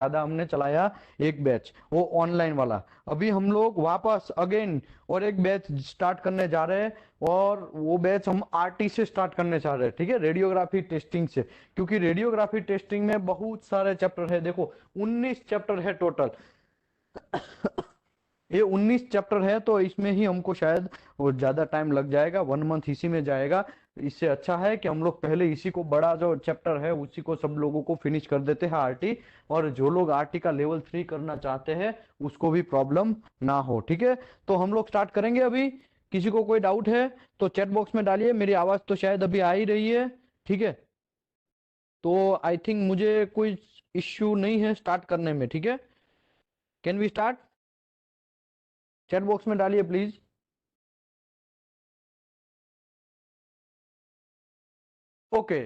ज्यादा हमने चलाया एक बैच वो ऑनलाइन वाला। अभी हम लोग वापस अगेन और एक बैच स्टार्ट करने जा रहे हैं, और वो बैच हम आरटी से स्टार्ट करने जा रहे हैं, ठीक है, रेडियोग्राफी टेस्टिंग से। क्योंकि रेडियोग्राफी टेस्टिंग में बहुत सारे चैप्टर है, देखो 19 चैप्टर है टोटल। ये 19 चैप्टर है, तो इसमें ही हमको शायद वो ज्यादा टाइम लग जाएगा, 1 मंथ इसी में जाएगा। इससे अच्छा है कि हम लोग पहले इसी को, बड़ा जो चैप्टर है उसी को सब लोगों को फिनिश कर देते हैं आरटी। और जो लोग आरटी का लेवल 3 करना चाहते हैं उसको भी प्रॉब्लम ना हो, ठीक है। तो हम लोग स्टार्ट करेंगे अभी। किसी को कोई डाउट है तो चैट बॉक्स में डालिए। मेरी आवाज तो शायद अभी आ ही रही है, ठीक है। तो आई थिंक मुझे कोई इश्यू नहीं है स्टार्ट करने में, ठीक है। Can we start? Chat box में डालिए प्लीज। ओके,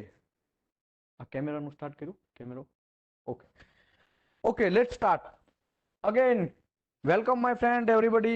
कैमरा નું સ્ટાર્ટ કર્યું કેમેરો? Okay, okay let's start again. Welcome my friend everybody.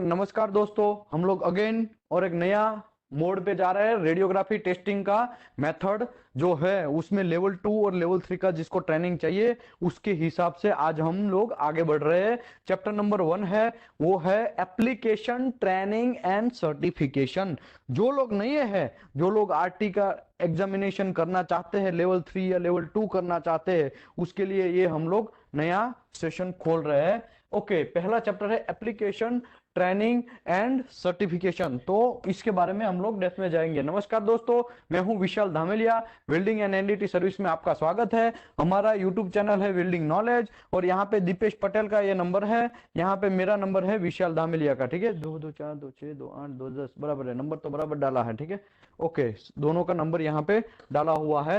नमस्कार दोस्तों, हम लोग अगेन और एक नया मोड पे जा रहे हैं। रेडियोग्राफी टेस्टिंग का मेथड जो है उसमें लेवल 2 और लेवल 3 का जिसको ट्रेनिंग चाहिए उसके हिसाब से आज हम लोग आगे बढ़ रहे हैं। चैप्टर नंबर 1 है, वो है एप्लीकेशन ट्रेनिंग एंड सर्टिफिकेशन। जो लोग नहीं है, जो लोग आरटी का एग्जामिनेशन करना चाहते हैं, लेवल 3 या लेवल 2 करना चाहते हैं, उसके लिए ये हम लोग नया सेशन खोल रहे हैं। ओके, पहला चैप्टर है एप्लीकेशन ट्रेनिंग एंड सर्टिफिकेशन। तो इसके बारे में हम लोग डेप्थ में जाएंगे। नमस्कार दोस्तों, मैं हूं Vishal Dhameliya. Welding and NDT service में आपका स्वागत है। हमारा यूट्यूब चैनल है वेल्डिंग नॉलेज, और यहाँ पे दीपेश पटेल का ये नंबर है, यहाँ पे मेरा नंबर है विशाल धामेलिया का, ठीक है। 2242626210 बराबर है, नंबर तो बराबर डाला है, ठीक है। ओके, दोनों का नंबर यहाँ पे डाला हुआ है।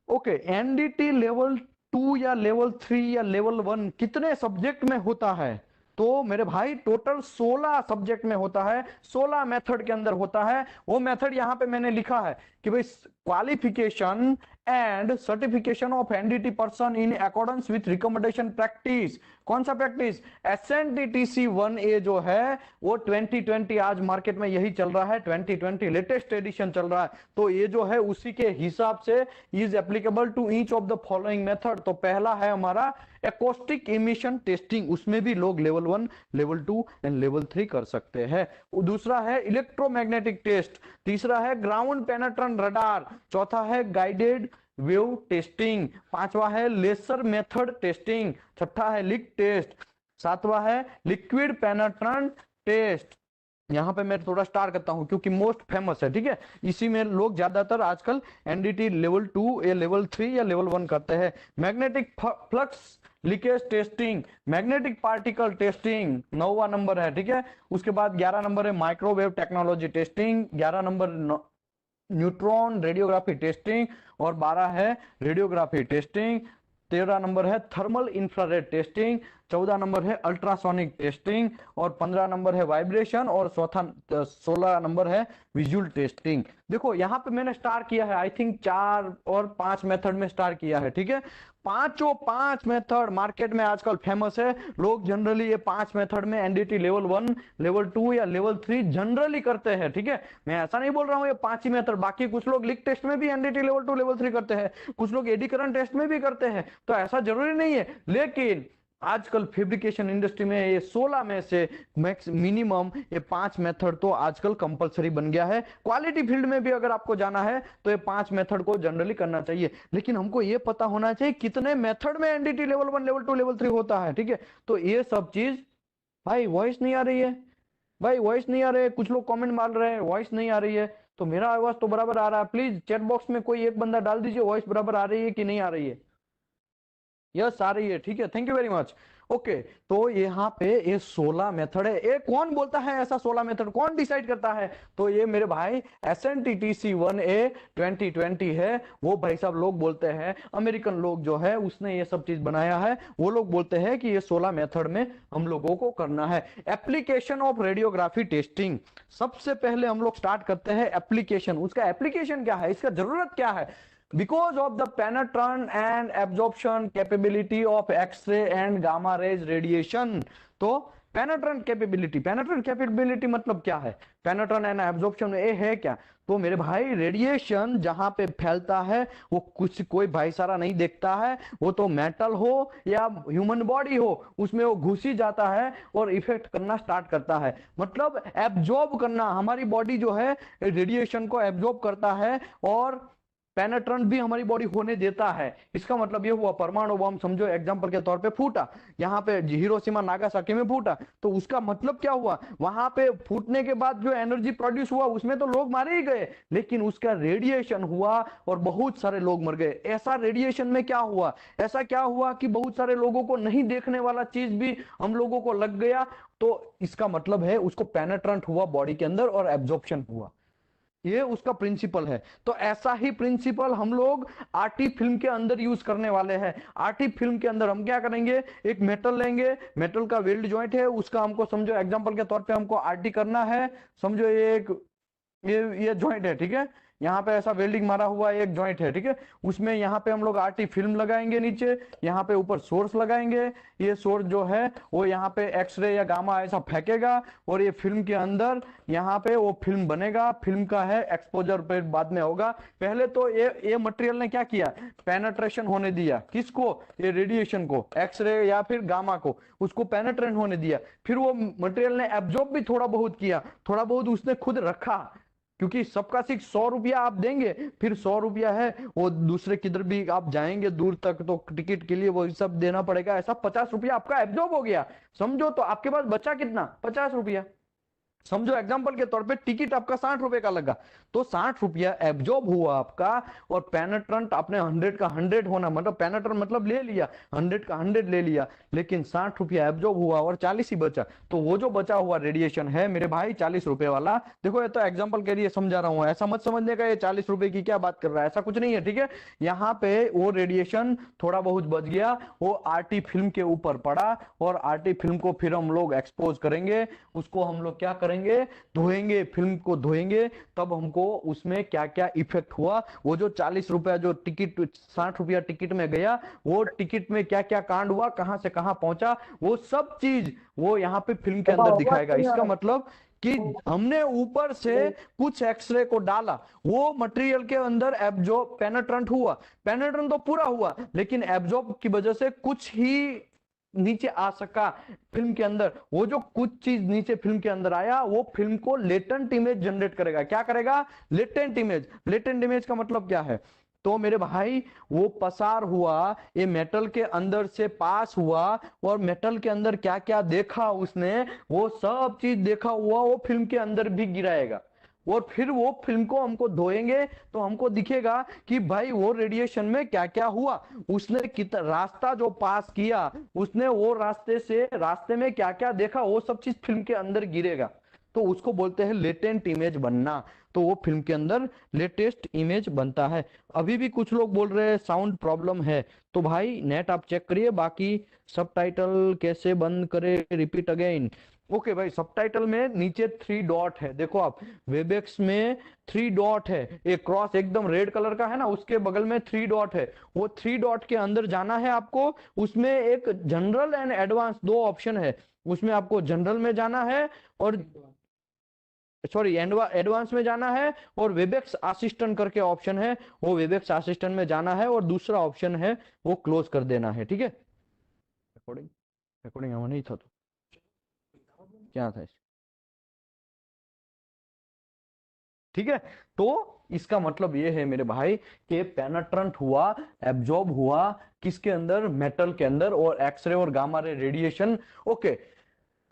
ओके, एनडीटी लेवल 2 या लेवल 3 या लेवल 1 कितने सब्जेक्ट में होता है? तो मेरे भाई टोटल 16 सब्जेक्ट में होता है, 16 मेथड के अंदर होता है। वो मेथड यहां पे मैंने लिखा है कि भाई qualification and certification of NDT person in accordance with recommendation practice. कौन सा प्रैक्टिस? SNDTC1A जो है वो 2020 आज मार्केट में यही चल रहा है, 2020 लेटेस्ट एडिशन चल रहा है। तो ये जो है उसी के हिसाब से is applicable to each of the following method. तो पहला है हमारा एकोस्टिक इमिशन टेस्टिंग, उसमें भी लोग लेवल 1, लेवल 2 एंड लेवल 3 कर सकते हैं। दूसरा है इलेक्ट्रोमैग्नेटिक टेस्ट, तीसरा है ग्राउंड पेनेट्रेंट रडार, चौथा है गाइडेड वेव टेस्टिंग, पांचवा है लेसर मेथड टेस्टिंग, छठा है लीक टेस्ट, सातवां है लिक्विड पेनेट्रेंट टेस्ट। यहां पे मैं थोड़ा स्टार करता हूं क्योंकि मोस्ट फेमस है, ठीक है। इसी में लोग ज्यादातर आजकल एनडीटी लेवल 2 या लेवल 3 या लेवल 1 करते हैं। Magnetic flux leakage testing, magnetic particle testing 9वां नंबर है, ठीक है। उसके बाद 11 नंबर है microwave technology testing, 11 number neutron radiography testing, और 12 है रेडियोग्राफी टेस्टिंग, 13 नंबर है थर्मल इंफ्रारेड टेस्टिंग, 14 नंबर है अल्ट्रासोनिक टेस्टिंग, और 15 नंबर है वाइब्रेशन, और 16 नंबर है विजुअल टेस्टिंग। देखो यहाँ पे मैंने स्टार किया है, आई थिंक 4 और 5 मेथड में स्टार किया है, ठीक है। पांचों 5 मेथड मार्केट में आजकल फेमस है। लोग जनरली ये 5 मेथड में एनडीटी लेवल 1, लेवल 2 या लेवल 3 जनरली करते हैं, ठीक है। मैं ऐसा नहीं बोल रहा हूं ये 5 ही मेथड, बाकी कुछ लोग लीक टेस्ट में भी एनडीटी लेवल 2 लेवल 3 करते हैं, कुछ लोग एडी करंट टेस्ट में भी करते हैं। तो ऐसा जरूरी नहीं है, लेकिन आजकल फैब्रिकेशन इंडस्ट्री में ये 16 में से मैक्स मिनिमम ये 5 मेथड तो आजकल कंपलसरी बन गया है। क्वालिटी फील्ड में भी अगर आपको जाना है तो ये 5 मेथड को जनरली करना चाहिए, लेकिन हमको ये पता होना चाहिए कितने मेथड में एनडीटी लेवल 1, लेवल 2, लेवल 3 होता है, ठीक है। तो ये सब चीज, भाई वॉइस नहीं आ रही है, भाई वॉइस नहीं आ रही है, कुछ लोग कमेंट मार रहे हैं वॉइस नहीं आ रही है। तो मेरा आवाज तो बराबर आ रहा है, प्लीज चैट बॉक्स में कोई एक बंदा डाल दीजिए वॉइस बराबर आ रही है कि नहीं आ रही है। यस आ रही है, ठीक है, thank you very much. Okay, तो यहाँ पे ये 16 मेथड है। ये कौन बोलता है ऐसा 16 मेथड, कौन डिसाइड करता है? तो ये मेरे भाई SNTTC1A 2020 है, वो भाई साहब लोग बोलते हैं, अमेरिकन लोग जो है उसने ये सब चीज बनाया है, वो लोग बोलते हैं कि ये 16 मेथड में हम लोगों को करना है। एप्लीकेशन ऑफ रेडियोग्राफी टेस्टिंग, सबसे पहले हम लोग स्टार्ट करते हैं एप्लीकेशन। उसका एप्लीकेशन क्या है, इसका जरूरत क्या है? Because of the penetrant and absorption capability of X-ray and gamma rays radiation, तो पेनेट्रेंट कैपेबिलिटी, पेनेट्रेंट कैपेबिलिटी मतलब क्या है, पेनेट्रेंट एंड एब्जॉर्प्शन ये है क्या? तो मेरे भाई रेडिएशन जहां पे फैलता है वो कुछ कोई भाई सारा नहीं देखता है, वो तो मेटल हो या ह्यूमन बॉडी हो उसमें वो घुस ही जाता है और इफेक्ट करना स्टार्ट करता है। मतलब एब्जॉर्ब करना, हमारी बॉडी जो है रेडिएशन को एब्जॉर्ब करता है और पेनेट्रेंट भी हमारी बॉडी होने देता है। इसका मतलब ये हुआ परमाणु बम समझो एग्जांपल के तौर पे फूटा, यहाँ पे हिरोशिमा नागासाकी में फूटा, तो उसका मतलब क्या हुआ, वहां पे फूटने के बाद जो एनर्जी प्रोड्यूस हुआ उसमें तो लोग मारे ही गए, लेकिन उसका रेडिएशन हुआ और बहुत सारे लोग मर गए। ऐसा रेडिएशन में क्या हुआ, ऐसा क्या हुआ कि बहुत सारे लोगों को नहीं देखने वाला चीज भी हम लोगों को लग गया। तो इसका मतलब है उसको पेनेट्रेंट हुआ बॉडी के अंदर और एब्जॉर्प्शन हुआ, ये उसका प्रिंसिपल है। तो ऐसा ही प्रिंसिपल हम लोग आरटी फिल्म के अंदर यूज करने वाले हैं। आरटी फिल्म के अंदर हम क्या करेंगे, एक मेटल लेंगे, मेटल का वेल्ड जॉइंट है उसका हमको समझो एग्जांपल के तौर पे हमको आरटी करना है, समझो ये एक ये जॉइंट है, ठीक है, यहाँ पे ऐसा वेल्डिंग मारा हुआ एक जॉइंट है, ठीक है, उसमें यहाँ पे हम लोग आरटी फिल्म लगाएंगे नीचे, यहाँ पे ऊपर सोर्स लगाएंगे, ये सोर्स जो है वो यहाँ पे एक्सरे या गामा ऐसा फेंकेगा और ये फिल्म के अंदर यहाँ पे वो फिल्म बनेगा। फिल्म का है एक्सपोजर पे बाद में होगा। पहले तो ये मटेरियल ने क्या किया, पेनेट्रेशन होने दिया, किसको, ये रेडिएशन को, एक्सरे या फिर गामा को, उसको पेनेट्रेट होने दिया। फिर वो मटेरियल ने एब्जॉर्ब भी थोड़ा बहुत किया, थोड़ा बहुत उसने खुद रखा, क्योंकि सबका सिर्फ 100 रुपया आप देंगे, फिर 100 रुपया है वो दूसरे किधर भी आप जाएंगे दूर तक तो टिकट के लिए वो सब देना पड़ेगा, ऐसा 50 रुपया आपका एब्जॉर्ब हो गया समझो, तो आपके पास बचा कितना, 50 रुपया। समझो एग्जांपल के तौर पे टिकट आपका 60 रुपए का लगा, तो 60 रुपया एब्जॉर्ब हुआ आपका, और पेनेट्रेंट आपने 100 का 100 होना, मतलब पेनेट्रेंट मतलब ले लिया 100 का 100 ले लिया, लेकिन 60 रुपया एब्जॉर्ब हुआ और 40 ही बचा। तो वो जो बचा हुआ रेडिएशन है मेरे भाई 40 रुपए वाला, देखो ये तो एग्जाम्पल के लिए समझा रहा हूं, ऐसा मत समझने का ये 40 रुपए की क्या बात कर रहा है, ऐसा कुछ नहीं है, ठीक है। यहाँ पे वो रेडिएशन थोड़ा बहुत बच गया, वो आरटी फिल्म के ऊपर पड़ा, और आरटी फिल्म को फिर हम लोग एक्सपोज करेंगे, उसको हम लोग क्या करेंगे, धोएंगे, फिल्म को धोएंगे, तब हमको उसमें क्या क्या इफेक्ट हुआ, वो जो 40 रुपया जो टिकट 60 रुपया टिकट में गया, वो टिकट में क्या क्या कांड हुआ, कहां से कहां पहुंचा, वो सब चीज वो यहाँ पे फिल्म के अंदर दिखाएगा। इसका मतलब कि हमने ऊपर से कुछ एक्सरे को डाला, वो मटेरियल के अंदर एब्जॉर्ब पेनेट्रेंट हुआ, पेनेट्रेंट तो पूरा हुआ, लेकिन एब्जॉर्ब की वजह से कुछ ही नीचे आ सका फिल्म के अंदर। वो जो कुछ चीज नीचे फिल्म के अंदर आया वो फिल्म को लेटेंट इमेज जनरेट करेगा। क्या करेगा, लेटेंट इमेज। लेटेंट इमेज का मतलब क्या है, तो मेरे भाई वो पसार हुआ, ये मेटल के अंदर से पास हुआ, और मेटल के अंदर क्या क्या देखा उसने, वो सब चीज देखा हुआ वो फिल्म के अंदर भी गिराएगा, और फिर वो फिल्म को हमको धोएंगे तो हमको दिखेगा कि भाई वो रेडिएशन में क्या क्या हुआ, उसने कितना रास्ता जो पास किया, उसने वो रास्ते में क्या क्या देखा, वो सब चीज फिल्म के अंदर गिरेगा। तो उसको बोलते हैं लेटेंट इमेज बनना। तो वो फिल्म के अंदर लेटेस्ट इमेज बनता है। अभी भी कुछ लोग बोल रहे हैं साउंड प्रॉब्लम है, तो भाई नेट आप चेक करिए, बाकी सबटाइटल कैसे बंद करे, रिपीट अगेन। ओके भाई, सबटाइटल में नीचे 3 डॉट है, देखो आप वेबएक्स में 3 डॉट है, एक क्रॉस एकदम रेड कलर का है ना, उसके बगल में 3 डॉट है, वो 3 डॉट के अंदर जाना है आपको। उसमें एक जनरल एंड एडवांस 2 ऑप्शन है, उसमें आपको जनरल में जाना है और सॉरी एडवांस में जाना है, और वेबएक्स असिस्टेंट करके ऑप्शन है, वो वेबएक्स असिस्टेंट में जाना है, और दूसरा ऑप्शन है वो क्लोज कर देना है, ठीक है। रिकॉर्डिंग रिकॉर्डिंग हमें नहीं था, तो क्या था, ठीक है। तो इसका मतलब ये है मेरे भाई कि पेनेट्रेंट हुआ, एब्जॉर्ब हुआ किसके अंदर, मेटल के अंदर, और एक्सरे और gamma ray radiation. Okay,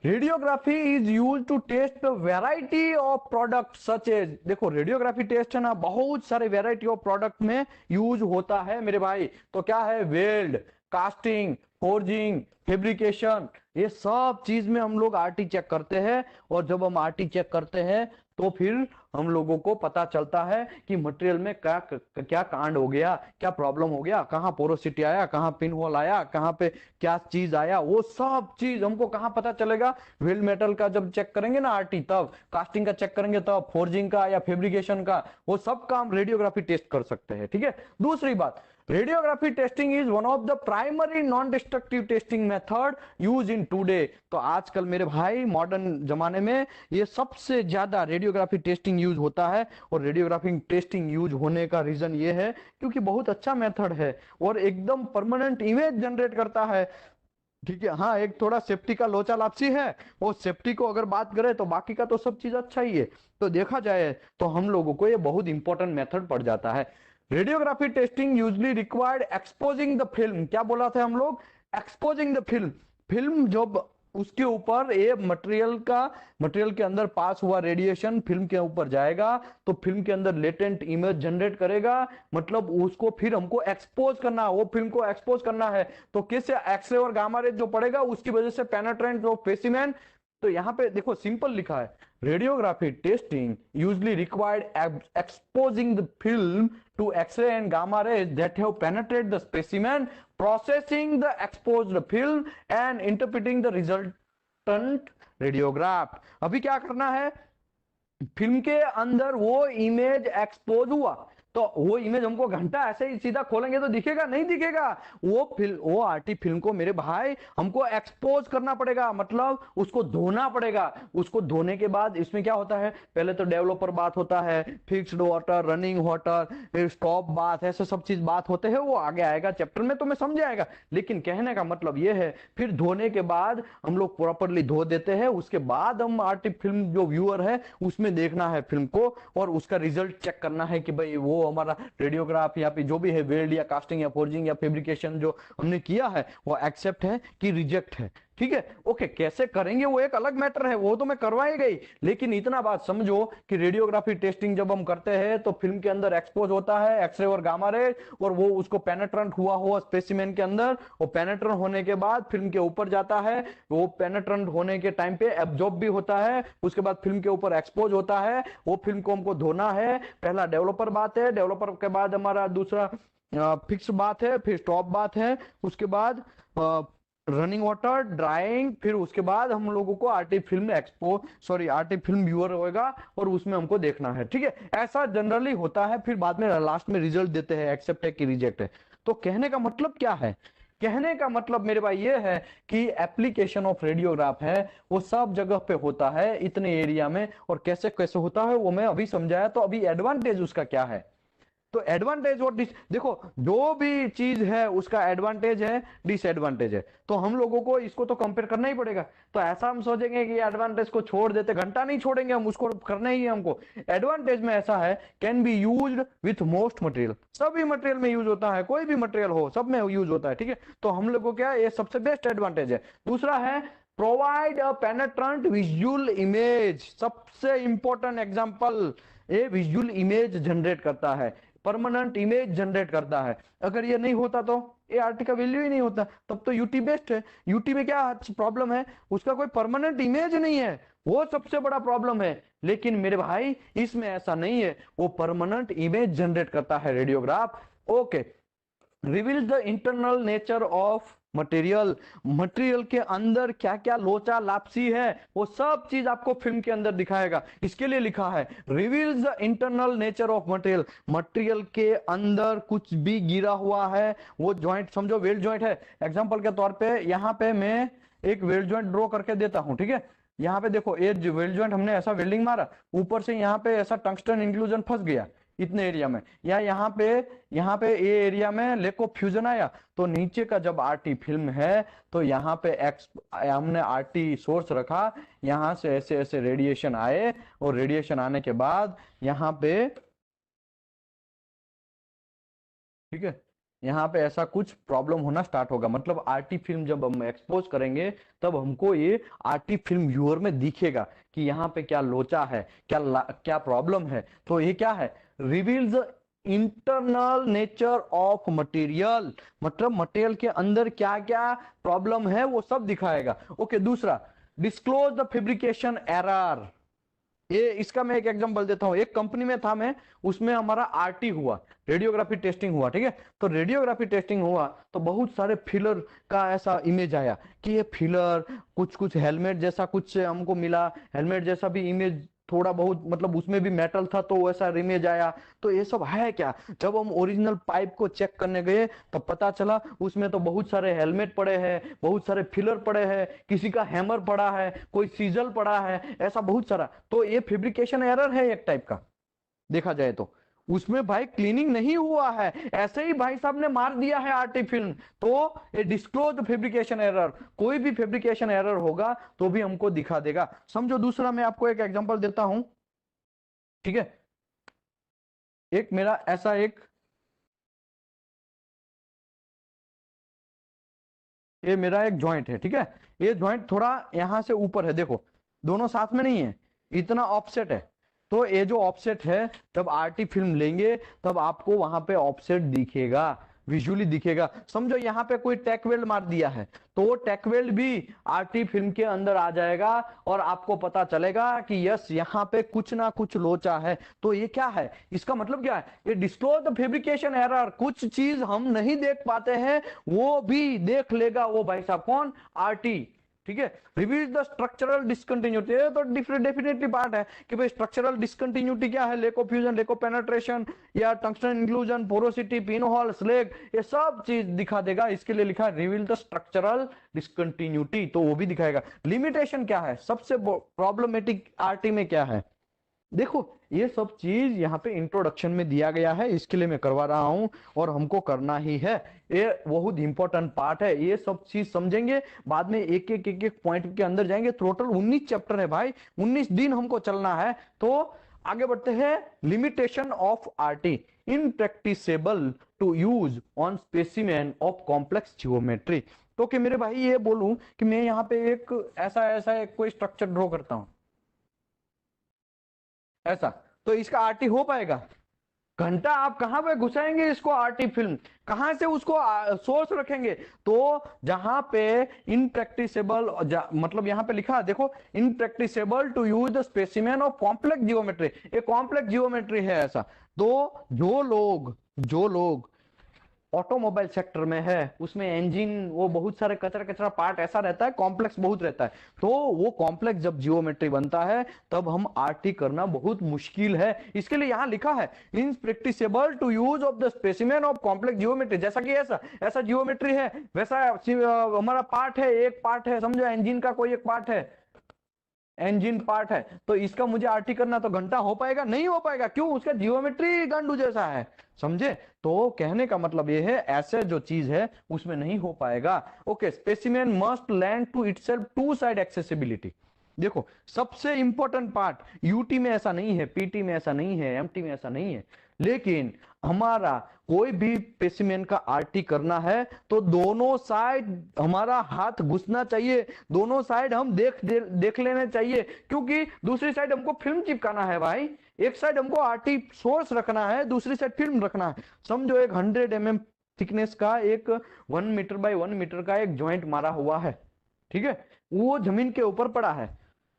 radiography is use to test variety of product such as, देखो रेडियोग्राफी टेस्ट है ना बहुत सारे वेराइटी ऑफ प्रोडक्ट में यूज होता है मेरे भाई। तो क्या है, वेल्ड, कास्टिंग, फोर्जिंग, फैब्रिकेशन, ये सब चीज में हम लोग आरटी चेक करते हैं, और जब हम आरटी चेक करते हैं तो फिर हम लोगों को पता चलता है कि मटेरियल में क्या क्या कांड हो गया, क्या प्रॉब्लम हो गया, कहाँ पोरोसिटी आया, कहाँ पिन होल आया, कहाँ पे क्या चीज आया, वो सब चीज हमको कहाँ पता चलेगा, वेल्ड मेटल का जब चेक करेंगे ना आरटी, तब कास्टिंग का चेक करेंगे, तब फोर्जिंग का या फैब्रिकेशन का, वो सब काम रेडियोग्राफी टेस्ट कर सकते हैं, ठीक है। दूसरी बात, radiography testing is one of the primary non destructive testing method use in today. तो आजकल मेरे भाई मॉडर्न जमाने में ये सबसे ज्यादा रेडियोग्राफी टेस्टिंग यूज होता है। और रेडियोग्राफी टेस्टिंग यूज होने का रीजन ये है क्योंकि बहुत अच्छा मेथड है और एकदम परमानेंट इमेज जनरेट करता है। ठीक है, हाँ एक थोड़ा सेफ्टी का लोचा लापसी है, वो सेफ्टी को अगर बात करें तो बाकी का तो सब चीज अच्छा ही है। तो देखा जाए तो हम लोगों को ये बहुत इंपॉर्टेंट मेथड पड़ जाता है। Radiography testing usually required exposing the film, क्या बोला था हम लोग, एक्सपोजिंग द फिल्म। फिल्म जब उसके ऊपर ये मटेरियल के अंदर पास हुआ रेडिएशन फिल्म के ऊपर जाएगा तो फिल्म के अंदर लेटेंट इमेज जनरेट करेगा, मतलब उसको फिर हमको एक्सपोज करना, वो फिल्म को एक्सपोज करना है। तो कैसे, एक्सरे और गामा रेज जो पड़ेगा उसकी वजह से पेनेट्रेंट जो स्पेसिमेन। तो यहाँ पे देखो सिंपल लिखा है, radiography testing usually required exposing the film to X-ray and gamma rays that have penetrated the specimen, processing the exposed film and interpreting the resultant radiograph। अभी क्या करना है, फिल्म के अंदर वो इमेज एक्सपोज हुआ तो वो इमेज हमको घंटा ऐसे ही सीधा खोलेंगे तो दिखेगा नहीं, दिखेगा। वो आरटी फिल्म को मेरे भाई हमको एक्सपोज करना पड़ेगा, मतलब उसको धोना पड़ेगा। उसको धोने के बाद इसमें क्या होता है, पहले तो डेवलपर बात होता है, फिक्स्ड वाटर, रनिंग वाटर, फिर स्टॉप बात, ऐसे सब चीज बात होते हैं, वो आगे आएगा चैप्टर में तो मैं समझ आएगा। लेकिन कहने का मतलब ये है, फिर धोने के बाद हम लोग प्रॉपरली धो देते हैं, उसके बाद हम आरटी फिल्म जो व्यूअर है उसमें देखना है फिल्म को और उसका रिजल्ट चेक करना है कि भाई वो हमारा रेडियोग्राफ या फिर जो भी है वेल्ड या कास्टिंग या फोर्जिंग या फैब्रिकेशन जो हमने किया है वो एक्सेप्ट है कि रिजेक्ट है। ठीक है, ओके, कैसे करेंगे वो एक अलग मैटर है, वो तो मैं करवाई गई। लेकिन इतना बात समझो कि रेडियोग्राफी टेस्टिंग जब हम करते हैं तो फिल्म के अंदर एक्सपोज होता है एक्सरे और गामा रे, और वो उसको पेनेट्रेंट हुआ स्पेसिमेन के अंदर, वो पेनेट्रेंट होने के बाद फिल्म के ऊपर जाता है, वो पेनेट्रेंट होने के टाइम पे एब्जॉर्ब भी होता है, उसके बाद फिल्म के ऊपर एक्सपोज होता है, वो फिल्म को हमको धोना है। पहला डेवलपर बात है, डेवलपर के बाद हमारा दूसरा फिक्स बात है, फिर स्टॉप बात है, उसके बाद रनिंग वाटर, ड्राइंग, फिर उसके बाद हम लोगों को आरटी फिल्म व्यूअर होएगा और उसमें हमको देखना है। ठीक है, ऐसा जनरली होता है, फिर बाद में लास्ट में रिजल्ट देते हैं एक्सेप्ट है कि रिजेक्ट है। तो कहने का मतलब क्या है, कहने का मतलब मेरे भाई ये है कि एप्लीकेशन ऑफ रेडियोग्राफ है वो सब जगह पे होता है इतने एरिया में, और कैसे कैसे होता है वो मैं अभी समझाया। तो अभी एडवांटेज उसका क्या है, तो एडवांटेज और देखो जो भी चीज है उसका एडवांटेज है डिसएडवांटेज है, तो हम लोगों को इसको तो कंपेयर करना ही पड़ेगा। तो ऐसा हम सोचेंगे कि एडवांटेज को छोड़ देते, घंटा नहीं छोड़ेंगे हम, उसको करना ही है हमको। एडवांटेज में ऐसा है, can be used with most material, सभी मटेरियल में यूज होता है, कोई भी मटेरियल हो सब में यूज होता है। ठीक है, तो हम लोगों को क्या ये सबसे बेस्ट एडवांटेज है। दूसरा है प्रोवाइड अ पेनेट्रेंट विजुअल इमेज, सबसे इंपॉर्टेंट एग्जांपल, ये विजुअल इमेज जनरेट करता है, परमानेंट इमेज जनरेट करता है। अगर ये नहीं होता तो ये आरटी का वैल्यू ही नहीं होता, तब तो यूटी बेस्ट है। यूटी में क्या प्रॉब्लम है, उसका कोई परमानेंट इमेज नहीं है, वो सबसे बड़ा प्रॉब्लम है। लेकिन मेरे भाई इसमें ऐसा नहीं है, वो परमानेंट इमेज जनरेट करता है radiograph. Okay, reveal the internal nature of material, material के अंदर क्या क्या लोचा लापसी है वो सब चीज आपको फिल्म के अंदर दिखाएगा। इसके लिए लिखा है reveal the internal nature of material, material के अंदर कुछ भी गिरा हुआ है, वो ज्वाइंट समझो वेल्ड ज्वाइंट है, एग्जांपल के तौर पे यहाँ पे मैं एक वेल्ड ज्वाइंट ड्रॉ करके देता हूँ। ठीक है, यहाँ पे देखो ये वेल्ड ज्वाइंट हमने ऐसा वेल्डिंग मारा, ऊपर से यहाँ पे ऐसा टंगस्टन इंक्लूजन फंस गया इतने एरिया में, या यहाँ पे ये एरिया में लेक ऑफ फ्यूजन आया, तो नीचे का जब आरटी फिल्म है तो यहाँ पे हमने आरटी सोर्स रखा, यहाँ से ऐसे ऐसे रेडिएशन आए, और रेडिएशन आने के बाद यहाँ पे, ठीक है, यहाँ पे ऐसा कुछ प्रॉब्लम होना स्टार्ट होगा। मतलब आरटी फिल्म जब हम एक्सपोज करेंगे तब हमको ये आरटी फिल्म व्यूअर में दिखेगा कि यहाँ पे क्या लोचा है, क्या प्रॉब्लम है। तो ये क्या है, reveals internal nature of material, मतलब मटेरियल के अंदर क्या क्या प्रॉब्लम है वो सब दिखाएगा। ओके, दूसरा डिस्क्लोज द फैब्रिकेशन एरर, ये इसका मैं एक एग्जांपल देता हूं। एक कंपनी में था मैं, उसमें हमारा आरटी हुआ, रेडियोग्राफी टेस्टिंग हुआ। ठीक है, तो रेडियोग्राफी टेस्टिंग हुआ तो बहुत सारे फिलर का ऐसा इमेज आया कि ये फिलर कुछ हेलमेट जैसा कुछ हमको मिला, हेलमेट जैसा भी इमेज थोड़ा बहुत मतलब उसमें भी मेटल था तो वैसा इमेज आया, तो ये सब है क्या? जब हम ओरिजिनल पाइप को चेक करने गए तब पता चला उसमें तो बहुत सारे हेलमेट पड़े हैं, बहुत सारे फिलर पड़े हैं, किसी का हैमर पड़ा है, कोई सीजल पड़ा है, ऐसा बहुत सारा। तो ये फेब्रिकेशन एरर है एक टाइप का देखा जाए तो। उसमें भाई क्लीनिंग नहीं हुआ है, ऐसे ही भाई साहब ने मार दिया है आरटी फिल्म। तो ये डिस्क्लोज फेब्रिकेशन एरर, कोई भी फेब्रिकेशन एरर होगा तो भी हमको दिखा देगा। समझो दूसरा मैं आपको एक एग्जांपल देता हूं, ठीक है। एक मेरा ऐसा एक, ये मेरा एक जॉइंट है, ठीक है। ये जॉइंट थोड़ा यहां से ऊपर है, देखो दोनों साथ में नहीं है, इतना ऑफसेट है। तो ये जो ऑफसेट है, जब आरटी फिल्म लेंगे तब आपको वहां पे ऑफसेट दिखेगा, विजुअली दिखेगा। समझो यहाँ पे कोई टैक वेल्ड मार दिया है, तो वो टैक वेल्ड भी आरटी फिल्म के अंदर आ जाएगा और आपको पता चलेगा कि यस यहाँ पे कुछ ना कुछ लोचा है। तो ये क्या है, इसका मतलब क्या है? ये डिस्क्लोज द फैब्रिकेशन एरर, कुछ चीज हम नहीं देख पाते हैं वो भी देख लेगा वो भाई साहब, कौन? आरटी, ठीक है। रिवील द स्ट्रक्चरल डिसकंटिन्यूटी, ये तो डेफिनेटली पार्ट है कि भाई स्ट्रक्चरल डिसकंटिन्यूटी क्या है, lack of fusion, lack of penetration या tungsten inclusion, porosity, pin hole, slag, ये सब चीज दिखा देगा। इसके लिए लिखा है रिवील द स्ट्रक्चरल डिसकंटिन्यूटी, तो वो भी दिखाएगा। लिमिटेशन क्या है, सबसे प्रॉब्लमेटिक आरटी में क्या है, देखो ये सब चीज यहाँ पे इंट्रोडक्शन में दिया गया है, इसके लिए मैं करवा रहा हूं और हमको करना ही है। ये बहुत इंपॉर्टेंट पार्ट है, ये सब चीज समझेंगे बाद में, एक एक पॉइंट के अंदर जाएंगे। टोटल 19 चैप्टर है भाई, 19 दिन हमको चलना है। तो आगे बढ़ते हैं। Limitation of RT, impracticable to use on specimen of complex geometry. तो कि मेरे भाई ये बोलूं कि मैं यहाँ पे एक ऐसा ऐसा एक कोई स्ट्रक्चर ड्रॉ करता हूं ऐसा, तो इसका आरटी हो पाएगा? घंटा आप कहां पे घुसाएंगे इसको, आरटी फिल्म कहां से उसको सोर्स रखेंगे? तो जहां पे इनप्रैक्टिसेबल, मतलब यहां पे लिखा है देखो, impracticable to use the specimen of complex geometry, ये कॉम्प्लेक्स जियोमेट्री है ऐसा। तो जो लोग ऑटोमोबाइल सेक्टर में है, उसमें इंजन वो बहुत सारे कचरा कचरा पार्ट ऐसा रहता है, कॉम्प्लेक्स बहुत रहता है। तो वो कॉम्प्लेक्स जब जियोमेट्री बनता है तब हम आरटी करना बहुत मुश्किल है। इसके लिए यहां लिखा है impracticable to use of the specimen of complex geometry. जैसा कि ऐसा ऐसा जियोमेट्री है वैसा हमारा पार्ट है, एक पार्ट है, समझो इंजन का कोई एक पार्ट है, इंजन पार्ट है, तो इसका मुझे आरटी करना तो घंटा हो पाएगा? नहीं हो पाएगा। क्यों? उसका जियोमेट्री गांडू जैसा है, समझे? तो कहने का मतलब ये है ऐसे जो चीज है उसमें नहीं हो पाएगा। Okay, specimen must lend to itself two side accessibility. देखो सबसे इंपॉर्टेंट पार्ट, यूटी में ऐसा नहीं है, पीटी में ऐसा नहीं है, एमटी में ऐसा नहीं है, लेकिन हमारा कोई भी स्पेसिमेन का आरटी करना है तो दोनों साइड हमारा हाथ घुसना चाहिए, दोनों साइड हम देख लेने चाहिए, क्योंकि दूसरी साइड हमको फिल्म चिपकाना है भाई। एक साइड हमको आरटी सोर्स रखना है, दूसरी साइड फिल्म रखना है। समझो एक 100 mm थिकनेस का एक 1 मीटर बाय 1 मीटर का एक जॉइंट मारा हुआ है, ठीक है, वो जमीन के ऊपर पड़ा है।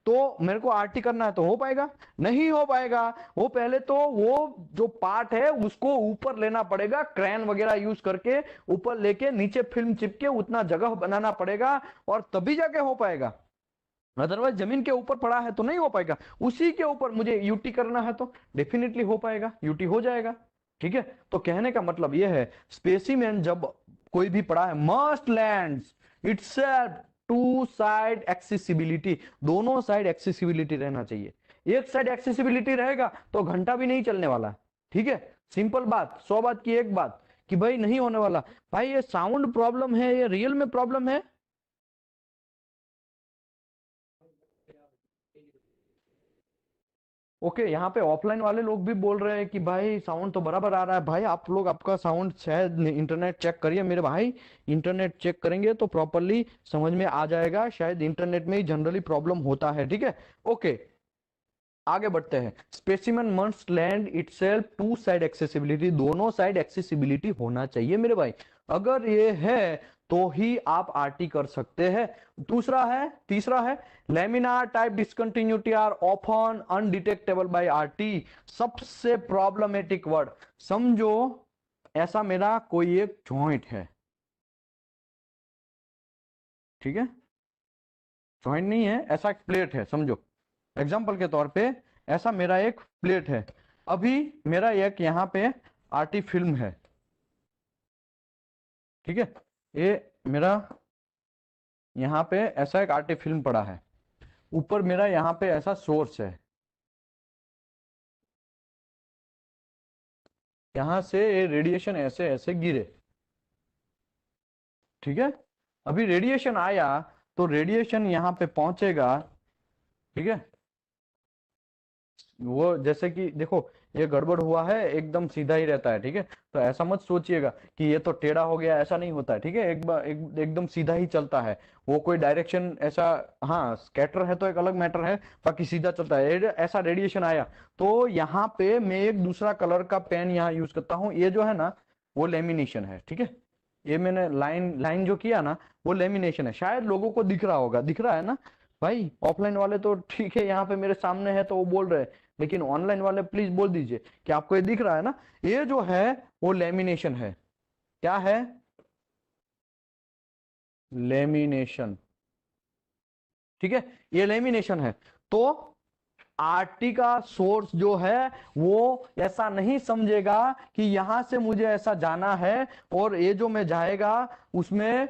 तो मेरे को आरटी करना है तो हो पाएगा? नहीं हो पाएगा। वो पहले तो वो जो पार्ट है उसको ऊपर लेना पड़ेगा, क्रेन वगैरह यूज करके ऊपर लेके नीचे फिल्म चिपके उतना जगह बनाना पड़ेगा और तभी जाके हो पाएगा। अदरवाइज जमीन के ऊपर पड़ा है तो नहीं हो पाएगा। उसी के ऊपर मुझे यूटी करना है तो डेफिनेटली हो पाएगा, यूटी हो जाएगा, ठीक है। तो कहने का मतलब यह है स्पेसिमेन जब कोई भी पड़ा है must lends itself two side accessibility, दोनों साइड एक्सेसिबिलिटी रहना चाहिए। एक साइड एक्सेसिबिलिटी रहेगा तो घंटा भी नहीं चलने वाला, ठीक है। सिंपल बात, 100 बात की एक बात कि भाई नहीं होने वाला। भाई ये साउंड प्रॉब्लम है, ये रियल में प्रॉब्लम है। ओके यहाँ पे ऑफलाइन वाले लोग भी बोल रहे हैं कि भाई साउंड तो बराबर आ रहा है। भाई आप लोग आपका साउंड शायद इंटरनेट चेक करिए मेरे भाई, इंटरनेट चेक करेंगे तो प्रॉपरली समझ में आ जाएगा, शायद इंटरनेट में ही जनरली प्रॉब्लम होता है, ठीक है। ओके आगे बढ़ते हैं। Specimen must lend itself two side accessibility, दोनों साइड एक्सेसिबिलिटी होना चाहिए मेरे भाई। अगर ये है तो ही आप आरटी कर सकते हैं। तीसरा है laminar type discontinuity are often undetectable by RT. सबसे प्रॉब्लमेटिक वर्ड, समझो ऐसा मेरा कोई एक जॉइंट है, ठीक है, जॉइंट नहीं है, ऐसा एक प्लेट है, समझो एग्जांपल के तौर पे ऐसा मेरा एक प्लेट है, अभी मेरा एक यहाँ पे आरटी फिल्म है, ठीक है, ये मेरा यहाँ पे ऐसा एक आरटी फिल्म पड़ा है, ऊपर मेरा यहाँ पे ऐसा सोर्स है, यहां से ये रेडिएशन ऐसे ऐसे गिरे, ठीक है। अभी रेडिएशन आया तो रेडिएशन यहाँ पे पहुंचेगा, ठीक है। वो जैसे कि देखो ये गड़बड़ हुआ है, एकदम सीधा ही रहता है, ठीक है। तो ऐसा मत सोचिएगा कि ये तो टेढ़ा हो गया, ऐसा नहीं होता है, ठीक है। एक बार एकदम सीधा ही चलता है, वो कोई डायरेक्शन ऐसा, हाँ स्कैटर है तो एक अलग मैटर है, बाकी सीधा चलता है। ऐसा रेडिएशन आया तो यहाँ पे मैं एक दूसरा कलर का पेन यहाँ यूज करता हूँ, ये जो है ना वो लेमिनेशन है, ठीक है। ये मैंने लाइन लाइन जो किया ना वो लेमिनेशन है, शायद लोगों को दिख रहा होगा, दिख रहा है ना भाई। ऑफलाइन वाले तो ठीक है, यहाँ पे मेरे सामने है तो वो बोल रहे हैं, लेकिन ऑनलाइन वाले प्लीज बोल दीजिए कि आपको ये दिख रहा है ना। ये जो है वो लेमिनेशन है, क्या है, लेमिनेशन, ठीक है, ये लेमिनेशन है। तो आरटी का सोर्स जो है वो ऐसा नहीं समझेगा कि यहां से मुझे ऐसा जाना है और ये जो मैं जाएगा उसमें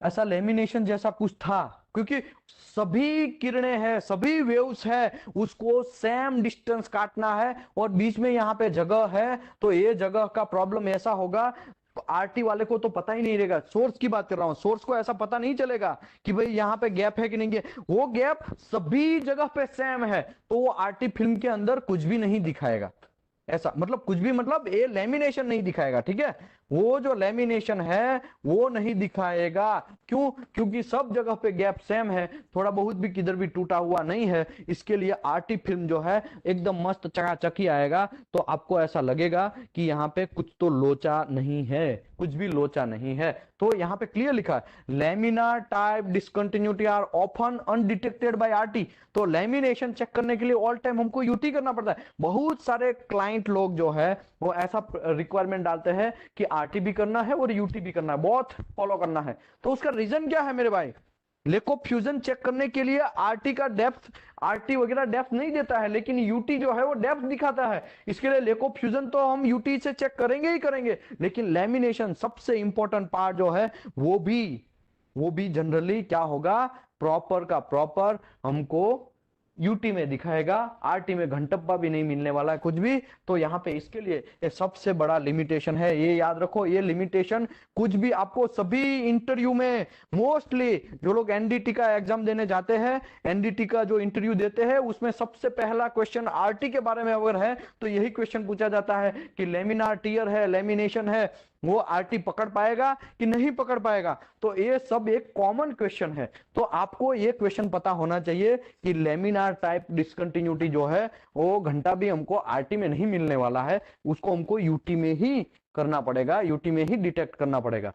ऐसा लेमिनेशन जैसा कुछ था, क्योंकि सभी किरणें हैं, सभी वेव्स है, उसको सेम डिस्टेंस काटना है और बीच में यहाँ पे जगह है, तो ये जगह का प्रॉब्लम ऐसा होगा, आरटी वाले को तो पता ही नहीं रहेगा। सोर्स की बात कर रहा हूं, सोर्स को ऐसा पता नहीं चलेगा कि भाई यहाँ पे गैप है कि नहीं है, वो गैप सभी जगह पे सेम है, तो वो आरटी फिल्म के अंदर कुछ भी नहीं दिखाएगा। ऐसा मतलब कुछ भी मतलब ये लेमिनेशन नहीं दिखाएगा, ठीक है। वो जो लेमिनेशन है वो नहीं दिखाएगा, क्यों, क्योंकि सब जगह पे गैप सेम है, थोड़ा बहुत भी किधर भी टूटा हुआ नहीं है। इसके लिए आरटी फिल्म जो है एकदम मस्त चकाचक ही आएगा, तो आपको ऐसा लगेगा कि यहाँ पे कुछ तो लोचा नहीं है, कुछ भी लोचा नहीं है। तो यहाँ पे क्लियर लिखा है laminar type discontinuity are often undetected by RT. तो लेमिनेशन चेक करने के लिए ऑल टाइम हमको यूटी करना पड़ता है। बहुत सारे क्लाइंट लोग जो है वो ऐसा रिक्वायरमेंट डालते हैं कि आरटी भी करना है और यूटी भी करना है, बहुत फॉलो करना है। तो उसका रीजन क्या है मेरे भाई, लेको फ्यूजन चेक करने के लिए आरटी का डेप्थ, आरटी वगैरह डेप्थ नहीं देता है, लेकिन यूटी जो है वो डेप्थ दिखाता है। इसके लिए लेको फ्यूजन तो हम यूटी से चेक करेंगे ही करेंगे, लेकिन लेमिनेशन सबसे इंपॉर्टेंट पार्ट जो है वो भी जनरली क्या होगा, प्रॉपर का प्रॉपर हमको यूटी में दिखाएगा, आरटी में घंटप्पा भी नहीं मिलने वाला है कुछ भी। तो यहाँ पे इसके लिए ये सबसे बड़ा लिमिटेशन है, ये याद रखो। ये लिमिटेशन कुछ भी आपको सभी इंटरव्यू में, मोस्टली जो लोग एनडीटी का एग्जाम देने जाते हैं, एनडीटी का जो इंटरव्यू देते हैं, उसमें सबसे पहला क्वेश्चन आरटी के बारे में अगर है तो यही क्वेश्चन पूछा जाता है कि लेमिनार टीयर है, लेमिनेशन है, वो आरटी पकड़ पाएगा कि नहीं पकड़ पाएगा। तो ये सब एक कॉमन क्वेश्चन है, तो आपको ये क्वेश्चन पता होना चाहिए कि लेमिनार टाइप डिसकंटिन्यूटी जो है वो घंटा भी हमको आरटी में नहीं मिलने वाला है, उसको हमको यूटी में ही करना पड़ेगा, यूटी में ही डिटेक्ट करना पड़ेगा।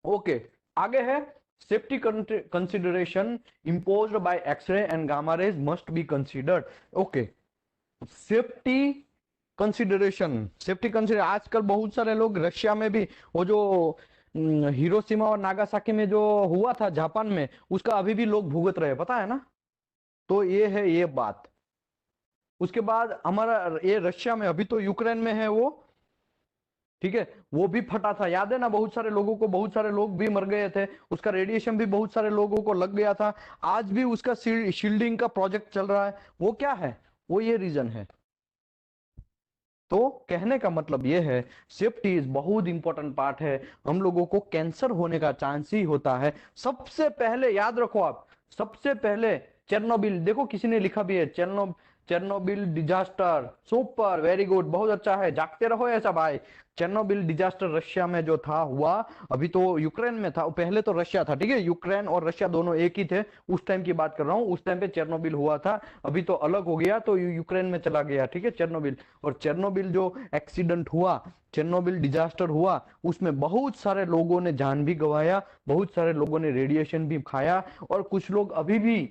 ओके, आगे है safety consideration imposed by x-ray and gamma rays must be considered. Okay, safety consideration, safety consider, आजकल बहुत सारे लोग रशिया में भी वो जो हिरोशिमा और नागासाकी में जो हुआ था जापान में, उसका अभी भी लोग भुगत रहे, पता है ना। तो ये है ये बात। उसके बाद हमारा ये रशिया में, अभी तो यूक्रेन में है वो, ठीक है, वो भी फटा था, याद है ना, बहुत सारे लोगों को, बहुत सारे लोग भी मर गए थे, उसका रेडिएशन भी बहुत सारे लोगों को लग गया था। आज भी उसका शील्डिंग का प्रोजेक्ट चल रहा है। वो क्या है, वो ये रीजन है। तो कहने का मतलब ये है सेफ्टी इज बहुत इंपॉर्टेंट पार्ट है। हम लोगों को कैंसर होने का चांस ही होता है। सबसे पहले याद रखो आप, सबसे पहले चेरनोबिल, देखो किसी ने लिखा भी है Chernobyl disaster, super, very good, बहुत अच्छा है, जागते रहो ऐसा भाई। चेरनोबिल डिजास्टर रशिया में जो था हुआ, अभी तो यूक्रेन में था, पहले तो रशिया था, ठीक है, यूक्रेन और रशिया दोनों एक ही थे, उस टाइम की बात कर रहा हूँ, उस टाइम पे चेरनोबिल हुआ था, अभी तो अलग हो गया, तो यूक्रेन में चला गया, ठीक है, चेरनोबिल। और चेरनोबिल जो एक्सीडेंट हुआ, चेरनोबिल डिजास्टर हुआ, उसमें बहुत सारे लोगों ने जान भी गंवाया, बहुत सारे लोगों ने रेडिएशन भी खाया, और कुछ लोग अभी भी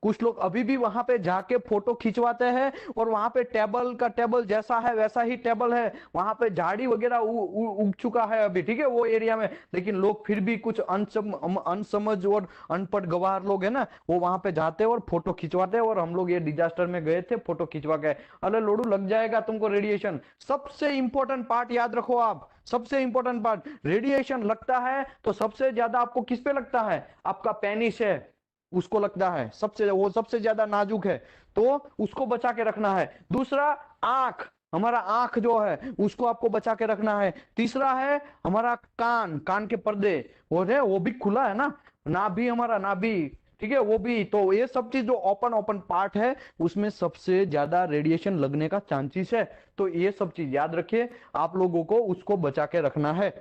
कुछ लोग अभी भी वहां पे जाके फोटो खिंचवाते हैं, और वहां पे टेबल का टेबल जैसा है वैसा ही टेबल है, वहां पे झाड़ी वगैरह उग चुका है अभी, ठीक है, वो एरिया में, लेकिन लोग फिर भी कुछ अनसमझ और अनपढ़ गवार लोग है ना, वो वहां पे जाते हैं और फोटो खिंचवाते हैं, और हम लोग ये डिजास्टर में गए थे फोटो खिंचवा के, अरे लोडू लग जाएगा तुमको रेडिएशन। सबसे इंपॉर्टेंट पार्ट याद रखो आप, सबसे इंपॉर्टेंट पार्ट, रेडिएशन लगता है तो सबसे ज्यादा आपको किस पे लगता है, आपका पेनिस है उसको लगता है, सबसे वो सबसे ज्यादा नाजुक है, तो उसको बचा के रखना है। दूसरा, आंख, हमारा आंख जो है उसको आपको बचा के रखना है। तीसरा है हमारा कान, कान के पर्दे वो भी खुला है ना, नाभि, हमारा नाभि, ठीक है, वो भी। तो ये सब चीज जो ओपन ओपन पार्ट है उसमें सबसे ज्यादा रेडिएशन लगने का चांसेस है, तो ये सब चीज याद रखिए, आप लोगों को उसको बचा के रखना है।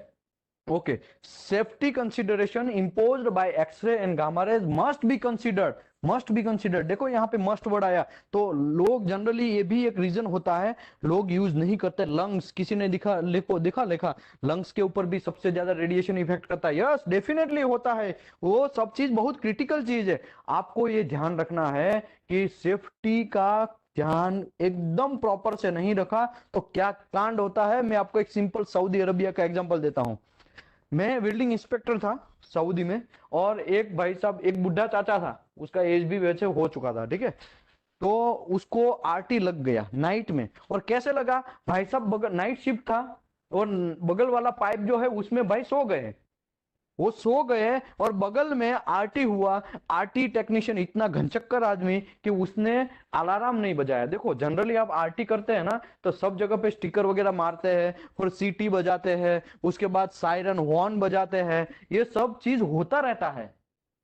Okay, safety consideration imposed by x-ray and gamma rays must be considered, must be considered. देखो यहाँ पे मस्ट वर्ड आया, तो लोग जनरली, ये भी एक रीजन होता है, लोग यूज नहीं करते लंग्स, किसी ने दिखा लिखा लंग्स के ऊपर भी सबसे ज्यादा रेडिएशन इफेक्ट करता है, यस डेफिनेटली होता है, वो सब चीज बहुत क्रिटिकल चीज है। आपको ये ध्यान रखना है कि सेफ्टी का ध्यान एकदम प्रॉपर से नहीं रखा तो क्या कांड होता है। मैं आपको एक सिंपल सऊदी अरबिया का एग्जांपल देता हूं। मैं बिल्डिंग इंस्पेक्टर था सऊदी में, और एक भाई साहब, एक बुढ़ा चाचा था, उसका एज भी वैसे हो चुका था, ठीक है, तो उसको आरटी लग गया नाइट में। और कैसे लगा, भाई साहब बगल नाइट शिफ्ट था, और बगल वाला पाइप जो है उसमें भाई सो गए, वो सो गए, और बगल में आरटी हुआ। आरटी टेक्नीशियन इतना घनचक्कर आदमी कि उसने अलार्म नहीं बजाया। देखो जनरली आप आरटी करते हैं ना, तो सब जगह पे स्टिकर वगैरह मारते हैं, फिर सीटी बजाते हैं, उसके बाद सायरन हॉर्न बजाते हैं, ये सब चीज होता रहता है।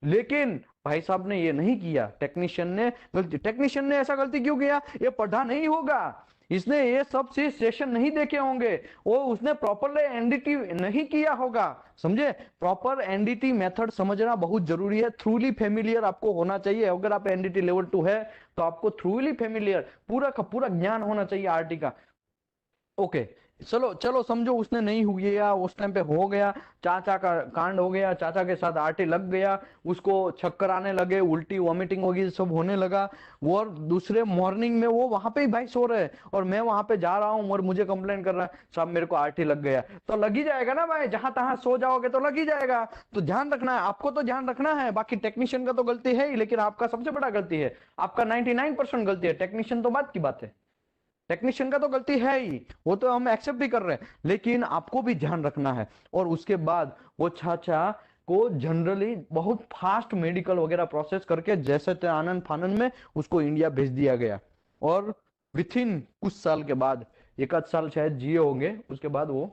लेकिन भाई साहब ने ये नहीं किया, टेक्नीशियन ने ऐसा गलती क्यों किया, ये पढ़ा नहीं होगा, इसने ये सब चीज सेशन नहीं देखे होंगे, वो उसने प्रॉपरली एनडीटी नहीं किया होगा, समझे। प्रॉपर एनडीटी मेथड समझना बहुत जरूरी है, थ्रूली फेमिलियर आपको होना चाहिए। अगर आप एनडीटी लेवल 2 है तो आपको थ्रूली फेमिलियर, पूरा का पूरा ज्ञान होना चाहिए आरटी का। ओके, चलो चलो समझो उसने नहीं हुआ, उस टाइम पे हो गया, चाचा का कांड हो गया, चाचा के साथ आरटी लग गया, उसको चक्कर आने लगे, उल्टी वॉमिटिंग होगी, सब होने लगा। वो और दूसरे मॉर्निंग में वो वहां पे ही भाई सो रहे हैं, और मैं वहां पे जा रहा हूँ और मुझे कंप्लेन कर रहा है, साहब मेरे को आरटी लग गया। तो लग ही जाएगा ना भाई, जहां तहां सो जाओगे तो लग ही जाएगा। तो ध्यान रखना है, आपको तो ध्यान रखना है, बाकी टेक्नीशियन का तो गलती है ही, लेकिन आपका सबसे बड़ा गलती है, आपका 99% गलती है, टेक्नीशियन तो बात की बात है, टेक्नीशियन का तो गलती है ही, वो तो हम एक्सेप्ट भी कर रहे हैं, लेकिन आपको भी ध्यान रखना है। और उसके बाद वो चाचा को जनरली बहुत फास्ट मेडिकल वगैरह प्रोसेस करके जैसे आनंद फानंद में उसको इंडिया भेज दिया गया, और विथ इन कुछ साल के बाद, एक आध साल शायद जिए होंगे, उसके बाद वो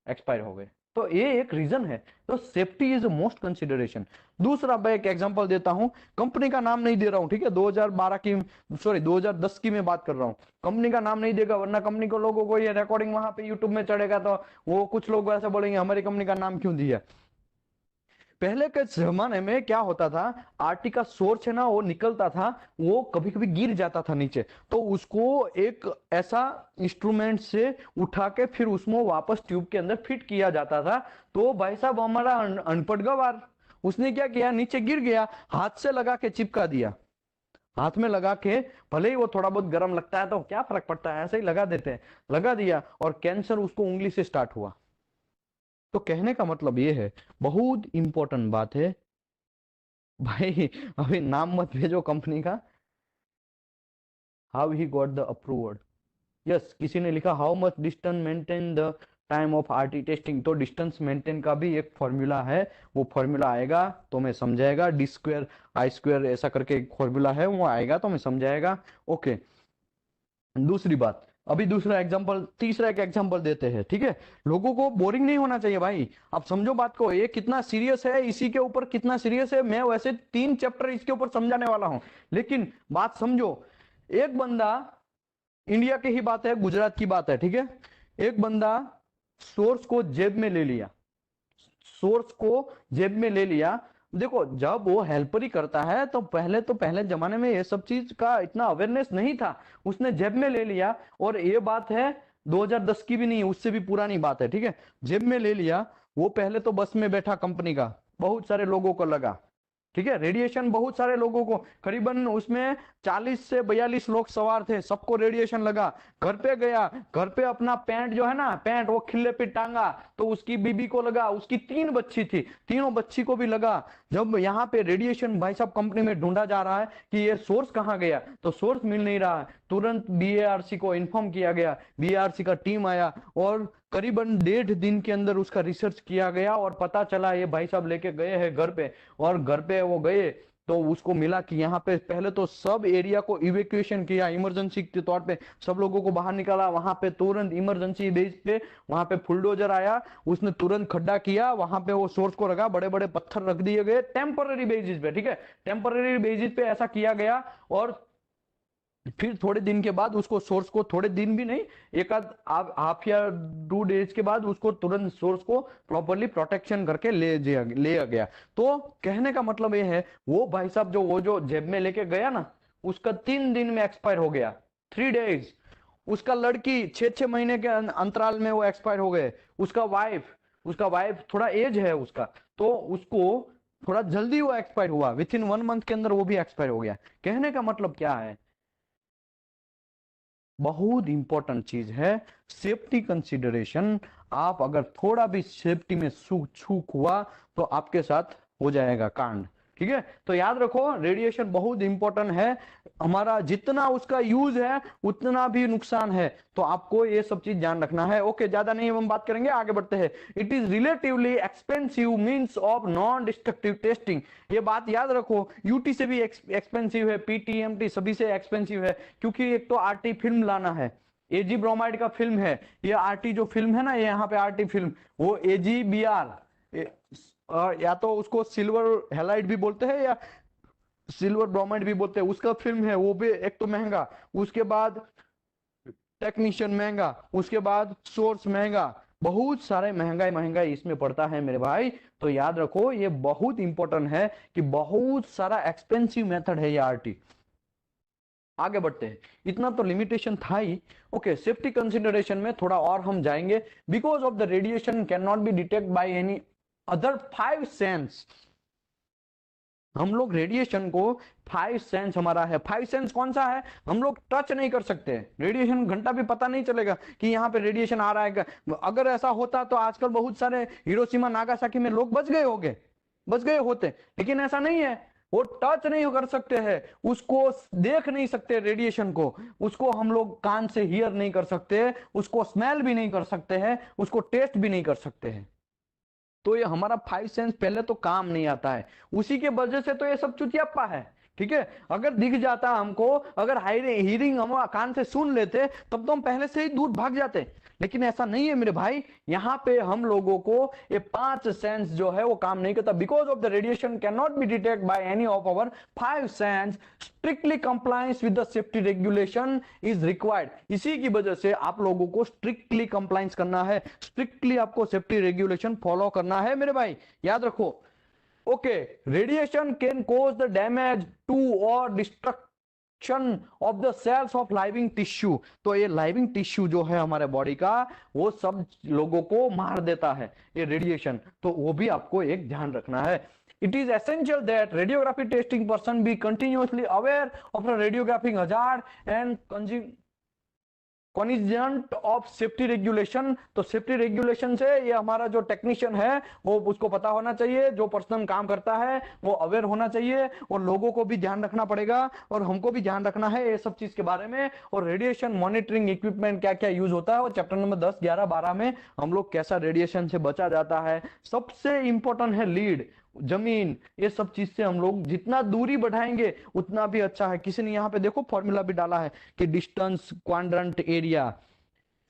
एक्सपायर हो गए। तो ये एक रीजन है, तो सेफ्टी इज मोस्ट कंसिडरेशन। दूसरा मैं एक एग्जांपल देता हूं, कंपनी का नाम नहीं दे रहा हूं, ठीक है, 2012 की, सॉरी 2010 की मैं बात कर रहा हूं, कंपनी का नाम नहीं देगा, वरना कंपनी को लोगों को ये रिकॉर्डिंग वहां पे यूट्यूब में चढ़ेगा, तो वो कुछ लोग ऐसे बोलेंगे हमारी कंपनी का नाम क्यों दिया। पहले के जमाने में क्या होता था, आरटी का सोर्स है ना, वो निकलता था, वो कभी कभी गिर जाता था नीचे, तो उसको एक ऐसा इंस्ट्रूमेंट से उठा के फिर उसमें वापस ट्यूब के अंदर फिट किया जाता था। तो भाई साहब हमारा अनपढ़ गवार, उसने क्या किया, नीचे गिर गया, हाथ से लगा के चिपका दिया, हाथ में लगा के, भले ही वो थोड़ा बहुत गर्म लगता है तो क्या फर्क पड़ता है, ऐसे ही लगा देते हैं, लगा दिया, और कैंसर उसको उंगली से स्टार्ट हुआ। तो कहने का मतलब ये है, बहुत इंपॉर्टेंट बात है भाई, अभी नाम मत भेजो कंपनी का, how he got the approval, yes किसी ने लिखा how much distance maintain the time of RT testing, तो डिस्टेंस मेंटेन का भी एक फॉर्मूला है, वो फॉर्मूला आएगा तो मैं समझाएगा, डी स्क्वायर आई स्क्वायर ऐसा करके एक फॉर्मूला है, वो आएगा तो मैं समझाएगा। ओके, दूसरी बात, अभी दूसरा एग्जांपल, तीसरा एक एग्जांपल देते हैं, ठीक है, लोगों को बोरिंग नहीं होना चाहिए भाई, आप समझो बात को, ये कितना सीरियस है, इसी के ऊपर कितना सीरियस है, मैं वैसे 3 चैप्टर इसके ऊपर समझाने वाला हूं, लेकिन बात समझो। एक बंदा, इंडिया की ही बात है, गुजरात की बात है, ठीक है, एक बंदा सोर्स को जेब में ले लिया, सोर्स को जेब में ले लिया। देखो जब वो हेल्पर ही करता है तो पहले जमाने में ये सब चीज का इतना अवेयरनेस नहीं था, उसने जेब में ले लिया, और ये बात है 2010 की भी नहीं, उससे भी पुरानी बात है, ठीक है, जेब में ले लिया। वो पहले तो बस में बैठा कंपनी का, बहुत सारे लोगों को लगा, ठीक है, रेडिएशन बहुत सारे लोगों को, करीबन उसमें 40 से 42 लोग सवार थे, सबको रेडिएशन लगा। घर पे गया, घर पे अपना पैंट जो है ना, पैंट वो खिल्ले पे टांगा, तो उसकी बीबी को लगा, उसकी 3 बच्ची थी, तीनों बच्ची को भी लगा। जब यहाँ पे रेडिएशन भाई साहब कंपनी में ढूंढा जा रहा है कि ये सोर्स कहाँ गया, तो सोर्स मिल नहीं रहा है। तुरंत बीएआरसी को इन्फॉर्म किया गया, बीएआरसी का टीम आया और करीबन 1.5 दिन के अंदर उसका रिसर्च किया गया और पता चला ये भाई साहब लेके गए हैं घर पे, और घर पे वो गए तो उसको मिला कि यहाँ पे पहले तो सब एरिया को इवेक्यूएशन किया, इमरजेंसी के तौर पे सब लोगों को बाहर निकाला। वहां पे तुरंत इमरजेंसी बेस पे वहां पे बुलडोजर आया, उसने तुरंत खड्डा किया, वहां पे वो सोर्स को रखा, बड़े बड़े पत्थर रख दिए गए टेम्पररी बेसिस पे, ठीक है, टेम्पररी बेसिस पे ऐसा किया गया। और फिर थोड़े दिन के बाद उसको सोर्स को, थोड़े दिन भी नहीं, एक आध हाफ या 2 डेज के बाद उसको तुरंत सोर्स को प्रॉपरली प्रोटेक्शन करके ले गया। तो कहने का मतलब ये है, वो भाई साहब जो वो जो जेब में लेके गया ना, उसका 3 दिन में एक्सपायर हो गया, 3 डेज। उसका लड़की 6-6 महीने के अंतराल में वो एक्सपायर हो गए। उसका वाइफ थोड़ा एज है उसका, तो उसको थोड़ा जल्दी वो एक्सपायर हुआ, विथ इन 1 मंथ के अंदर वो भी एक्सपायर हो गया। कहने का मतलब क्या है, बहुत इंपॉर्टेंट चीज है सेफ्टी कंसिडरेशन। आप अगर थोड़ा भी सेफ्टी में चूक हुआ तो आपके साथ हो जाएगा कांड, ठीक है। तो याद रखो, रेडिएशन बहुत इंपॉर्टेंट है, हमारा जितना उसका यूज है उतना भी नुकसान है, तो आपको ये सब चीज ध्यान रखना है। ओके, ज्यादा नहीं हम बात करेंगे, आगे बढ़ते हैं। It is relatively expensive means of non destructive testing, ये बात याद रखो। यूटी से भी एक्सपेंसिव है, पीटीएमटी सभी से एक्सपेंसिव है, क्योंकि एक तो आरटी फिल्म लाना है, एजी ब्रोमाइड का फिल्म है, ये आरटी जो फिल्म है ना, ये यहाँ पे आरटी फिल्म, वो एजीबीआर, या तो उसको सिल्वर हैलाइड भी बोलते हैं या सिल्वर ब्रोमाइड भी बोलते हैं, उसका फिल्म है, वो भी एक तो महंगा, उसके बाद टेक्नीशियन महंगा, उसके बाद सोर्स महंगा, बहुत सारे महंगाई इसमें पड़ता है मेरे भाई। तो याद रखो, ये बहुत इंपॉर्टेंट है कि बहुत सारा एक्सपेंसिव मेथड है ये आरटी। आगे बढ़ते हैं, इतना तो लिमिटेशन था ही। ओके, सेफ्टी कंसिडरेशन में थोड़ा और हम जाएंगे। Because of the radiation can not be detect by any other 5 sense. हम लोग रेडिएशन को 5 सेंस हमारा है, 5 सेंस कौन सा है, हम लोग टच नहीं कर सकते रेडिएशन, घंटा भी पता नहीं चलेगा कि यहाँ पे रेडिएशन आ रहा है। अगर ऐसा होता तो आजकल बहुत सारे हिरोशिमा नागासाकी में लोग बच गए होते, लेकिन ऐसा नहीं है। वो टच नहीं कर सकते हैं, उसको देख नहीं सकते रेडिएशन को, उसको हम लोग कान से हियर नहीं कर सकते, उसको स्मेल भी नहीं कर सकते हैं, उसको टेस्ट भी नहीं कर सकते हैं। तो ये हमारा 5 सेंस पहले तो काम नहीं आता है, उसी के वजह से तो ये सब चुतियाप्पा है, ठीक है। अगर दिख जाता हमको, अगर हीरिंग हम कान से सुन लेते, तब तो हम पहले से ही दूर भाग जाते, लेकिन ऐसा नहीं है मेरे भाई। यहाँ पे हम लोगों को ये 5 सेंस जो है वो काम नहीं करता। Because of the radiation can not be detect by any of our 5 sense, strictly compliance with the safety regulation is required. इसी की वजह से आप लोगों को स्ट्रिक्टली कंप्लायंस करना है, स्ट्रिक्टली आपको सेफ्टी रेगुलेशन फॉलो करना है मेरे भाई, याद रखो। Okay, radiation can cause the damage to और destruction of the cells of living tissue. तो ये लाइविंग टिश्यू जो है हमारे बॉडी का, वो सब लोगों को मार देता है ये रेडिएशन, तो वो भी आपको एक ध्यान रखना है। It is essential that radiography testing person be continuously aware of the radiographing hazard and cognizant of safety regulation. तो सेफ्टी रेगुलेशन से ये हमारा जो टेक्नीशियन है वो उसको पता होना चाहिए, जो पर्सन काम करता है वो अवेयर होना चाहिए, और लोगों को भी ध्यान रखना पड़ेगा और हमको भी ध्यान रखना है ये सब चीज के बारे में। और रेडिएशन मॉनिटरिंग इक्विपमेंट क्या क्या यूज होता है, और चैप्टर नंबर 10, 11, 12 में हम लोग कैसा रेडिएशन से बचा जाता है। सबसे इंपॉर्टेंट है लीड, जमीन, ये सब चीज से हम लोग जितना दूरी बढ़ाएंगे उतना भी अच्छा है। किसी ने यहाँ पे देखो फॉर्मूला भी डाला है कि distance quadrant area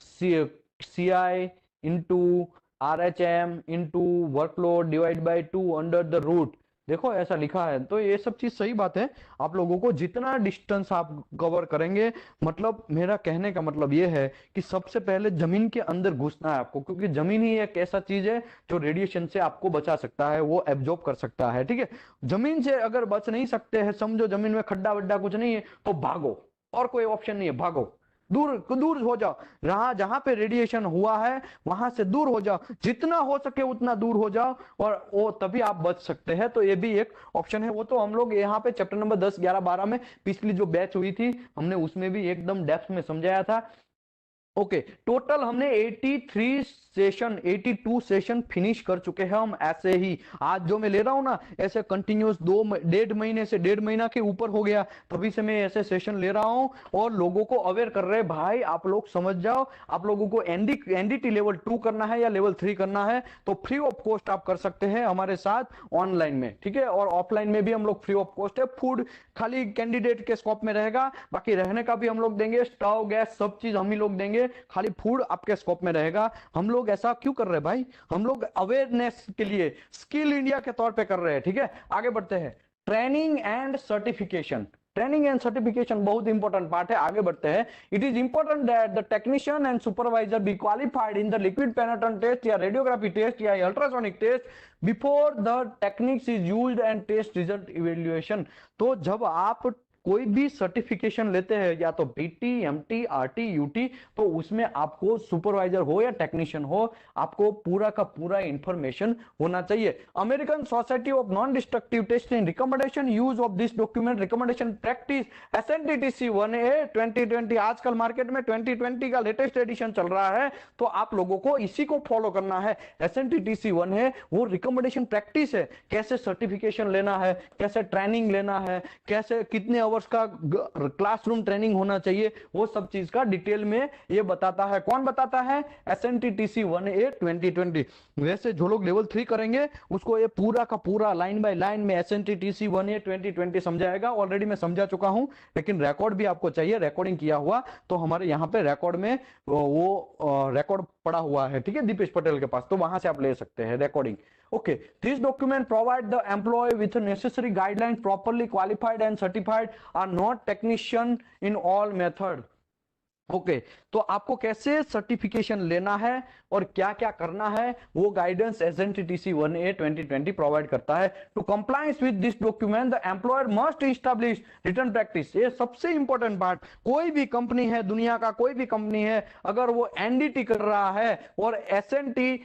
CI into RHM into workload divide by 2 under the root, देखो ऐसा लिखा है। तो ये सब चीज सही बात है, आप लोगों को जितना डिस्टेंस आप कवर करेंगे, मतलब मेरा कहने का मतलब ये है कि सबसे पहले जमीन के अंदर घुसना है आपको, क्योंकि जमीन ही एक ऐसा चीज है जो रेडिएशन से आपको बचा सकता है, वो एब्जॉर्ब कर सकता है, ठीक है। जमीन से अगर बच नहीं सकते हैं, समझो जमीन में खड्डा वड्डा कुछ नहीं है, तो भागो, और कोई ऑप्शन नहीं है, भागो, दूर दूर हो जाओ, जहां जहां पे रेडिएशन हुआ है वहां से दूर हो जाओ, जितना हो सके उतना दूर हो जाओ, और वो तभी आप बच सकते हैं। तो ये भी एक ऑप्शन है। वो तो हम लोग यहाँ पे चैप्टर नंबर 10, 11, 12 में पिछली जो बैच हुई थी हमने उसमें भी एकदम डेप्थ में समझाया था। ओके, टोटल हमने 83 सेशन, 82 सेशन फिनिश कर चुके हैं हम ऐसे ही। आज जो मैं ले रहा हूं ना, ऐसे कंटिन्यूस 1.5 महीने से 1.5 महीना के ऊपर हो गया, तभी से मैं ऐसे सेशन ले रहा हूं और लोगों को अवेयर कर रहे हैं। भाई आप लोग समझ जाओ, आप लोगों को एनडीटी लेवल 2 करना है या लेवल 3 करना है तो फ्री ऑफ कॉस्ट आप कर सकते हैं हमारे साथ ऑनलाइन में, ठीक है। और ऑफलाइन में भी हम लोग फ्री ऑफ कॉस्ट है। फूड खाली कैंडिडेट के स्कोप में रहेगा, बाकी रहने का भी हम लोग देंगे, स्टोव गैस सब चीज हम ही लोग देंगे, खाली फूड आपके स्कोप में रहेगा। हम लोग ऐसा क्यों कर रहे हैं भाई? हम लोग अवेयरनेस के लिए, स्किल इंडिया के तौर पे कर रहे हैं, ठीक है। आगे बढ़ते हैं, training and certification. Training and certification बहुत इंपॉर्टेंट पार्ट है। आगे बढ़ते हैं, it is important that the technician and supervisor be qualified in the liquid penetrant test या रेडियोग्राफी टेस्ट या ultrasonic test before the techniques is used and test result evaluation. तो जब आप कोई भी सर्टिफिकेशन लेते हैं, या तो बीटी, एमटी, आरटी, यूटी, तो उसमें आपको सुपरवाइजर हो या टेक्नीशियन हो, आपको पूरा का पूरा इंफॉर्मेशन होना चाहिए। American Society of non destructive testing recommendation use of this document recommendation practice SNTTC 1A 2020, आजकल मार्केट में 2020 का लेटेस्ट एडिशन चल रहा है, तो आप लोगों को इसी को फॉलो करना है। एसएनटीटीसी 1A वो रिकमेंडेशन प्रैक्टिस है, कैसे सर्टिफिकेशन लेना है, कैसे ट्रेनिंग लेना है, कैसे कितने का क्लासरूम ट्रेनिंग होना चाहिए, वो सब चीज का डिटेल में ये बताता है। कौन बताता है? एसएनटीटीसी 1A 2020। वैसे जो लोग लेवल 3 करेंगे उसको ये पूरा का पूरा लाइन बाय लाइन में एसएनटीटीसी 1A 2020 समझाएगा। ऑलरेडी मैं समझा चुका हूं, लेकिन रिकॉर्ड भी आपको चाहिए, रिकॉर्डिंग किया हुआ, तो हमारे यहाँ पे रिकॉर्ड में वो रिकॉर्ड पड़ा हुआ है, ठीक है, दीपेश पटेल के पास, तो वहां से आप ले सकते हैं recording. Okay, this document provide the employee with the necessary guidelines, properly qualified and certified, are not technician in all method. Okay, तो आपको कैसे सर्टिफिकेशन लेना है और क्या क्या करना है, वो गाइडेंस एसएनटीटीसी 1A 2020 प्रोवाइड करता है। To compliance with this document the employer must establish written practice. ये सबसे इंपॉर्टेंट पार्ट, कोई भी कंपनी है, दुनिया का कोई भी कंपनी है, अगर वो एनडीटी कर रहा है और एसएनटी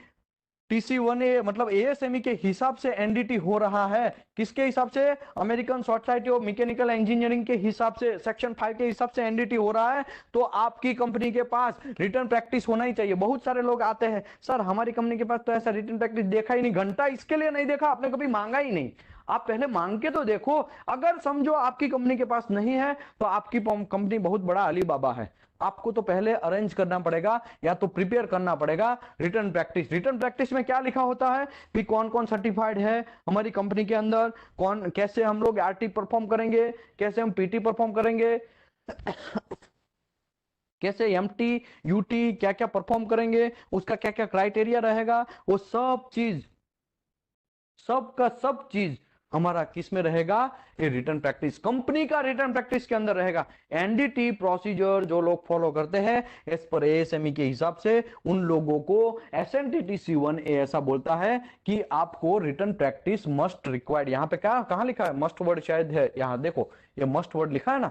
TC1A मतलब ASME के हिसाब से एनडीटी हो रहा है, किसके हिसाब से? American Society of mechanical engineering के हिसाब से, सेक्शन 5 के हिसाब से एनडीटी हो रहा है, तो आपकी कंपनी के पास रिटर्न प्रैक्टिस होना ही चाहिए। बहुत सारे लोग आते हैं, सर हमारी कंपनी के पास तो ऐसा रिटर्न प्रैक्टिस देखा ही नहीं, घंटा इसके लिए नहीं देखा, आपने कभी मांगा ही नहीं। आप पहले मांग के तो देखो। अगर समझो आपकी कंपनी के पास नहीं है तो आपकी कंपनी बहुत बड़ा अली बाबा है, आपको तो पहले अरेंज करना पड़ेगा या तो प्रिपेयर करना पड़ेगा रिटर्न प्रैक्टिस। रिटर्न प्रैक्टिस में क्या लिखा होता है कि कौन कौन सर्टिफाइड है हमारी कंपनी के अंदर, कौन, कैसे हम लोग आरटी परफॉर्म करेंगे, कैसे हम पीटी परफॉर्म करेंगे, कैसे एमटी, यूटी क्या क्या परफॉर्म करेंगे, उसका क्या क्या क्राइटेरिया रहेगा, वो सब चीज, सब का सब चीज हमारा किस में रहेगा? ये रिटर्न प्रैक्टिस, कंपनी का रिटर्न प्रैक्टिस के अंदर रहेगा। एनडीटी प्रोसीजर जो लोग फॉलो करते हैं एज पर एएसएमई के हिसाब से, उन लोगों को एसएनटीटीसी 1A ऐसा बोलता है कि आपको रिटर्न प्रैक्टिस मस्ट रिक्वायर्ड। यहाँ पे क्या, कहां लिखा है? मस्ट वर्ड शायद है, यहाँ देखो ये मस्ट वर्ड लिखा है ना,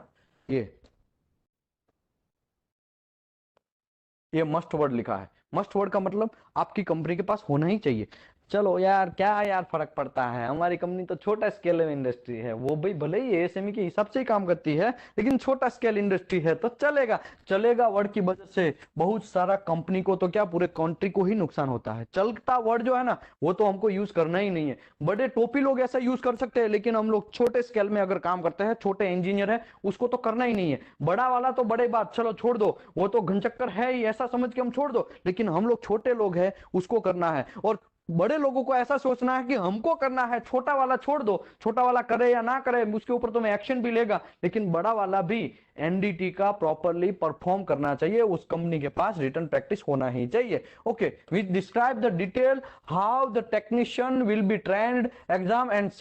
ये मस्ट वर्ड लिखा है। मस्ट वर्ड का मतलब आपकी कंपनी के पास होना ही चाहिए। चलो यार, क्या यार फर्क पड़ता है, हमारी कंपनी तो छोटा स्केल इंडस्ट्री है, वो भी भले ही एएसएमई के हिसाब से ही काम करती है, लेकिन छोटा स्केल इंडस्ट्री है तो चलेगा। चलेगा वर्ड की वजह से बहुत सारा कंपनी को तो क्या पूरे कंट्री को ही नुकसान होता है। चलता वर्ड जो है ना, वो तो हमको यूज करना ही नहीं है। बड़े टोपी लोग ऐसा यूज कर सकते हैं, लेकिन हम लोग छोटे स्केल में अगर काम करते हैं, छोटे इंजीनियर है, उसको तो करना ही नहीं है। बड़ा वाला तो बड़े बात, चलो छोड़ दो, वो तो घनचक्कर है ही, ऐसा समझ के हम छोड़ दो, लेकिन हम लोग छोटे लोग हैं, उसको करना है। और बड़े लोगों को ऐसा सोचना है कि हमको करना है, छोटा वाला छोड़ दो, छोटा वाला करे या ना करे उसके ऊपर तो मैं एक्शन भी लेगा, लेकिन बड़ा वाला भी एनडीटी का प्रॉपरली परफॉर्म करना चाहिए, उस कंपनी के पास रिटर्न प्रैक्टिस होना ही चाहिए। Okay, we describe the detail how the technician will be trained, exam and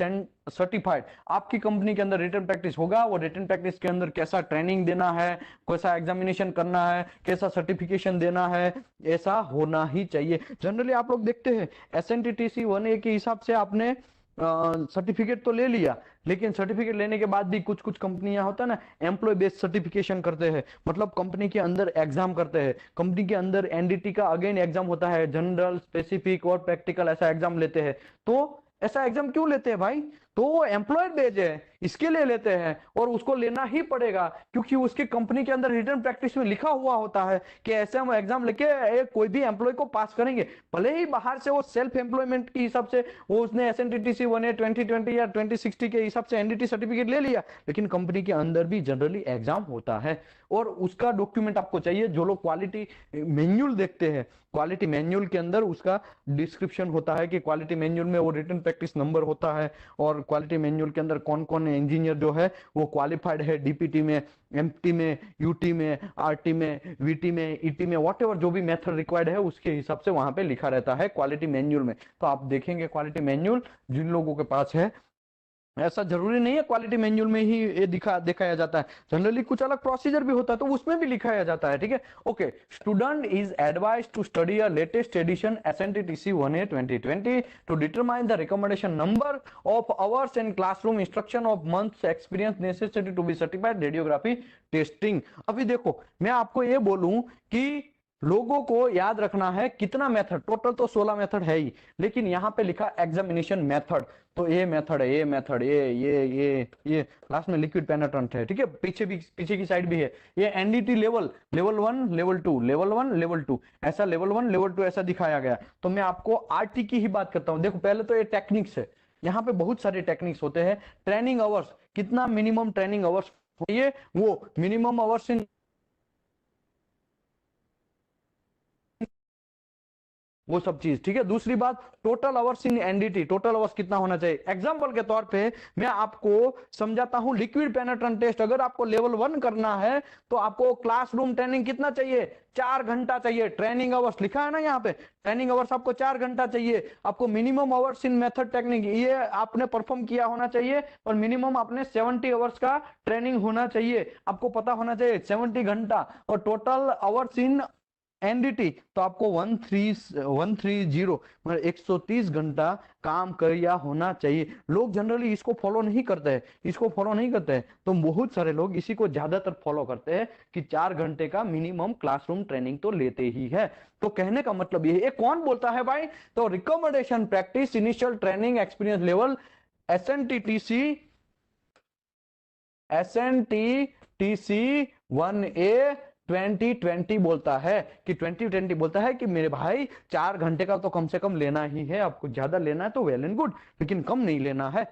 certified. आपकी कंपनी के अंदर रिटर्न प्रैक्टिस होगा, वो रिटर्न प्रैक्टिस के अंदर कैसा ट्रेनिंग देना है, कैसा एग्जामिनेशन करना है, कैसा सर्टिफिकेशन देना है, ऐसा होना ही चाहिए। जनरली आप लोग देखते हैं एसएनटीटीसी 1A के हिसाब से आपने सर्टिफिकेट तो ले लिया, लेकिन सर्टिफिकेट लेने के बाद भी कुछ कुछ कंपनियां होता है ना एम्प्लॉय बेस्ड सर्टिफिकेशन करते हैं, मतलब कंपनी के अंदर एग्जाम करते हैं, कंपनी के अंदर एनडीटी का अगेन एग्जाम होता है, जनरल, स्पेसिफिक और प्रैक्टिकल ऐसा एग्जाम लेते हैं। तो ऐसा एग्जाम क्यों लेते हैं भाई? तो वो एम्प्लॉय बेस्ड है, इसके लिए लेते हैं, और उसको लेना ही पड़ेगा, क्योंकि उसकी कंपनी के अंदर रिटर्न प्रैक्टिस में लिखा हुआ होता है कि ऐसे हम एग्जाम लेके कोई भी एम्प्लॉय को पास करेंगे। भले ही बाहर से वो सेल्फ एम्प्लॉयमेंट के हिसाब से वो उसने एसएनटीटीसी 1A 2020 या 2060 के हिसाब से एनडीटी सर्टिफिकेट ले लिया, लेकिन कंपनी के अंदर भी जनरली एग्जाम होता है, और उसका डॉक्यूमेंट आपको चाहिए। जो लोग क्वालिटी मैन्युअल देखते हैं, क्वालिटी मैन्युअल के अंदर उसका डिस्क्रिप्शन होता है कि क्वालिटी मैन्युअल में वो रिटर्न प्रैक्टिस नंबर होता है, और क्वालिटी मैन्युअल के अंदर कौन कौन इंजीनियर जो है वो क्वालिफाइड है डीपीटी में, एमटी में, यूटी में, आरटी में, वीटी में, ईटी में, वॉट एवर जो भी मेथड रिक्वायर्ड है उसके हिसाब से वहां पे लिखा रहता है क्वालिटी मैन्युअल में। तो आप देखेंगे क्वालिटी मैन्युअल जिन लोगों के पास है, ऐसा जरूरी नहीं है क्वालिटी मैन्युअल में ही ये दिखाया जाता है, जनरली कुछ अलग प्रोसीजर भी होता है तो उसमें भी लिखाया जाता है, ठीक है। Okay, student is advised to study a latest edition SNTTC 1A 2020 to determine the recommendation number of hours in classroom instruction of months experience necessary to be certified radiography testing. अभी देखो मैं आपको ये बोलूं कि लोगों को याद रखना है कितना मेथड, टोटल तो 16 मेथड है ही, लेकिन यहाँ पे लिखा एग्जामिनेशन मेथड, तो ये मेथड है, ये मेथड, ये लास्ट में लिक्विड पेनेट्रेंट है, ठीक है, पीछे भी, पीछे की साइड भी है। ये NDT level, level 1, level 2, level 1, level 2, ऐसा लेवल 1, लेवल 2 ऐसा दिखाया गया। तो मैं आपको आरटी की ही बात करता हूँ। देखो पहले तो ये टेक्निक्स है, यहाँ पे बहुत सारे टेक्निक्स होते हैं। ट्रेनिंग आवर्स, कितना मिनिमम ट्रेनिंग आवर्स चाहिए, वो मिनिमम आवर्स इन, वो सब चीज, ठीक है। दूसरी बात, total hours in NDT, total hours कितना होना चाहिए। एग्जांपल के तौर पे मैं आपको समझाता हूं, लिक्विड पेनेट्रेंट टेस्ट अगर आपको लेवल 1 करना है तो आपको क्लासरूम ट्रेनिंग कितना चाहिए, 4 घंटा चाहिए। ट्रेनिंग आवर्स लिखा है ना यहाँ पे, ट्रेनिंग आवर्स आपको 4 घंटा चाहिए। आपको minimum hours in method technique ये आपने परफॉर्म किया होना चाहिए, और मिनिमम आपने 70 आवर्स का ट्रेनिंग होना चाहिए, आपको पता होना चाहिए 70 घंटा। और टोटल आवर्स इन एनडीटी तो आपको 130 मतलब 130 घंटा काम किया होना चाहिए। लोग जनरली इसको फॉलो नहीं करते हैं, इसको फॉलो नहीं करते हैं, तो बहुत सारे लोग इसी को ज्यादातर फॉलो करते हैं कि 4 घंटे का मिनिमम क्लासरूम ट्रेनिंग तो लेते ही है। तो कहने का मतलब ये कौन बोलता है भाई, तो recommendation practice initial training experience level SNTTC, SNTTC 1A 2020 बोलता है कि 2020 बोलता है कि मेरे भाई 4 घंटे का तो कम से कम लेना ही है, आपको ज्यादा लेना है तो वेल एंड गुड, लेकिन कम नहीं लेना है।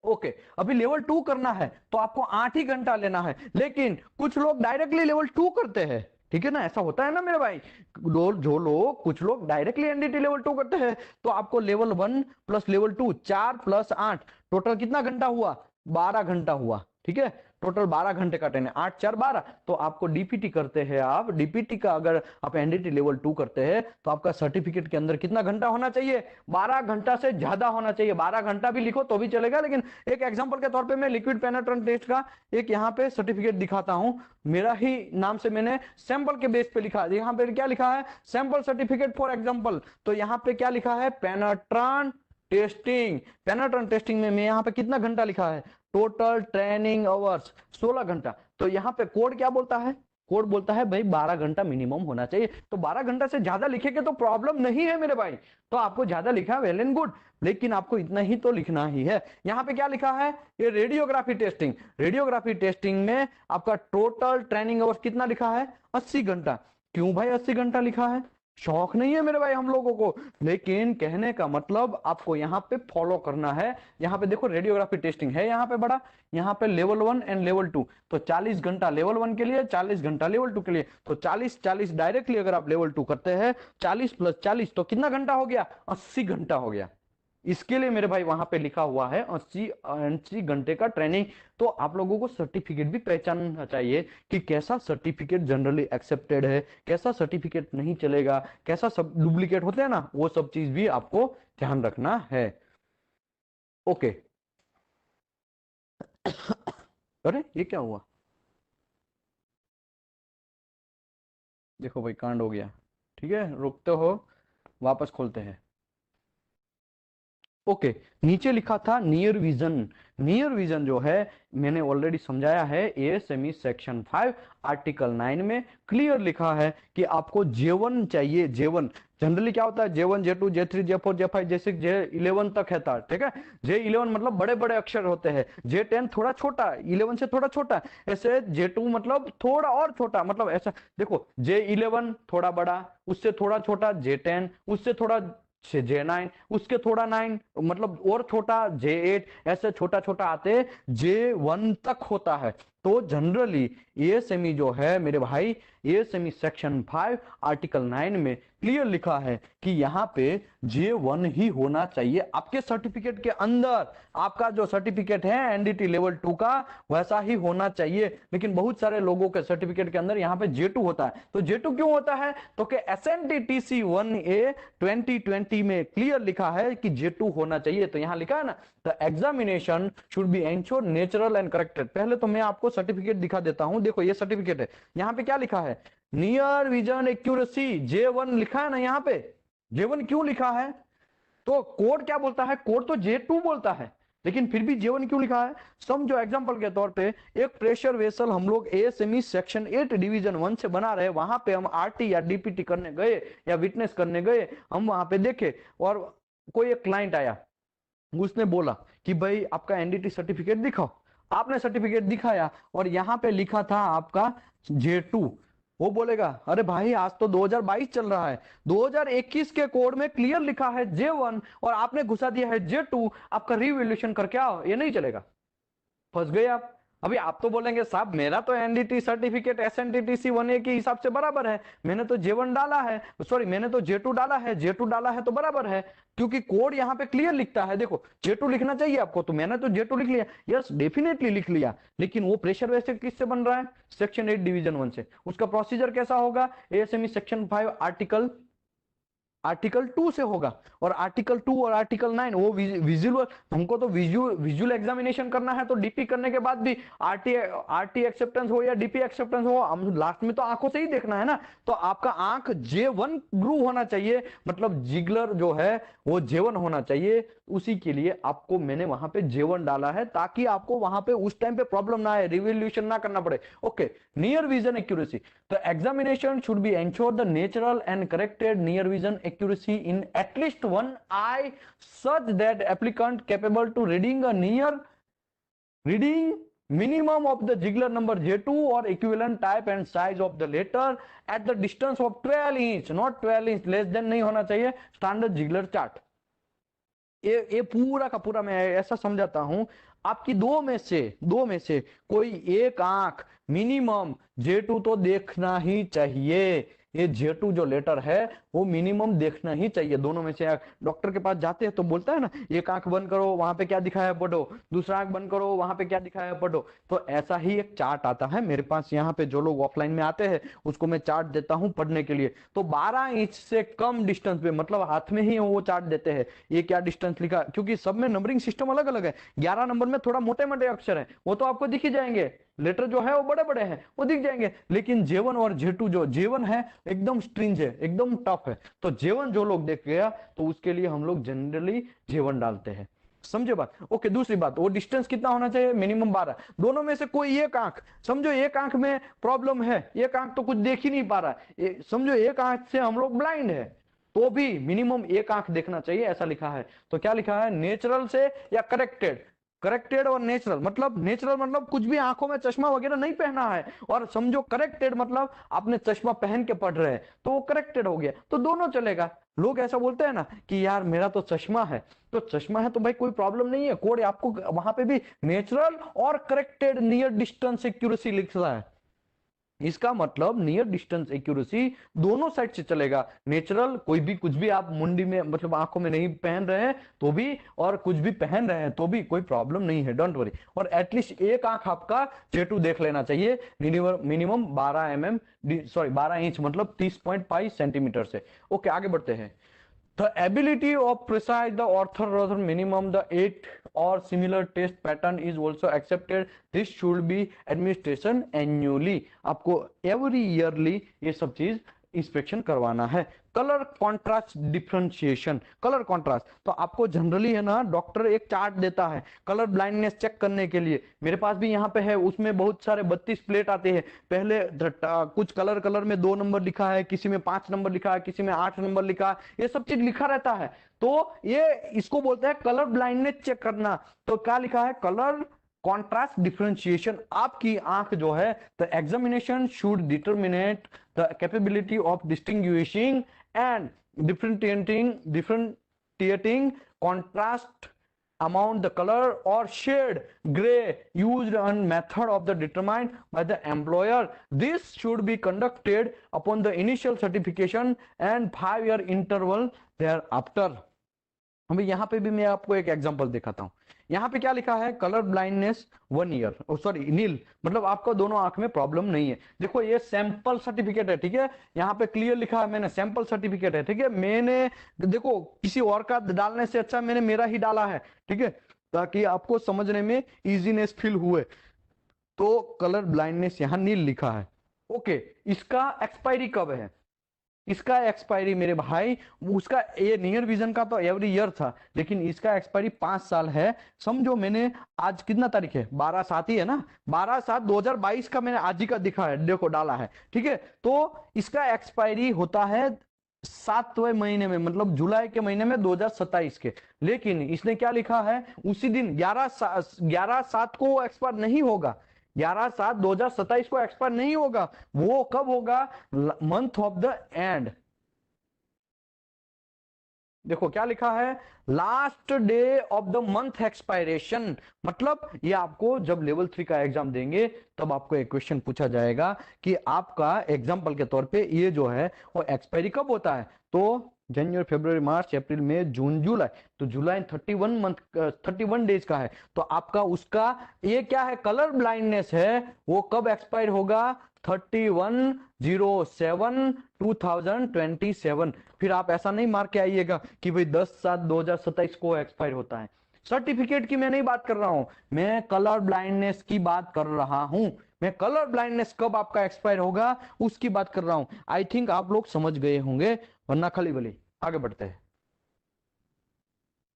ओके, अभी लेवल 2 करना है तो आपको 8 ही घंटा लेना है, लेकिन कुछ लोग डायरेक्टली लेवल 2 करते हैं, ठीक है ना, ऐसा होता है ना मेरे भाई। जो लोग, कुछ लोग डायरेक्टली एनडीटी लेवल 2 करते हैं, तो आपको लेवल 1 प्लस लेवल 2, 4 + 8, टोटल कितना घंटा हुआ, 12 घंटा हुआ, ठीक है। टोटल 12 घंटे का ट्रेन है, 8 × 4 = 12। तो आपको डीपीटी करते हैं, आप डीपीटी का अगर आप एनडीटी लेवल 2 करते हैं तो आपका सर्टिफिकेट के अंदर कितना घंटा होना चाहिए, 12 घंटा से ज्यादा होना चाहिए। 12 घंटा भी लिखो तो भी चलेगा, लेकिन एक एग्जांपल के तौर पे मैं लिक्विड पेनिट्रेंट टेस्ट का एक यहाँ पे सर्टिफिकेट दिखाता हूं, मेरा ही नाम से मैंने सैंपल के बेस पे लिखा है। यहाँ पे क्या लिखा है, सैंपल सर्टिफिकेट फॉर एग्जांपल, तो यहाँ पे क्या लिखा है, पेनिट्रेंट टेस्टिंग। पेनिट्रेंट टेस्टिंग में मैं यहाँ पे कितना घंटा लिखा है, टोटल ट्रेनिंग आवर्स 16 घंटा। तो यहाँ पे कोड क्या बोलता है, कोड बोलता है भाई 12 घंटा मिनिमम होना चाहिए। तो 12 घंटा से ज्यादा लिखेंगे तो प्रॉब्लम नहीं है मेरे भाई, तो आपको ज्यादा लिखा वेल एंड गुड, लेकिन आपको इतना ही तो लिखना ही है। यहाँ पे क्या लिखा है, ये रेडियोग्राफी टेस्टिंग, रेडियोग्राफी टेस्टिंग में आपका टोटल ट्रेनिंग आवर्स कितना लिखा है, 80 घंटा। क्यों भाई 80 घंटा लिखा है, शौक नहीं है मेरे भाई हम लोगों को, लेकिन कहने का मतलब आपको यहाँ पे फॉलो करना है। यहाँ पे देखो रेडियोग्राफी टेस्टिंग है यहाँ पे बड़ा, यहाँ पे लेवल 1 एंड लेवल 2, तो 40 घंटा लेवल 1 के लिए, 40 घंटा लेवल 2 के लिए, तो 40 डायरेक्टली अगर आप लेवल 2 करते हैं, 40 + 40 तो कितना घंटा हो गया, 80 घंटा हो गया। इसके लिए मेरे भाई वहां पे लिखा हुआ है 80 घंटे का ट्रेनिंग। तो आप लोगों को सर्टिफिकेट भी पहचानना चाहिए कि कैसा सर्टिफिकेट जनरली एक्सेप्टेड है, कैसा सर्टिफिकेट नहीं चलेगा, कैसा सब डुप्लीकेट होते हैं ना, वो सब चीज भी आपको ध्यान रखना है। ओके। अरे ये क्या हुआ, देखो भाई कांड हो गया, ठीक है रुकते हो, वापस खोलते हैं। ओके नीचे लिखा था नियर विजन। नियर विजन जो है मैंने ऑलरेडी समझाया है, एएसएमई सेक्शन 5 आर्टिकल 9 में क्लियर लिखा है कि आपको J1 चाहिए। J1 जनरली क्या होता है, J1 J2 J3 J4 J5 J6 J11 तक है था, ठीक है। J11 मतलब बड़े बड़े अक्षर होते हैं, J10 थोड़ा छोटा, 11 से थोड़ा छोटा, ऐसे J2 मतलब थोड़ा और छोटा, मतलब ऐसा देखो J11 थोड़ा बड़ा, उससे थोड़ा छोटा J10, उससे थोड़ा J9, उसके थोड़ा 9 मतलब और छोटा J8, ऐसे छोटा छोटा आते J1 तक होता है। तो जनरली एएसएमई जो है मेरे भाई, एएसएमई सेक्शन 5 आर्टिकल 9 में क्लियर लिखा है कि यहाँ पे J1 ही होना चाहिए आपके सर्टिफिकेट के अंदर। आपका जो सर्टिफिकेट है एनडीटी लेवल 2 का वैसा ही होना चाहिए, लेकिन बहुत सारे लोगों के सर्टिफिकेट के अंदर यहाँ पे J2 होता है। तो J2 क्यों होता है, तो कि SNTTC 1A 2020 में क्लियर लिखा है कि J2 होना चाहिए। तो यहाँ लिखा है ना, the examination should be ensure natural and corrected. पहले तो मैं आपको सर्टिफिकेट दिखा देता हूं, देखो ये सर्टिफिकेट है, यहाँ पे क्या लिखा है, नियर विजन एक्यूरेसी J1 लिखा है ना यहाँ पे। J1 क्यों लिखा है, तो कोड क्या बोलता है, कोड तो J2 बोलता है, लेकिन फिर भी J1 क्यों लिखा है। समझो एग्जांपल के तौर पे एक प्रेशर वेसल हम लोग एएसएमई सेक्शन 8 डिवीजन 1 से बना रहे हैं, वहां पे हम आरटी या डीपीटी करने गए या विटनेस करने गए, हम वहां पे देखे और कोई एक क्लाइंट आया, उसने बोला कि भाई आपका एनडीटी सर्टिफिकेट दिखाओ। आपने सर्टिफिकेट दिखाया और यहाँ पे लिखा था आपका J2। वो बोलेगा अरे भाई आज तो 2022 चल रहा है, 2021 के कोड में क्लियर लिखा है J1 और आपने घुसा दिया है J2, आपका रिवैल्यूएशन करके आओ, ये नहीं चलेगा, फंस गए आप। अभी आप तो बोलेंगे साहब मेरा तो एनडीटी सर्टिफिकेट एसएनटीटीसी 1A के हिसाब से बराबर है, मैंने तो J1 डाला है, सॉरी मैंने तो J2 डाला है, J2 डाला है तो बराबर है, क्योंकि कोड यहाँ पे क्लियर लिखता है। देखो J2 लिखना चाहिए आपको, तो मैंने तो J2 लिख लिया, यस डेफिनेटली लिख लिया, लेकिन वो प्रेशर वैसे किससे बन रहा है, सेक्शन 8 डिवीजन 1 से। उसका प्रोसीजर कैसा होगा, एएसएमई सेक्शन 5 आर्टिकल 2 से होगा, और आर्टिकल 2 और आर्टिकल 9 वो विजुअल, हमको तो विजुअल एग्जामिनेशन करना है, तो डीपी करने के बाद भी आरटी एक्सेप्टेंस हो या डीपी एक्सेप्टेंस हो, हम लास्ट में तो आंखों से ही देखना है ना। तो आपका आंख J1 ग्रू होना चाहिए, मतलब जिगलर जो है वो J1 होना चाहिए, उसी के लिए आपको मैंने वहां पे J1 डाला है, ताकि आपको वहां पे उस टाइम पे प्रॉब्लम ना आए, रिवॉल्यूशन ना करना पड़े। Okay, near vision accuracy, the examination should be ensure the natural and corrected near vision accuracy in at least one eye, such that applicant capable to reading minimum of the Ziegler number J2 or equivalent type and size of the letter at the distance of 12 inch, not 12 inch, less than नहीं होना चाहिए, standard Ziegler chart। ये पूरा का पूरा मैं ऐसा समझाता हूं, आपकी दो में से कोई एक आंख मिनिमम J2 तो देखना ही चाहिए। ये J2 जो लेटर है वो मिनिमम देखना ही चाहिए, दोनों में से। डॉक्टर के पास जाते हैं तो बोलता है ना, एक आंख बंद करो वहां पे क्या दिखाया है पढ़ो, दूसरा आंख बंद करो वहां पे क्या दिखाया है पढ़ो। तो ऐसा ही एक चार्ट आता है मेरे पास, यहाँ पे जो लोग ऑफलाइन में आते हैं उसको मैं चार्ट देता हूँ पढ़ने के लिए। तो 12 इंच से कम डिस्टेंस पे, मतलब हाथ में ही वो चार्ट देते हैं, ये क्या डिस्टेंस लिखा, क्योंकि सब में नंबरिंग सिस्टम अलग अलग है। 11 नंबर में थोड़ा मोटे मोटे अक्षर है, वो तो आपको दिख ही जाएंगे, लेटर जो है वो बड़े बड़े हैं वो दिख जाएंगे, लेकिन J1 और J2, जो J1 है एकदम स्ट्रिंज है, एकदम टफ है, तो J1 जो लोग देख गया तो उसके लिए हम लोग जनरली J1 डालते हैं। समझे बात। ओके, दूसरी बात, वो डिस्टेंस कितना होना चाहिए, मिनिमम 12। दोनों में से कोई एक आंख, समझो एक आंख में प्रॉब्लम है, एक आंख तो कुछ देख ही नहीं पा रहा है, समझो एक आंख से हम लोग ब्लाइंड है, तो भी मिनिमम एक आंख देखना चाहिए, ऐसा लिखा है। तो क्या लिखा है, नेचुरल से या करेक्टेड, करेक्टेड और नेचुरल, मतलब नेचुरल मतलब कुछ भी आंखों में चश्मा वगैरह नहीं पहना है, और समझो करेक्टेड मतलब आपने चश्मा पहन के पढ़ रहे हैं तो वो करेक्टेड हो गया, तो दोनों चलेगा। लोग ऐसा बोलते हैं ना कि यार मेरा तो चश्मा है, तो चश्मा है तो भाई कोई प्रॉब्लम नहीं है, कोड आपको वहां पे भी नेचुरल और करेक्टेड नियर डिस्टेंस एक्यूरेसी लिख रहा है, इसका मतलब नियर डिस्टेंस एक्यूरेसी दोनों साइड से चलेगा। नेचुरल कोई भी कुछ भी आप मुंडी में मतलब आंखों में नहीं पहन रहे हैं तो भी, और कुछ भी पहन रहे हैं तो भी कोई प्रॉब्लम नहीं है, डोंट वरी। और एटलीस्ट एक आंख आपका J2 देख लेना चाहिए, मिनिमम 12 इंच मतलब 30.5 सेंटीमीटर से। ओके, आगे बढ़ते हैं। The ability of precise the author rather minimum the 8 or similar test pattern is also accepted. This should be administration annually. आपको every yearly ये सब चीज इंस्पेक्शन करवाना है। Colour contrast differentiation, colour contrast तो आपको जनरली है ना डॉक्टर एक चार्ट देता है कलर ब्लाइंडनेस चेक करने के लिए, मेरे पास भी यहाँ पे है, उसमें बहुत सारे 32 प्लेट आते हैं। पहले कुछ कलर में 2 नंबर लिखा है, किसी में 5 नंबर लिखा है, किसी में 8 नंबर लिखा है, ये सब चीज लिखा रहता है। तो ये इसको बोलते हैं कलर ब्लाइंडनेस चेक करना। तो क्या लिखा है, कलर कॉन्ट्रास्ट डिफरेंशिएशन। आपकी आंख जो है, the examination should determinate the capability of distinguishing and differentiating contrast among the color or shade gray used on method of the determined by the employer. This should be conducted upon the initial certification and 5-year interval thereafter. अभी यहाँ पे भी मैं आपको एक example दिखाता हूँ। यहाँ पे क्या लिखा है, कलर ब्लाइंडनेस 1 ईयर, सॉरी नील, मतलब आपको दोनों आंख में प्रॉब्लम नहीं है। देखो ये सैंपल सर्टिफिकेट है, ठीक है, यहाँ पे क्लियर लिखा है मैंने सैंपल सर्टिफिकेट है, ठीक है। मैंने देखो किसी और का डालने से अच्छा मैंने मेरा ही डाला है, ठीक है, ताकि आपको समझने में इजीनेस फील हुए। तो कलर ब्लाइंडनेस यहाँ नील लिखा है। ओके, इसका एक्सपायरी कब है, इसका एक्सपायरी मेरे भाई, उसका ये नियर विजन का तो एवरी ईयर था, लेकिन इसका एक्सपायरी 5 साल है। समझो मैंने आज कितना तारीख है, 12/7 ही है ना, 12/7/2022 का मैंने आज ही का दिखा है, देखो डाला है, ठीक है। तो इसका एक्सपायरी होता है 7वें महीने में, मतलब जुलाई के महीने में 2027 के। लेकिन इसने क्या लिखा है, उसी दिन 11/7 को एक्सपायर नहीं होगा, 11/7/2027 को एक्सपायर नहीं होगा। वो कब होगा, मंथ ऑफ द एंड। देखो क्या लिखा है, last day of the month expiration. मतलब ये आपको जब लेवल 3 का एग्जाम देंगे तब आपको एक क्वेश्चन पूछा जाएगा कि आपका एग्जाम्पल के तौर पे ये जो है वो एक्सपायरी कब होता है। तो जनवरी, फरवरी, मार्च, अप्रैल, मई, जून, जुलाई, तो जुलाई 31 डेज का है। तो आपका उसका ये क्या है, कलर ब्लाइंडनेस है, वो कब एक्सपायर होगा, 31/07/2027। फिर आप ऐसा नहीं मार के आइएगा कि भाई 10/7/2027 को एक्सपायर होता है। सर्टिफिकेट की मैं नहीं बात कर रहा हूं, मैं कलर ब्लाइंडनेस की बात कर रहा हूं। मैं कलर ब्लाइंडनेस कब आपका एक्सपायर होगा उसकी बात कर रहा हूं। आई थिंक आप लोग समझ गए होंगे, वरना खली बली। आगे बढ़ते हैं।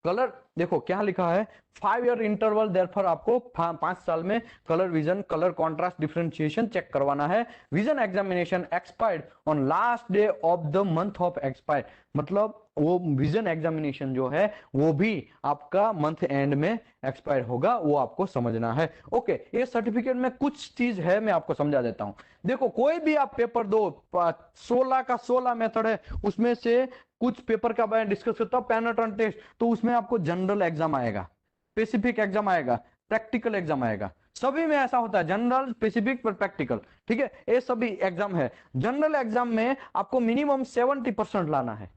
कलर देखो क्या लिखा है, 5-year इंटरवल, देयरफॉर आपको 5 साल में colour vision, colour contrast differentiation check करवाना है। Vision examination expired on last day of the month of expire, मतलब वो विजन एग्जामिनेशन जो है वो भी आपका मंथ एंड में एक्सपायर होगा, वो आपको समझना है। ओके, ये सर्टिफिकेट में कुछ चीज है, मैं आपको समझा देता हूं। देखो कोई भी आप पेपर दो, 16 का 16 मेथड है, उसमें से कुछ पेपर का मैं डिस्कस करता हूं, पैटर्न टेस्ट, तो उसमें आपको जनरल एग्जाम आएगा, स्पेसिफिक एग्जाम आएगा, प्रैक्टिकल एग्जाम आएगा। सभी में ऐसा होता है, जनरल, स्पेसिफिक पर प्रैक्टिकल, ठीक है, ये सभी एग्जाम है। जनरल एग्जाम में आपको मिनिमम 70% लाना है,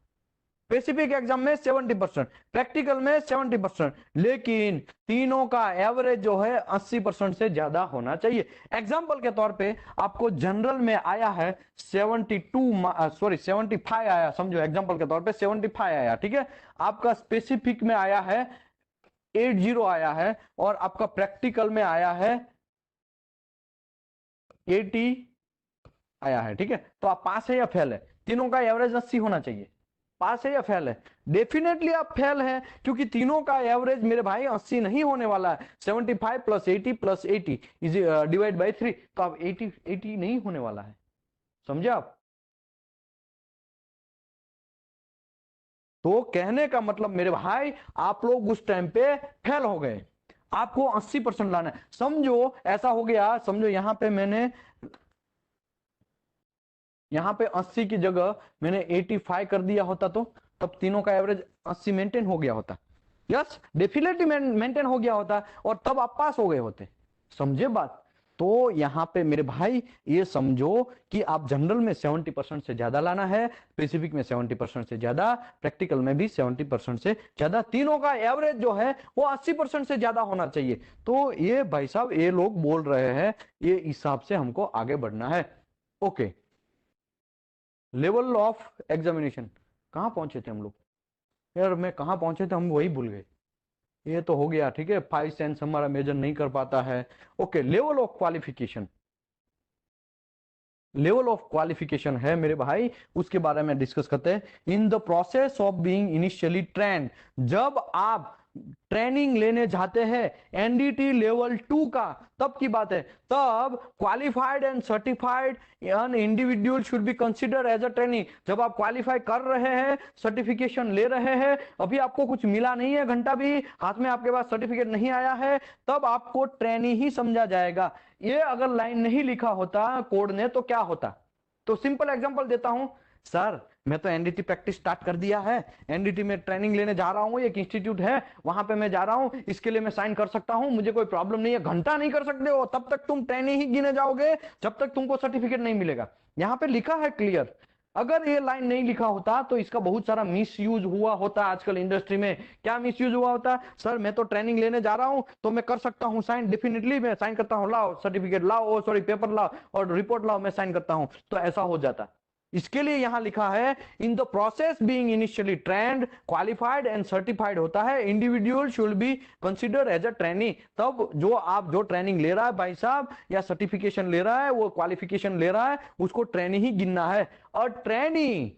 स्पेसिफिक एग्जाम में 70%, प्रैक्टिकल में 70%, लेकिन तीनों का एवरेज जो है 80% से ज्यादा होना चाहिए। एग्जाम्पल के तौर पे आपको जनरल में आया है 75 आया, समझो एग्जाम्पल के तौर पे 75 आया, ठीक है। आपका स्पेसिफिक में आया है 80 आया है, और आपका प्रैक्टिकल में आया है 80 आया है, ठीक है। तो आप पास है या फेल है, तीनों का एवरेज 80 होना चाहिए। पास है या फेल है, डेफिनेटली आप फेल है, क्योंकि तीनों का एवरेज मेरे भाई 80 नहीं होने वाला है। 75 + 80 + 80 इज डिवाइड बाय 3, तो आप 80 नहीं होने वाला है, समझे आप। तो कहने का मतलब मेरे भाई, आप लोग उस टाइम पे फेल हो गए, आपको 80% लाना है। समझो ऐसा हो गया, समझो यहां पे मैंने, यहां पे 80 की जगह मैंने 85 कर दिया होता, तो तब तीनों का एवरेज 80 मेंटेन हो गया होता। यस, डेफिनेटली मेंटेन हो गया होता, और तब आप पास हो गए होते, समझे बात। तो यहाँ पे मेरे भाई ये समझो कि आप जनरल में 70% से ज्यादा लाना है, स्पेसिफिक में 70% से ज्यादा, प्रैक्टिकल में भी 70% से ज्यादा, तीनों का एवरेज जो है वो 80% से ज्यादा होना चाहिए। तो ये भाई साहब ये लोग बोल रहे हैं, ये हिसाब से हमको आगे बढ़ना है। ओके, लेवल ऑफ एग्जामिनेशन, कहाँ पहुंचे थे हम लोग यार, मैं कहाँ पहुंचे थे, हम वही भूल गए। ये तो हो गया, ठीक है, 5 सेंस हमारा मेजर नहीं कर पाता है। Okay, level of qualification, level of qualification है मेरे भाई, उसके बारे में डिस्कस करते हैं। इन the process of being initially trend, जब आप ट्रेनिंग लेने जाते हैं एनडीटी लेवल 2 का, तब की बात है, तब qualified and certified an individual should be consider as a trainee. जब आप क्वालिफाई कर रहे हैं, सर्टिफिकेशन ले रहे हैं, अभी आपको कुछ मिला नहीं है, घंटा भी हाथ में आपके पास सर्टिफिकेट नहीं आया है, तब आपको ट्रेनी ही समझा जाएगा। ये अगर लाइन नहीं लिखा होता कोड ने तो क्या होता? तो सिंपल एग्जांपल देता हूं, सर मैं तो एनडीटी प्रैक्टिस स्टार्ट कर दिया है, एनडीटी में ट्रेनिंग लेने जा रहा हूं, एक इंस्टीट्यूट है वहां पे मैं जा रहा हूं, इसके लिए मैं साइन कर सकता हूं, मुझे कोई प्रॉब्लम नहीं है। घंटा नहीं कर सकते हो, तब तक तुम ट्रेनिंग ही गिने जाओगे जब तक तुमको सर्टिफिकेट नहीं मिलेगा। यहां पे लिखा है क्लियर। अगर ये लाइन नहीं लिखा होता तो इसका बहुत सारा मिस यूज हुआ होता आजकल इंडस्ट्री में। क्या मिस यूज हुआ होता? सर मैं तो ट्रेनिंग लेने जा रहा हूं तो मैं कर सकता हूं साइन, डेफिनेटली मैं साइन करता हूं, लाओ सर्टिफिकेट लाओ, सॉरी पेपर लाओ और रिपोर्ट लाओ, मैं साइन करता हूं, तो ऐसा हो जाता। इसके लिए यहां लिखा है in the process being initially trained, qualified and certified होता है, individual should be considered as a trainee. तब जो ट्रेनिंग ले रहा है भाई साहब, या सर्टिफिकेशन ले रहा है, वो क्वालिफिकेशन ले रहा है, उसको ट्रेनी ही गिनना है। और trainee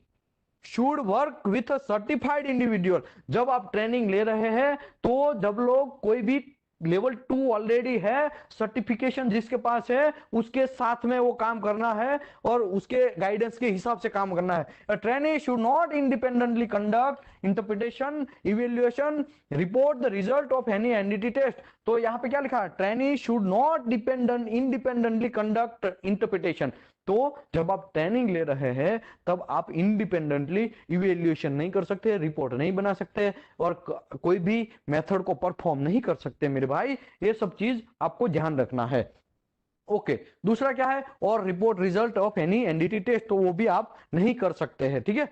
should work with a certified individual. जब आप ट्रेनिंग ले रहे हैं तो जब लोग कोई भी लेवल 2 ऑलरेडी है, सर्टिफिकेशन जिसके पास है उसके साथ में वो काम करना है और उसके गाइडेंस के हिसाब से काम करना है। Trainee should not independently conduct interpretation, evaluation, report the result of any NDT test. तो यहां पे क्या लिखा है? Trainee should not independently conduct interpretation. तो जब आप ट्रेनिंग ले रहे हैं तब आप इंडिपेंडेंटली इवेल्युएशन नहीं कर सकते, रिपोर्ट नहीं बना सकते और कोई भी मेथड को परफॉर्म नहीं कर सकते मेरे भाई। ये सब चीज आपको ध्यान रखना है। ओके, दूसरा क्या है? और report result of any NDT test, तो वो भी आप नहीं कर सकते हैं। ठीक है,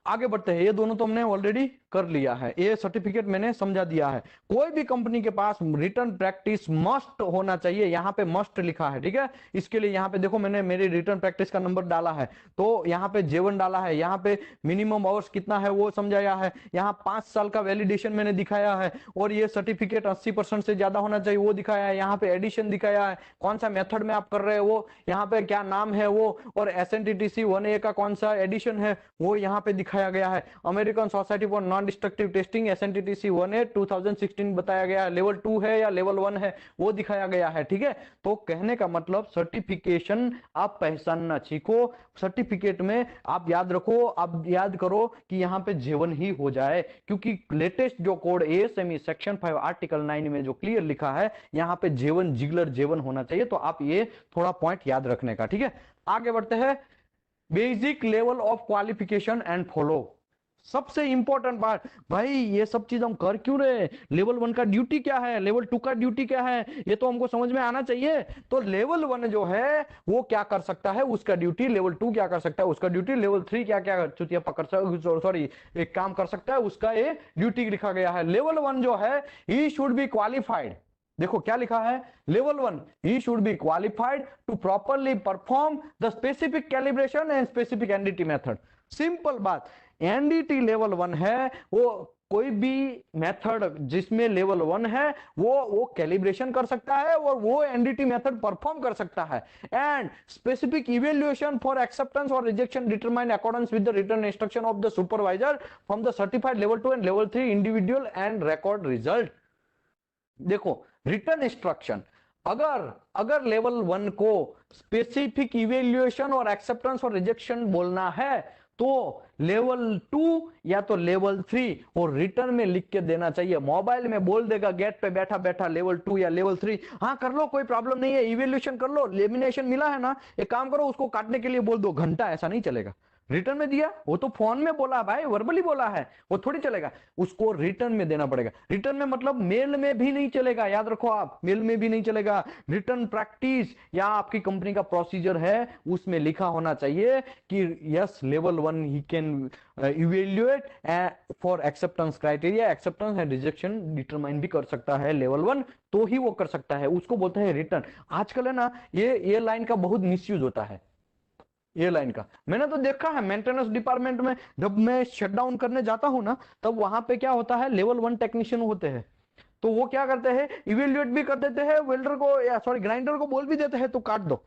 आगे बढ़ते हैं। ये दोनों तो हमने ऑलरेडी कर लिया है, ये सर्टिफिकेट मैंने समझा दिया है। कोई भी कंपनी के पास रिटर्न प्रैक्टिस मस्ट होना चाहिए, यहाँ पे मस्ट लिखा है। ठीक है, इसके लिए यहाँ पे देखो मैंने मेरी रिटर्न प्रैक्टिस का नंबर डाला है, तो यहाँ पे J1 डाला है, यहाँ पे मिनिमम आवर्स कितना है वो समझाया है, यहाँ 5 साल का वैलिडेशन मैंने दिखाया है, और ये सर्टिफिकेट 80% से ज्यादा होना चाहिए वो दिखाया है। यहाँ पे एडिशन दिखाया है, कौन सा मेथड में आप कर रहे हो वो, यहाँ पे क्या नाम है वो, और SNTTC 1A का कौन सा एडिशन है वो यहाँ पे दिखाया गया है। American society for non destructive testing SNTTC 1A 2016 बताया गया है, लेवल 2 है या लेवल 1 है वो दिखाया गया है। ठीक है, तो कहने का मतलब सर्टिफिकेशन आप पहचानना सीखो। सर्टिफिकेट में आप याद रखो, आप याद करो कि यहाँ पे J1 ही हो जाए, क्योंकि लेटेस्ट जो कोड ASME सेक्शन 5 आर्टिकल 9 में जो क्लियर लिखा है यहाँ पे J1 जिगलर J1 होना चाहिए। तो आप ये थोड़ा पॉइंट याद रखने का। ठीक है, आगे बढ़ते हैं। Basic level of qualification and follow, सबसे इंपॉर्टेंट बात भाई, ये सब चीज हम कर क्यों रहे? लेवल 1 का ड्यूटी क्या है, लेवल 2 का ड्यूटी क्या है, ये तो हमको समझ में आना चाहिए। तो लेवल 1 जो है वो क्या कर सकता है, उसका ड्यूटी, लेवल 2 क्या कर सकता है उसका ड्यूटी, लेवल 3 क्या क्या चुतिया पकड़ सकता, सॉरी एक काम कर सकता है उसका ये ड्यूटी लिखा गया है। लेवल 1 जो है ही शुड बी क्वालिफाइड, देखो क्या लिखा है, लेवल 1 ही should be qualified to properly perform the specific calibration and specific NDT method. Simple बात, एनडीटी लेवल 1 है, वो कोई भी मेथड जिसमें लेवल 1 है वो कैलिब्रेशन कर सकता है और वो एनडीटी मेथड परफॉर्म कर सकता है। And specific evaluation for acceptance और rejection determine accordance with the written instruction of the supervisor from the certified level 2 एंड level 3 individual and record result. देखो रिटर्न इंस्ट्रक्शन, अगर लेवल 1 को स्पेसिफिक इवेल्युएशन और acceptance और रिजेक्शन बोलना है तो लेवल 2 या तो लेवल 3 और रिटर्न में लिख के देना चाहिए। मोबाइल में बोल देगा गेट पे बैठा बैठा लेवल 2 या लेवल 3, हाँ कर लो कोई प्रॉब्लम नहीं है, इवेल्युएशन कर लो, लेमिनेशन मिला है ना, एक काम करो उसको काटने के लिए बोल दो, घंटा ऐसा नहीं चलेगा। रिटर्न में दिया, वो तो फोन में बोला भाई, वर्बली बोला है, वो थोड़ी चलेगा, उसको रिटर्न में देना पड़ेगा। रिटर्न में मतलब मेल में भी नहीं चलेगा, याद रखो आप, मेल में भी नहीं चलेगा। रिटर्न प्रैक्टिस या आपकी कंपनी का प्रोसीजर है उसमें लिखा होना चाहिए कि yes level 1 he can evaluate for acceptance criteria, acceptance and rejection determine भी कर सकता है लेवल 1, तो ही वो कर सकता है, उसको बोलते हैं रिटर्न। आजकल है ना ये लाइन का बहुत मिसयूज होता है, ये लाइन का मैंने तो देखा है मेंटेनेंस डिपार्टमेंट में, जब मैं शट डाउन करने जाता हूं ना तब वहां पे क्या होता है, लेवल 1 टेक्नीशियन होते हैं, तो वो क्या करते हैं, इवेल्युएट भी कर देते हैं वेल्डर को, या सॉरी ग्राइंडर को बोल भी देते हैं तो काट दो,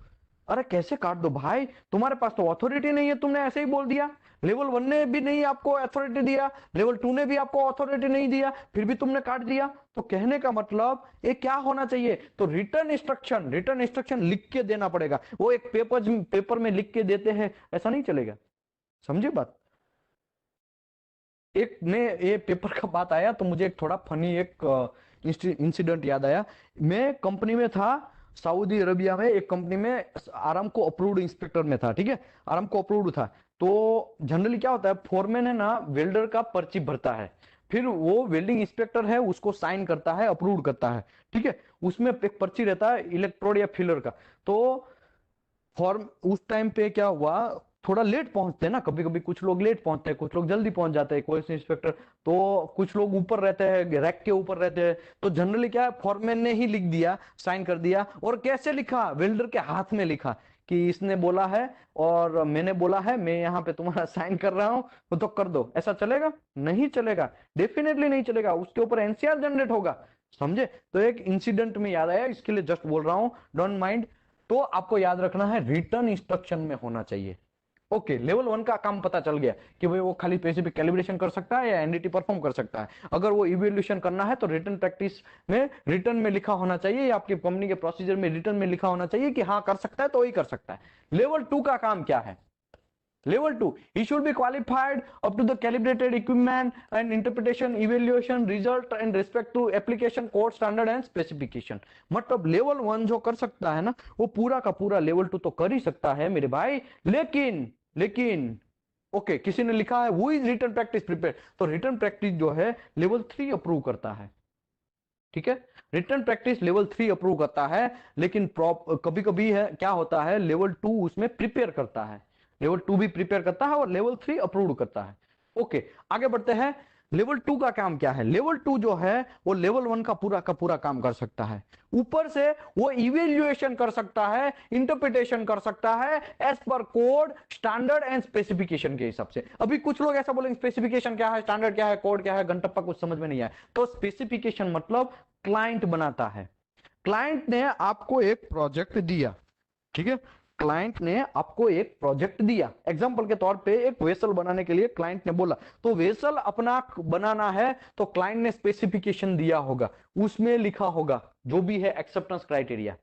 अरे कैसे काट दो भाई, तुम्हारे पास तो अथॉरिटी नहीं है, तुमने ऐसे ही बोल दिया। लेवल 1 ने भी नहीं आपको अथॉरिटी दिया, लेवल 2 ने भी आपको अथॉरिटी नहीं दिया, फिर भी तुमने काट दिया। तो कहने का मतलब ये क्या होना चाहिए, तो रिटर्न इंस्ट्रक्शन लिख के देना पड़ेगा। वो एक पेपर में लिख के देते हैं, ऐसा नहीं चलेगा। समझे बात। एक ने ये पेपर का बात आया तो मुझे एक थोड़ा फनी एक इंसिडेंट याद आया। मैं कंपनी में था, सऊदी अरबिया में एक कंपनी में, आरामको अप्रूव्ड इंस्पेक्टर में था, ठीक है, आरामको अप्रूव्ड था। तो जनरली क्या होता है, फोरमैन है ना, वेल्डर का पर्ची भरता है, फिर वो वेल्डिंग इंस्पेक्टर है उसको साइन करता है, अप्रूव करता है, ठीक है। उसमें एक पर्ची रहता है इलेक्ट्रोड या फिलर का। तो फॉर्म उस टाइम पे क्या हुआ, थोड़ा लेट पहुंचते हैं ना, कभी कभी कुछ लोग लेट पहुंचते हैं, कुछ लोग जल्दी पहुंच जाते हैं, क्वालिटी इंस्पेक्टर। तो कुछ लोग ऊपर रहते हैं, रैक के ऊपर रहते हैं। तो जनरली क्या है, फॉरमैन ने ही लिख दिया, साइन कर दिया। और कैसे लिखा, वेल्डर के हाथ में लिखा कि इसने बोला है और मैंने बोला है, मैं यहाँ पे तुम्हारा साइन कर रहा हूं तो कर दो। ऐसा चलेगा? नहीं चलेगा, डेफिनेटली नहीं चलेगा, उसके ऊपर एनसीआर जनरेट होगा। समझे। तो एक इंसिडेंट में याद आया, इसके लिए जस्ट बोल रहा हूं, डोंट माइंड। तो आपको याद रखना है रिटर्न इंस्ट्रक्शन में होना चाहिए। ओके, लेवल 1 का काम पता चल गया कि भाई वो खाली स्पेसिफिक कैलिब्रेशन कर सकता है या एनडीटी परफॉर्म कर सकता है। अगर वो इवैल्यूएशन करना है तो रिटर्न प्रैक्टिस में रिटर्न में लिखा होना चाहिए, या आपकी कंपनी के प्रोसीजर में रिटर्न में लिखा होना चाहिए कि हाँ कर सकता है तो वही कर सकता है। लेवल 2 का काम क्या है? Level 2, he should be qualified up to the calibrated equipment and interpretation, evaluation, result and respect to application code standard and specification। मतलब लेवल 1 जो कर सकता है ना, वो पूरा का पूरा लेवल 2 तो कर ही सकता है मेरे भाई। लेकिन ओके, किसी ने लिखा है वो इज रिटर्न प्रैक्टिस प्रिपेयर, तो रिटर्न प्रैक्टिस जो है लेवल 3 अप्रूव करता है, ठीक है। रिटर्न प्रैक्टिस लेवल 3 अप्रूव करता है, लेकिन कभी कभी है क्या होता है, लेवल 2 उसमें प्रिपेयर करता है, लेवल 2 भी प्रिपेयर करता है और लेवल 3 अप्रूव करता है। ओके, आगे बढ़ते हैं। लेवल 2 का काम क्या है? लेवल 2 जो है वो लेवल 1 का पूरा काम कर सकता है। ऊपर से वो इवेल्युएशन कर सकता है, इंटरप्रिटेशन कर सकता है as per code standard and specification के हिसाब से। अभी कुछ लोग ऐसा बोलेंगे स्पेसिफिकेशन क्या है, स्टैंडर्ड क्या है, कोड क्या है, घंटप्पा कुछ समझ में नहीं आया। तो स्पेसिफिकेशन मतलब क्लाइंट बनाता है। क्लाइंट ने आपको एक प्रोजेक्ट दिया, ठीक है, क्लाइंट ने आपको एक प्रोजेक्ट दिया, एग्जांपल के तौर पे एक वेसल बनाने के लिए क्लाइंट ने बोला, तो वेसल अपना बनाना है तो क्लाइंट ने स्पेसिफिकेशन दिया होगा, उसमें लिखा होगा जो भी है एक्सेप्टेंस क्राइटेरिया।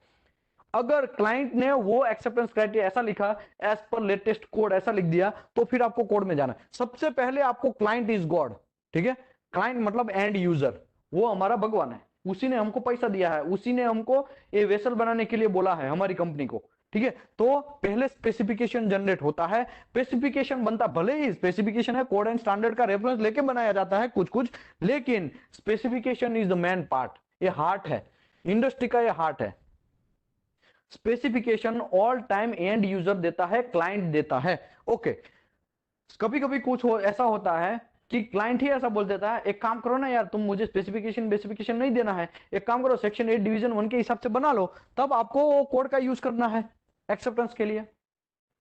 अगर क्लाइंट ने वो एक्सेप्टेंस क्राइटेरिया ऐसा लिखा, एज पर लेटेस्ट कोड ऐसा लिख दिया, तो फिर आपको कोड में जाना। सबसे पहले आपको क्लाइंट इज गॉड, ठीक है, क्लाइंट मतलब एंड यूजर, वो हमारा भगवान है, उसी ने हमको पैसा दिया है, उसी ने हमको ये वेसल बनाने के लिए बोला है, हमारी कंपनी को, ठीक है। तो पहले स्पेसिफिकेशन जनरेट होता है, स्पेसिफिकेशन बनता, भले ही स्पेसिफिकेशन है कोड एंड स्टैंडर्ड का रेफरेंस लेके बनाया जाता है कुछ कुछ, लेकिन specification is the main part, ये हार्ट है, इंडस्ट्री का ये हार्ट है। Specification all time and user देता है, क्लाइंट देता है। ओके, कभी कभी कुछ ऐसा होता है कि क्लाइंट ही ऐसा बोल देता है, एक काम करो ना यार, तुम मुझे स्पेसिफिकेशन नहीं देना है, एक काम करो सेक्शन 8 डिवीजन 1 के हिसाब से बना लो, तब आपको वो कोड का यूज करना है एक्सेप्टेंस के लिए।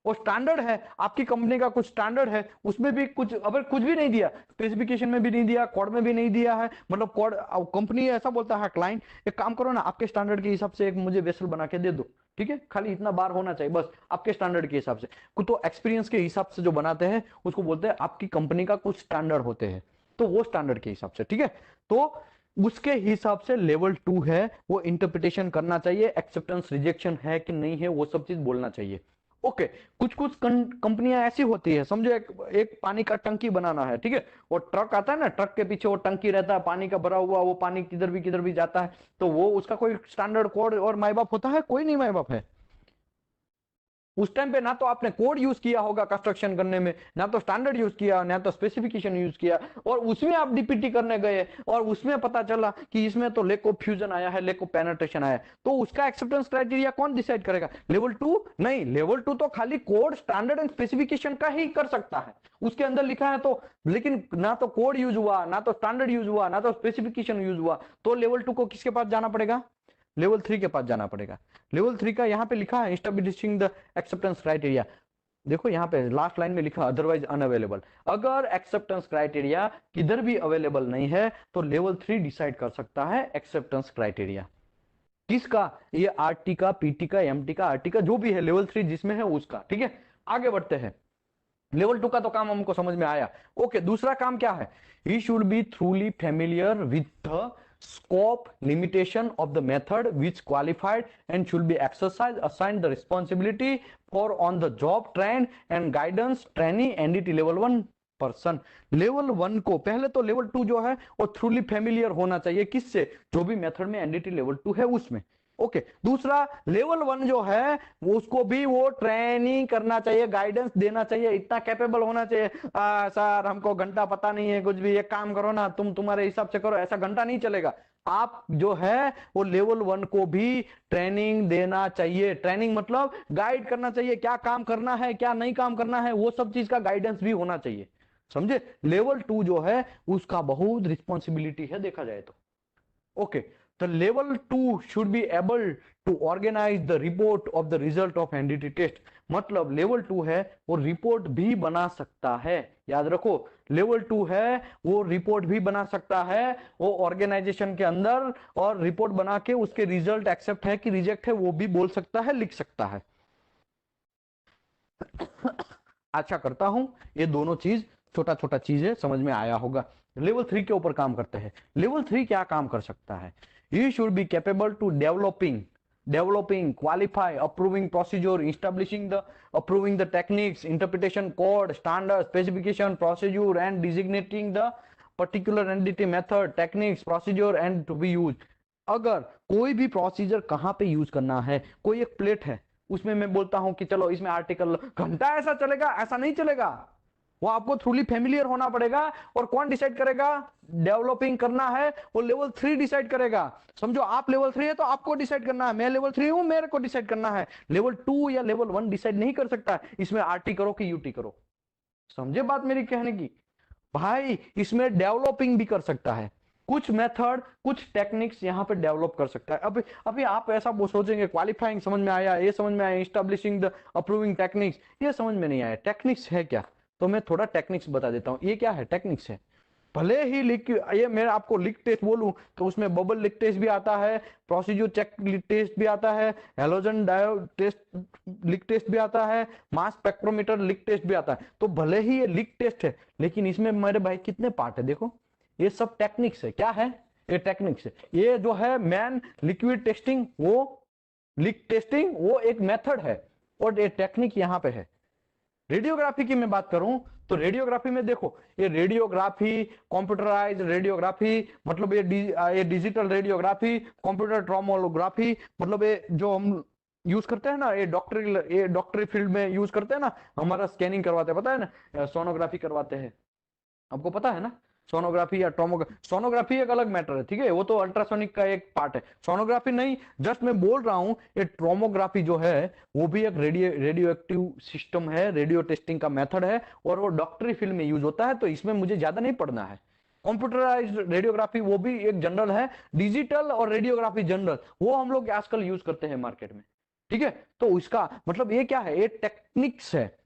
वो स्टैंडर्ड है, आपकी कंपनी का कुछ स्टैंडर्ड है, उसमें भी कुछ, अगर कुछ भी नहीं दिया, स्पेसिफिकेशन में भी नहीं दिया, कोड में भी नहीं दिया है, मतलब कोड, कंपनी ऐसा बोलता है क्लाइंट, एक काम करो ना, आपके स्टैंडर्ड के हिसाब से एक मुझे वेसल बना के दे दो, ठीक है, खाली इतना बार होना चाहिए बस आपके स्टैंडर्ड के हिसाब से। तो एक्सपीरियंस के हिसाब से जो बनाते हैं उसको बोलते हैं, आपकी कंपनी का कुछ स्टैंडर्ड होते हैं, तो वो स्टैंडर्ड के हिसाब से, ठीक है। तो उसके हिसाब से लेवल 2 है, वो इंटरप्रिटेशन करना चाहिए, एक्सेप्टेंस रिजेक्शन है कि नहीं है वो सब चीज बोलना चाहिए। ओके, कुछ कुछ कंपनियां ऐसी होती है, समझो एक पानी का टंकी बनाना है, ठीक है, वो ट्रक आता है ना, ट्रक के पीछे वो टंकी रहता है पानी का भरा हुआ, वो पानी किधर भी जाता है, तो वो उसका कोई स्टैंडर्ड कोड और माई बाप होता है? कोई नहीं माई बाप है। उस टाइम पे ना तो आपने कोड यूज किया होगा कंस्ट्रक्शन करने में, ना तो स्टैंडर्ड यूज किया, ना तो स्पेसिफिकेशन यूज किया, और उसमें आप डीपीटी करने गए और उसमें पता चला कि इसमें तो लैक ऑफ फ्यूजन आया है, लैक ऑफ पेनिट्रेशन आया है, तो उसका एक्सेप्टेंस क्राइटेरिया कौन डिसाइड करेगा? लेवल 2 नहीं, लेवल 2 तो खाली कोड स्टैंडर्ड एंड स्पेसिफिकेशन का ही कर सकता है, उसके अंदर लिखा है तो, लेकिन ना तो कोड यूज हुआ, ना तो स्टैंडर्ड यूज हुआ, ना तो स्पेसिफिकेशन यूज हुआ, तो लेवल 2 को किसके पास जाना पड़ेगा? लेवल 3 के पास जाना पड़ेगा। लेवल 3 का यहाँ पे लिखा है एस्टैब्लिशिंग द एक्सेप्टेंस क्राइटेरिया, देखो यहाँ पे लास्ट लाइन में लिखा अदरवाइज अनअवेलेबल, अगर एक्सेप्टेंस क्राइटेरिया किधर भी अवेलेबल नहीं है तो लेवल 3 डिसाइड कर सकता है एक्सेप्टेंस क्राइटेरिया। किसका? ये आरटी का, पीटी का, एमटी का, आरटी का, जो भी है लेवल 3 जिसमें है उसका। ठीक है, आगे बढ़ते हैं। लेवल 2 का तो काम हमको समझ में आया। ओके, दूसरा काम क्या है? ही should B थ्रूली familiar with the scope, limitation of the method which qualified and should be exercised, assigned the responsibility for on the job trained and guidance trainee NDT level 1 person. Level 1 को पहले तो level 2 जो है वो थ्रूली familiar होना चाहिए, किससे? जो भी मेथड में एनडीटी लेवल 2 है उसमें। ओके, दूसरा लेवल 1 जो है वो उसको भी वो ट्रेनिंग करना चाहिए, गाइडेंस देना चाहिए, इतना कैपेबल होना चाहिए। सर हमको घंटा पता नहीं है कुछ भी, एक काम करो ना, तुम्हारे हिसाब से करो, ऐसा घंटा नहीं चलेगा। आप जो है वो लेवल 1 को भी ट्रेनिंग देना चाहिए। ट्रेनिंग मतलब गाइड करना चाहिए, क्या काम करना है क्या नहीं काम करना है, वो सब चीज का गाइडेंस भी होना चाहिए, समझे? लेवल 2 जो है उसका बहुत रिस्पॉन्सिबिलिटी है देखा जाए तो। Okay, the level 2 should be able to organize the report of the result of NDT test। मतलब लेवल 2 है वो रिपोर्ट भी बना सकता है, याद रखो, लेवल 2 है वो रिपोर्ट भी बना सकता है, वो ऑर्गेनाइजेशन के अंदर, और रिपोर्ट बना के उसके रिजल्ट एक्सेप्ट है कि रिजेक्ट है वो भी बोल सकता है, लिख सकता है। अच्छा करता हूं, ये दोनों चीज छोटा छोटा चीज है, समझ में आया होगा। लेवल 3 के ऊपर काम करते हैं। लेवल 3 क्या काम कर सकता है? You should be capable to developing, qualify, approving procedure, approving the techniques, interpretation code, standard, specification, procedure, and designating the particular entity, method, techniques, procedure, and to be used। अगर कोई भी प्रोसीजर कहाँ पे यूज करना है, कोई एक plate है उसमें मैं बोलता हूं कि चलो इसमें आर्टिकल, घंटा ऐसा चलेगा? ऐसा नहीं चलेगा, वो आपको थ्रूली फेमिलियर होना पड़ेगा। और कौन डिसाइड करेगा? डेवलपिंग करना है वो लेवल 3 डिसाइड करेगा। समझो आप लेवल 3 है तो आपको डिसाइड करना है, मैं लेवल 3 हूं मेरे को डिसाइड करना है। लेवल 2 या लेवल 1 डिसाइड नहीं कर सकता इसमें आरटी करो कि यूटी करो। समझे बात मेरी कहने की? भाई इसमें डेवलपिंग भी कर सकता है, कुछ मेथड कुछ टेक्निक्स यहाँ पे डेवलप कर सकता है। अभी अभी आप ऐसा वो सोचेंगे क्वालिफाइंग समझ में आया, ये समझ में आया, एस्टैब्लिशिंग द अप्रूविंग टेक्निक्स, ये समझ में नहीं आया। टेक्निक्स है क्या? तो मैं थोड़ा टेक्निक्स बता देता हूँ। ये क्या है? टेक्निक्स है। भले ही लिख, ये मैं आपको लिक टेस्ट बोलूं तो उसमें बबल लिक टेस्ट भी आता है, प्रोसीजर चेक लिक टेस्ट भी आता है, हेलोजन डायोड टेस्ट लिक टेस्ट भी आता है, मास स्पेक्ट्रोमीटर लिक टेस्ट भी आता है। तो भले ही ये लिक टेस्ट है लेकिन इसमें मेरे भाई कितने पार्ट है देखो, ये सब टेक्निक्स है। क्या है? ये टेक्निक्स है। ये जो है मैन लिक्विड टेस्टिंग, वो लिक टेस्टिंग वो एक मेथड है, और ये टेक्निक यहाँ पे है। रेडियोग्राफी की मैं बात करूं तो रेडियोग्राफी में देखो, ये रेडियोग्राफी, कंप्यूटराइज्ड रेडियोग्राफी, मतलब ये डिजिटल रेडियोग्राफी, कंप्यूटर ट्रोमोग्राफी, मतलब ये जो हम यूज करते हैं ना, ये डॉक्टरी फील्ड में यूज करते हैं ना, हमारा स्कैनिंग करवाते हैं, पता है ना, सोनोग्राफी करवाते हैं, आपको पता है ना? सोनोग्राफी या सोनोग्राफी एक अलग मैटर है, ठीक है, वो तो अल्ट्रासोनिक का एक पार्ट है। सोनोग्राफी नहीं, जस्ट मैं बोल रहा हूं ये ट्रोमोग्राफी जो है वो भी एक रेडियो एक्टिव सिस्टम है, रेडियो टेस्टिंग का मेथड है, और वो डॉक्टरी फील्ड में यूज होता है, तो इसमें मुझे ज्यादा नहीं पढ़ना है। कंप्यूटराइज्ड रेडियोग्राफी वो भी एक जनरल है, डिजिटल और रेडियोग्राफी जनरल, वो हम लोग आजकल यूज करते हैं मार्केट में, ठीक है। तो इसका मतलब ये क्या है? ये टेक्निक्स है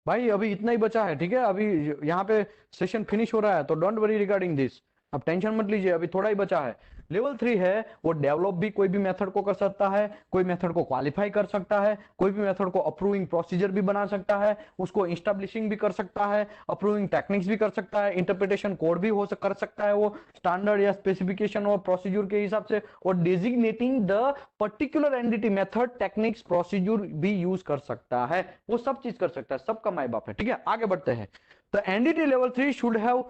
भाई। अभी इतना ही बचा है, ठीक है, अभी यहाँ पे सेशन फिनिश हो रहा है, तो डोंट वरी रिगार्डिंग दिस, अब टेंशन मत लीजिए, अभी थोड़ा ही बचा है। लेवल 3 है वो डेवलप भी कोई भी मेथड को कर सकता है, कोई मेथड को क्वालिफाई कर सकता है, कोई भी मेथड को अप्रूविंग प्रोसीजर भी बना सकता है, उसको इंस्टैब्लिशिंग भी कर सकता है, अप्रूविंग टेक्निक्स भी कर सकता है, इंटरप्रिटेशन कोड भी कर सकता है वो स्टैंडर्ड या स्पेसिफिकेशन और प्रोसीजर के हिसाब से, और designating the particular entity, method, techniques, procedure भी यूज कर सकता है, वो सब चीज कर सकता है, सबका माई बाप है, ठीक है। आगे बढ़ते हैं। तो NDT level 3 should have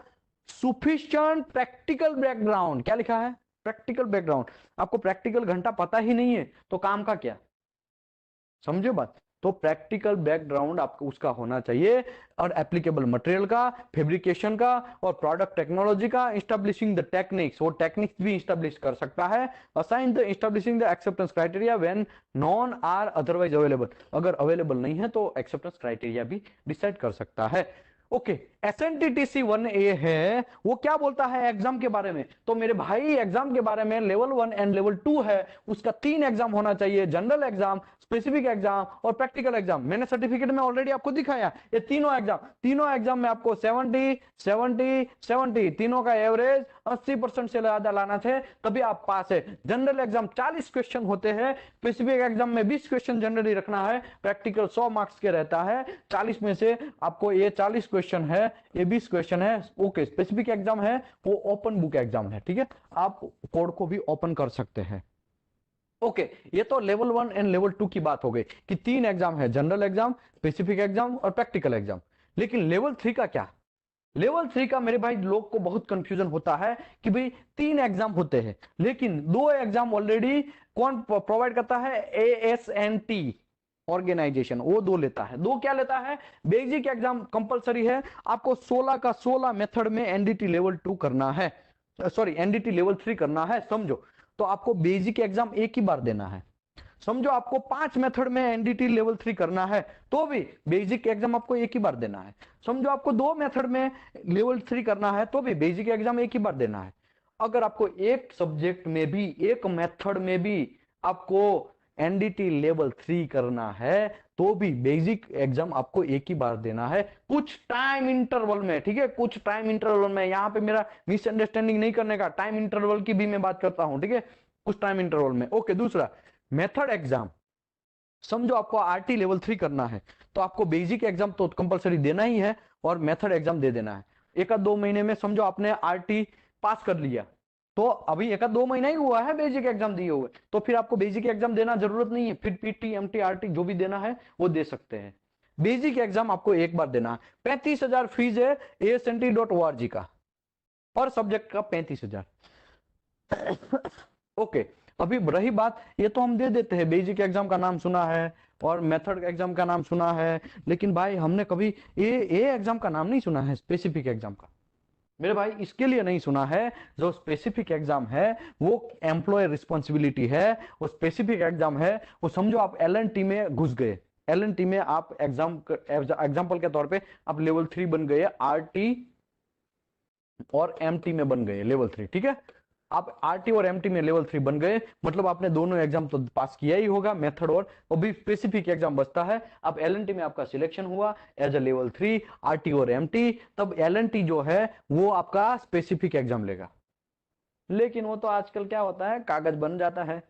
sufficient practical background. क्या लिखा है? Practical background. आपको प्रैक्टिकल घंटा पता ही नहीं है तो काम का क्या? समझो बात। तो प्रैक्टिकल बैकग्राउंड आपको उसका होना चाहिए, और एप्लीकेबल मटेरियल का, फैब्रिकेशन का, और प्रोडक्ट टेक्नोलॉजी का, एस्टैब्लिशिंग द टेक्निक्स, वो टेक्निक्स भी एस्टैब्लिश कर सकता है, assign the establishing the acceptance criteria when non are otherwise available, अगर अवेलेबल नहीं है तो एक्सेप्टेंस क्राइटेरिया भी डिसाइड कर सकता है। ओके, एसएनटीटीसी 1A है, वो क्या बोलता है एग्जाम के बारे में? तो मेरे भाई एग्जाम के बारे में लेवल 1 एंड लेवल 2 है, उसका 3 एग्जाम होना चाहिए, जनरल एग्जाम, स्पेसिफिक एग्जाम और प्रैक्टिकल एग्जाम। मैंने सर्टिफिकेट में ऑलरेडी आपको दिखाया ये तीनों एग्जाम में आपको 70 70 70 तीनों का एवरेज 80% से ज्यादा लाना चाहिए, तभी आप पास है। जनरल एग्जाम 40 क्वेश्चन होते हैं, स्पेसिफिक एग्जाम में 20 क्वेश्चन जनरली रखना है, प्रैक्टिकल 100 मार्क्स के रहता है। 40 में से आपको ये 40 क्वेश्चन है, ये 20 क्वेश्चन है। ओके, स्पेसिफिक एग्जाम है वो ओपन बुक एग्जाम है, ठीक है, आप कोड को भी ओपन कर सकते हैं। ओके, ये तो लेवल 1 एंड लेवल 2 की बात हो गई कि 3 एग्जाम है, जनरल एग्जाम, स्पेसिफिक एग्जाम और प्रैक्टिकल एग्जाम। लेकिन लेवल 3 का क्या? लेवल 3 का मेरे भाई लोग को बहुत कंफ्यूजन होता है कि भाई 3 एग्जाम होते हैं, लेकिन 2 एग्जाम ऑलरेडी कौन प्रोवाइड करता है? ASNT ऑर्गेनाइजेशन, वो 2 लेता है। 2 क्या लेता है? बेसिक एग्जाम कंपलसरी है, आपको 16 का 16 मेथड में एनडीटी लेवल 2 करना है, सॉरी एनडीटी लेवल 3 करना है, समझो। तो आपको बेसिक एग्जाम एक ही बार देना है। समझो आपको 5 मेथड में एनडीटी लेवल 3 करना है, तो भी बेसिक एग्जाम आपको एक ही बार देना है। समझो आपको 2 मेथड में लेवल 3 करना है, तो भी बेसिक एग्जाम एक ही बार देना है। अगर आपको एक सब्जेक्ट में भी, एक मेथड में भी आपको एनडीटी लेवल 3 करना है, तो भी बेसिक एग्जाम आपको एक ही बार देना है, कुछ टाइम इंटरवल में, ठीक है, कुछ टाइम इंटरवल में। यहां पे मेरा मिसअंडरस्टैंडिंग नहीं करने का, टाइम इंटरवल की भी मैं बात करता हूं, ठीक है, कुछ टाइम इंटरवल में। ओके, दूसरा मेथड एग्जाम, समझो आपको आरटी लेवल 3 करना है, तो आपको बेसिक एग्जाम तो कंपलसरी देना ही है और मेथड एग्जाम दे देना है। एक आध 2 महीने में समझो आपने आरटी पास कर लिया, तो अभी एक आध 2 महीना ही हुआ है बेसिक एग्जाम दिए हुए, तो फिर आपको बेसिक एग्जाम देना जरूरत नहीं है, फिर पीटी एमटी आरटी जो भी देना है वो दे सकते हैं। बेसिक एग्जाम आपको एक बार देना है। 35,000 फीस है asnt.org का, पर सब्जेक्ट का 35,000। ओके, अभी रही बात, ये तो हम दे देते हैं, बेसिक एग्जाम का नाम सुना है और मेथड एग्जाम का नाम सुना है, लेकिन भाई हमने कभी ए एग्जाम का नाम नहीं सुना है, स्पेसिफिक एग्जाम का। मेरे भाई इसके लिए नहीं सुना है, जो स्पेसिफिक एग्जाम है वो एम्प्लॉय रिस्पॉन्सिबिलिटी है, वो स्पेसिफिक एग्जाम है। वो समझो आप एलएनटी में घुस गए, एलएनटी में आप एग्जाम्पल के तौर पे आप लेवल 3 बन गए, आरटी और एमटी में बन गए लेवल 3, ठीक है, आप आरटी और एमटी में लेवल 3 बन गए, मतलब आपने दोनों एग्जाम तो पास किया ही होगा, मेथड और भी स्पेसिफिक एग्जाम बचता है। अब एलएनटी में आपका सिलेक्शन हुआ एज अ लेवल 3 आरटी और एमटी, तब एलएनटी जो है वो आपका स्पेसिफिक एग्जाम लेगा। लेकिन वो तो आजकल क्या होता है, कागज बन जाता है,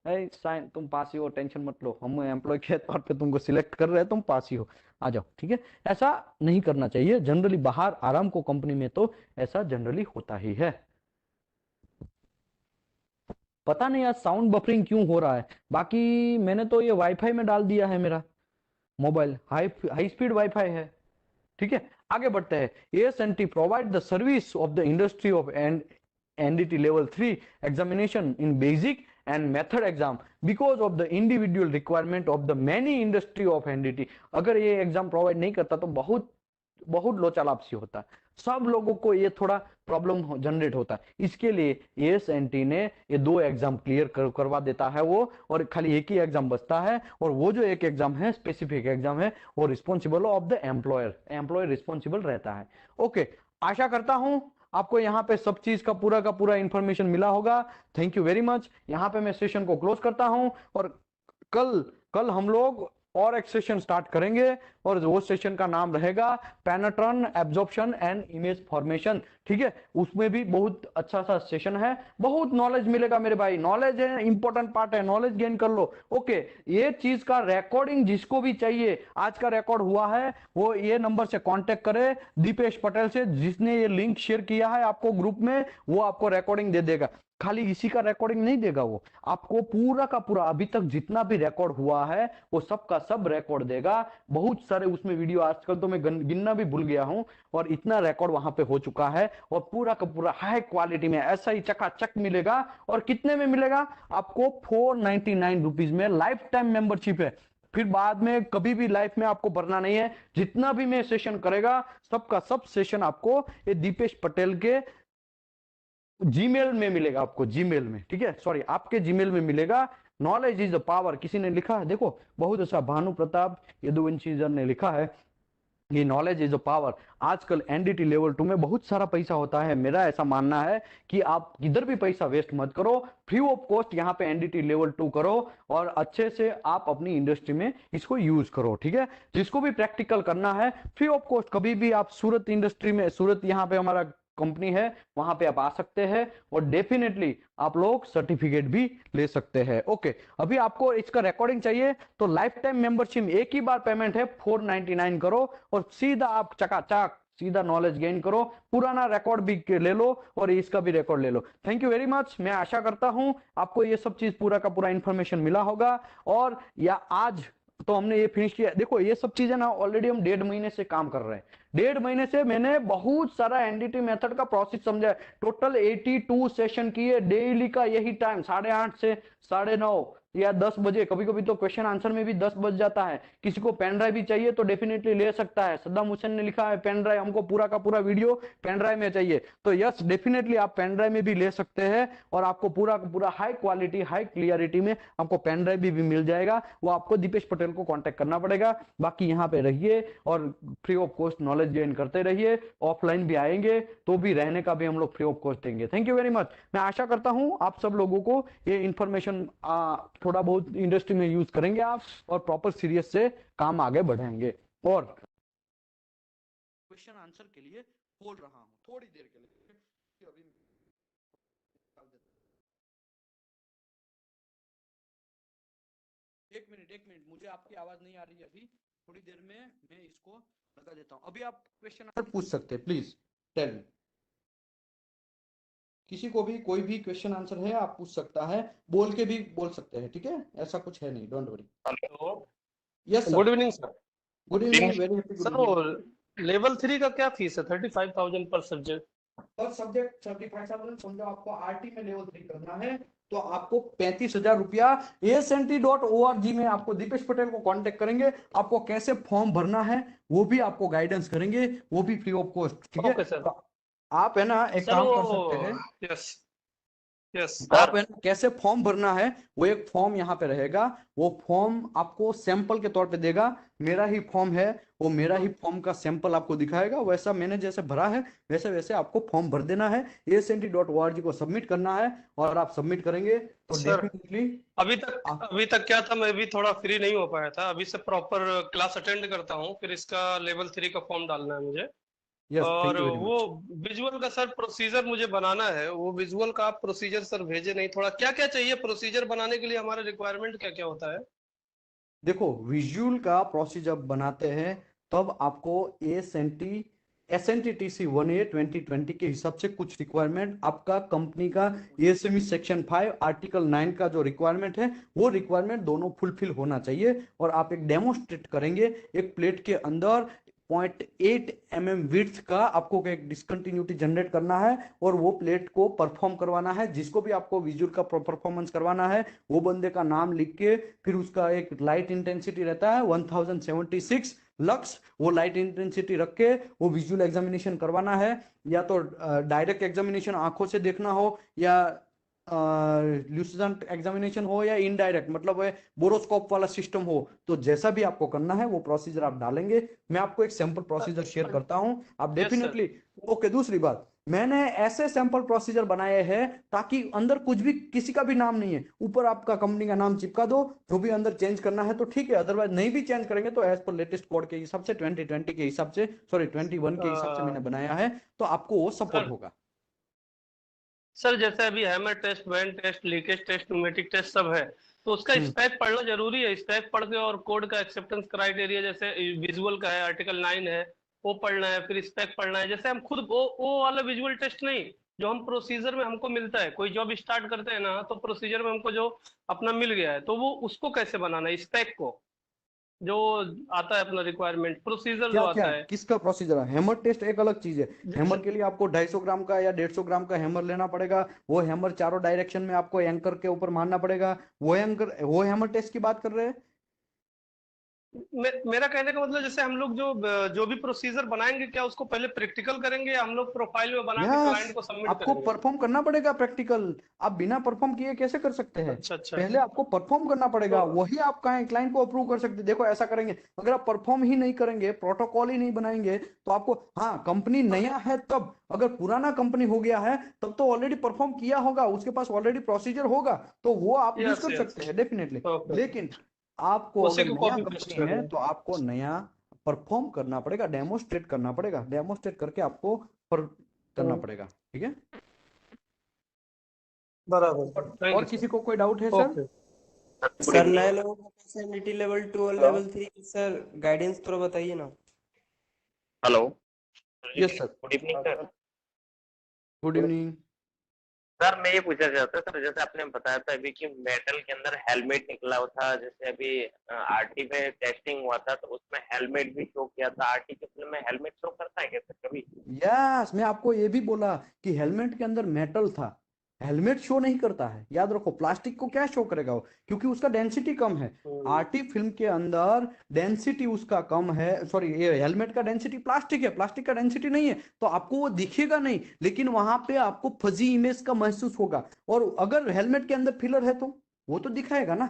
साइन तुम पास ही हो, टेंशन मत लो, हम एम्प्लॉय के तौर पे तुमको सिलेक्ट कर रहे हैं, तुम पास ही हो, आ जाओ, ठीक है। ऐसा नहीं करना चाहिए जनरली, बाहर आराम को कंपनी में तो ऐसा जनरली होता ही है। पता नहीं आज साउंड बफरिंग क्यों हो रहा है, बाकी मैंने तो ये वाईफाई में डाल दिया है, मेरा मोबाइल हाई स्पीड वाईफाई है, ठीक है। आगे बढ़ते हैं। ASNT provide the service of the industry of NDT level 3 examination in basic and method exam because of the individual requirement of the many industry of NDT. अगर ये exam provide नहीं करता तो बहुत बहुत लोचा लापसी होता है, सब लोगों को ये थोड़ा प्रॉब्लम जनरेट होता है। इसके लिए ASNT ने ये 2 एग्जाम क्लियर करवा देता है वो, और खाली एक ही एग्जाम बचता है, और वो जो एक एग्जाम है स्पेसिफिक एग्जाम है, वो responsible of the employer responsible रहता है। ओके, आशा करता हूं आपको यहाँ पे सब चीज का पूरा इंफॉर्मेशन मिला होगा। Thank you very much. यहाँ पे मैं सेशन को क्लोज करता हूं, और कल कल हम लोग और एक सेशन स्टार्ट करेंगे, और वो सेशन का नाम रहेगा pattern absorption and image formation, ठीक है। उसमें भी बहुत अच्छा सा सेशन है, बहुत नॉलेज मिलेगा मेरे भाई, नॉलेज है इंपॉर्टेंट पार्ट है, नॉलेज गेन कर लो। ओके, ये चीज का रिकॉर्डिंग जिसको भी चाहिए, आज का रिकॉर्ड हुआ है, वो ये नंबर से कांटेक्ट करे, दीपेश पटेल से, जिसने ये लिंक शेयर किया है आपको ग्रुप में, वो आपको रिकॉर्डिंग दे देगा। खाली इसी का रिकॉर्डिंग नहीं देगा, वो आपको पूरा का पूरा अभी तक जितना भी रिकॉर्ड हुआ है वो सब का सब रिकॉर्ड देगा। बहुत सारे उसमें वीडियो आजकल तो मैं गिनना भी भूल गया हूं, और इतना रिकॉर्ड वहां पे हो चुका है, और पूरा का पूरा हाई क्वालिटी में ऐसा ही चकाचक मिलेगा। और कितने में मिलेगा आपको? 499 रुपीज में लाइफ टाइम मेंबरशिप है, फिर बाद में कभी भी लाइफ में आपको भरना नहीं है। जितना भी मैं सेशन करेगा सबका सब सेशन आपको ये दीपेश पटेल के जीमेल में मिलेगा, आपको जीमेल में, ठीक है, सॉरी आपके जीमेल में मिलेगा। नॉलेज इज द पावर, किसी ने लिखा है, देखो बहुत अच्छा, भानु प्रताप यदुवंशीधर ने लिखा है, ये नॉलेज इज द पावर। आजकल एनडीटी लेवल 2 में बहुत सारा पैसा होता है, मेरा ऐसा मानना है कि आप किधर भी पैसा वेस्ट मत करो, फ्री ऑफ कॉस्ट यहाँ पे एनडीटी लेवल 2 करो, और अच्छे से आप अपनी इंडस्ट्री में इसको यूज करो, ठीक है। जिसको भी प्रैक्टिकल करना है फ्री ऑफ कॉस्ट, कभी भी आप सूरत इंडस्ट्री में, सूरत यहाँ पे हमारा कंपनी है, वहां पे आप आ सकते हैं और डेफिनेटली आप लोग सर्टिफिकेट भी ले सकते हैं। ओके, अभी आपको इसका रिकॉर्डिंग चाहिए तो लाइफ टाइम मेंबरशिप एक ही बार पेमेंट है, 499 करो और सीधा आप चकाचक सीधा नॉलेज गेन करो, पुराना रिकॉर्ड भी ले लो और इसका भी रिकॉर्ड ले लो। Thank you very much. मैं आशा करता हूं आपको ये सब चीज पूरा का पूरा इंफॉर्मेशन मिला होगा। और या आज तो हमने ये फिनिश किया। देखो ये सब चीजें ना ऑलरेडी हम 1.5 महीने से काम कर रहे हैं। 1.5 महीने से मैंने बहुत सारा एनडीटी मेथड का प्रोसेस समझा है। टोटल 82 सेशन किए, डेली का यही टाइम 8:30 से 9:30 या 10 बजे, कभी कभी तो क्वेश्चन आंसर में भी 10 बज जाता है। किसी को पेन ड्राइव भी चाहिए तो डेफिनेटली ले सकता है। सद्दाम हुसैन ने लिखा है पेन ड्राइव, हमको पूरा का पूरा वीडियो पेन ड्राइव में चाहिए, तो यस डेफिनेटली आप पेन ड्राइव में भी ले सकते हैं और आपको पूरा का पूरा हाई क्वालिटी हाई क्लियरिटी में आपको पेन ड्राइव भी मिल जाएगा। वो आपको दीपेश पटेल को कांटेक्ट करना पड़ेगा। बाकी यहाँ पे रहिए और free of cost knowledge gain करते रहिए। ऑफलाइन भी आएंगे तो भी रहने का भी हम लोग फ्री ऑफ कॉस्ट देंगे। Thank you very much. मैं आशा करता हूं आप सब लोगों को ये इंफॉर्मेशन थोड़ा बहुत इंडस्ट्री में यूज करेंगे आप और प्रॉपर सीरियस से काम आगे बढ़ाएंगे। और क्वेश्चन आंसर के लिए बोल रहा हूं थोड़ी देर के लिए, अभी एक मिनट मुझे आपकी आवाज नहीं आ रही है अभी, थोड़ी देर में मैं इसको लगा देता हूं। अभी आप क्वेश्चन आंसर पूछ सकते हैं, प्लीज टेल मी। किसी को भी कोई भी क्वेश्चन आंसर है आप पूछ सकता है, बोल के भी बोल सकते हैं, ठीक है, ऐसा कुछ है नहीं, don't worry. Hello, yes good sir. Evening sir. Good evening, very happy good sir वो इवनिंग। लेवल 3 का क्या फीस है? 35,000 पर सब्जेक्ट। पर सब्जेक्ट 75,000, समझो आपको आरटी में लेवल 3 करना है तो आपको 35,000 रुपया asnt.org में आपको दीपेश पटेल को कांटेक्ट करेंगे। आपको कैसे फॉर्म भरना है वो भी आपको गाइडेंस करेंगे, वो भी फ्री ऑफ कॉस्ट, ठीक है। Okay sir. तो आप है ना एक सर काम वो कर सकते हैं, यस यस आप सर। है ना कैसे फॉर्म भरना है, वो एक फॉर्म यहाँ पे रहेगा। वो फॉर्म आपको सैंपल के तौर पे देगा। मेरा ही फॉर्म है, वो मेरा ही फॉर्म का सैंपल आपको दिखाएगा। वैसा मैंने जैसे भरा है वैसे वैसे आपको फॉर्म भर देना है, asnt.org को सबमिट करना है और आप सबमिट करेंगे तो सर डेफिनेटली अभी तक क्या था, मैं भी थोड़ा फ्री नहीं हो पाया था। अभी से प्रॉपर क्लास अटेंड करता हूँ, फिर इसका लेवल 3 का फॉर्म डालना है मुझे। यस, और थैंक यू वेरी वो मच। विजुअल का सर प्रोसीजर मुझे बनाना है। वो विजुअल का आप प्रोसीजर सर भेजे नहीं, थोड़ा क्या क्या चाहिए प्रोसीजर बनाने के लिए, हमारा रिक्वायरमेंट क्या क्या होता है? देखो विजुअल का प्रोसेस जब बनाते हैं तब आपको SNTTC 1A 2020 के हिसाब से कुछ रिक्वायरमेंट आपका कंपनी का ASME सेक्शन 5 आर्टिकल 9 का जो रिक्वायरमेंट है वो रिक्वायरमेंट दोनों फुलफिल होना चाहिए। और आप एक डेमोस्ट्रेट करेंगे एक प्लेट के अंदर 0.8 mm विड्थ का आपको एक डिसकंटिन्यूटी जनरेट करना है और वो प्लेट को परफॉर्म करवाना है। जिसको भी आपको विजुअल का परफॉर्मेंस करवाना है वो बंदे का नाम लिख के फिर उसका एक लाइट इंटेंसिटी रहता है 1076 लक्स, वो लाइट इंटेंसिटी रख के वो विजुअल एग्जामिनेशन करवाना है। या तो डायरेक्ट एग्जामिनेशन आंखों से देखना हो या ल्यूसेंट एग्जामिनेशन हो या इनडायरेक्ट मतलब है बोरोस्कोप वाला सिस्टम हो, तो जैसा भी आपको करना है वो प्रोसीजर आप डालेंगे। मैं आपको एक सैंपल प्रोसीजर शेयर करता हूं, आप यस सर। डेफिनेटली। ओके, दूसरी बात, मैंने ऐसे सैंपल प्रोसीजर बनाए हैं ताकि अंदर कुछ भी किसी का भी नाम नहीं है, ऊपर आपका कंपनी का नाम चिपका दो, जो भी अंदर चेंज करना है तो ठीक है, अदरवाइज नहीं भी चेंज करेंगे तो एज पर लेटेस्ट कोड के हिसाब से 2020 के हिसाब से, सॉरी 21 के हिसाब से मैंने बनाया है, तो आपको वो सपोर्ट सर होगा। सर जैसे अभी हैमर टेस्ट, वैन test, leakage test, pneumatic test सब है, तो उसका हम्म। स्पेक पढ़ना जरूरी है? स्पेक पढ़ के और कोड का एक्सेप्टेंस क्राइटेरिया, जैसे विजुअल का है आर्टिकल 9 है, वो पढ़ना है, फिर स्पेक पढ़ना है। जैसे हम खुद वो वाला विजुअल टेस्ट नहीं, जो हम प्रोसीजर में हमको मिलता है, कोई जॉब स्टार्ट करते हैं ना तो प्रोसीजर में हमको जो अपना मिल गया है, तो वो उसको कैसे बनाना है स्पेक को, जो आता है अपना रिक्वायरमेंट प्रोसीजर क्या जो क्या आता है। किसका प्रोसीजर है? हैमर टेस्ट एक अलग चीज है। जैसे हैमर के लिए आपको 250 ग्राम का या 150 ग्राम का हैमर लेना पड़ेगा। वो हैमर चारों डायरेक्शन में आपको एंकर के ऊपर मारना पड़ेगा। वो एंकर, वो हैमर टेस्ट की बात कर रहे हैं। मेरा कहने का मतलब, जैसे हम लोग जो भी प्रोसीजर बनाएंगे, क्या उसको पहले प्रैक्टिकल करेंगे या हम लोग प्रोफाइल में बना के यस, क्लाइंट को सबमिट आपको करेंगे? परफॉर्म करना पड़ेगा प्रैक्टिकल। आप बिना परफॉर्म किए कैसे कर सकते हैं? अच्छा अच्छा। पहले आपको परफॉर्म करना तो पड़ेगा, वही आप क्लाइंट को अप्रूव कर सकते हैं। देखो ऐसा करेंगे, अगर आप परफॉर्म ही नहीं करेंगे, प्रोटोकॉल ही नहीं बनाएंगे तो आपको, हाँ कंपनी नया है तब, अगर पुराना कंपनी हो गया है तब तो ऑलरेडी परफॉर्म किया होगा, उसके पास ऑलरेडी प्रोसीजर होगा, तो वो आप यूज यस कर यस। सकते हैं डेफिनेटली। Okay okay. लेकिन आपको उसी अगर को नया कॉपी पेस्ट कंपनी करना है है। तो आपको नया परफॉर्म करना पड़ेगा, डेमोस्ट्रेट करना पड़ेगा। डेमोस्ट्रेट करके आपको करना पड़ेगा, ठीक है। बराबर। थैंक और यू किसी सर। को कोई डाउट है सर? ओके। सर नए लोगों को फैसिलिटी लेवल 2 और लेवल 3 सर गाइडेंस थोड़ा बताइए ना। Hello. Yes sir, good evening sir. Good evening. Sir मैं ये पूछना चाहता था, सर जैसे आपने बताया था अभी कि मेटल के अंदर हेलमेट निकला हुआ था, जैसे अभी आरटी में टेस्टिंग हुआ था तो उसमें हेलमेट भी शो किया था। आरटी के फिल्म में हेलमेट शो करता है क्या सर कभी? यस, मैं आपको ये भी बोला कि हेलमेट के अंदर मेटल था, हेलमेट शो नहीं करता है, याद रखो। प्लास्टिक को क्या शो करेगा वो, क्योंकि उसका डेंसिटी कम है। आरटी फिल्म के अंदर डेंसिटी उसका कम है, सॉरी ये हेलमेट का डेंसिटी प्लास्टिक है, प्लास्टिक का डेंसिटी नहीं है, तो आपको वो दिखेगा नहीं, लेकिन वहां पे आपको फजी इमेज का महसूस होगा। और अगर हेलमेट के अंदर फिलर है तो वो तो दिखाएगा ना,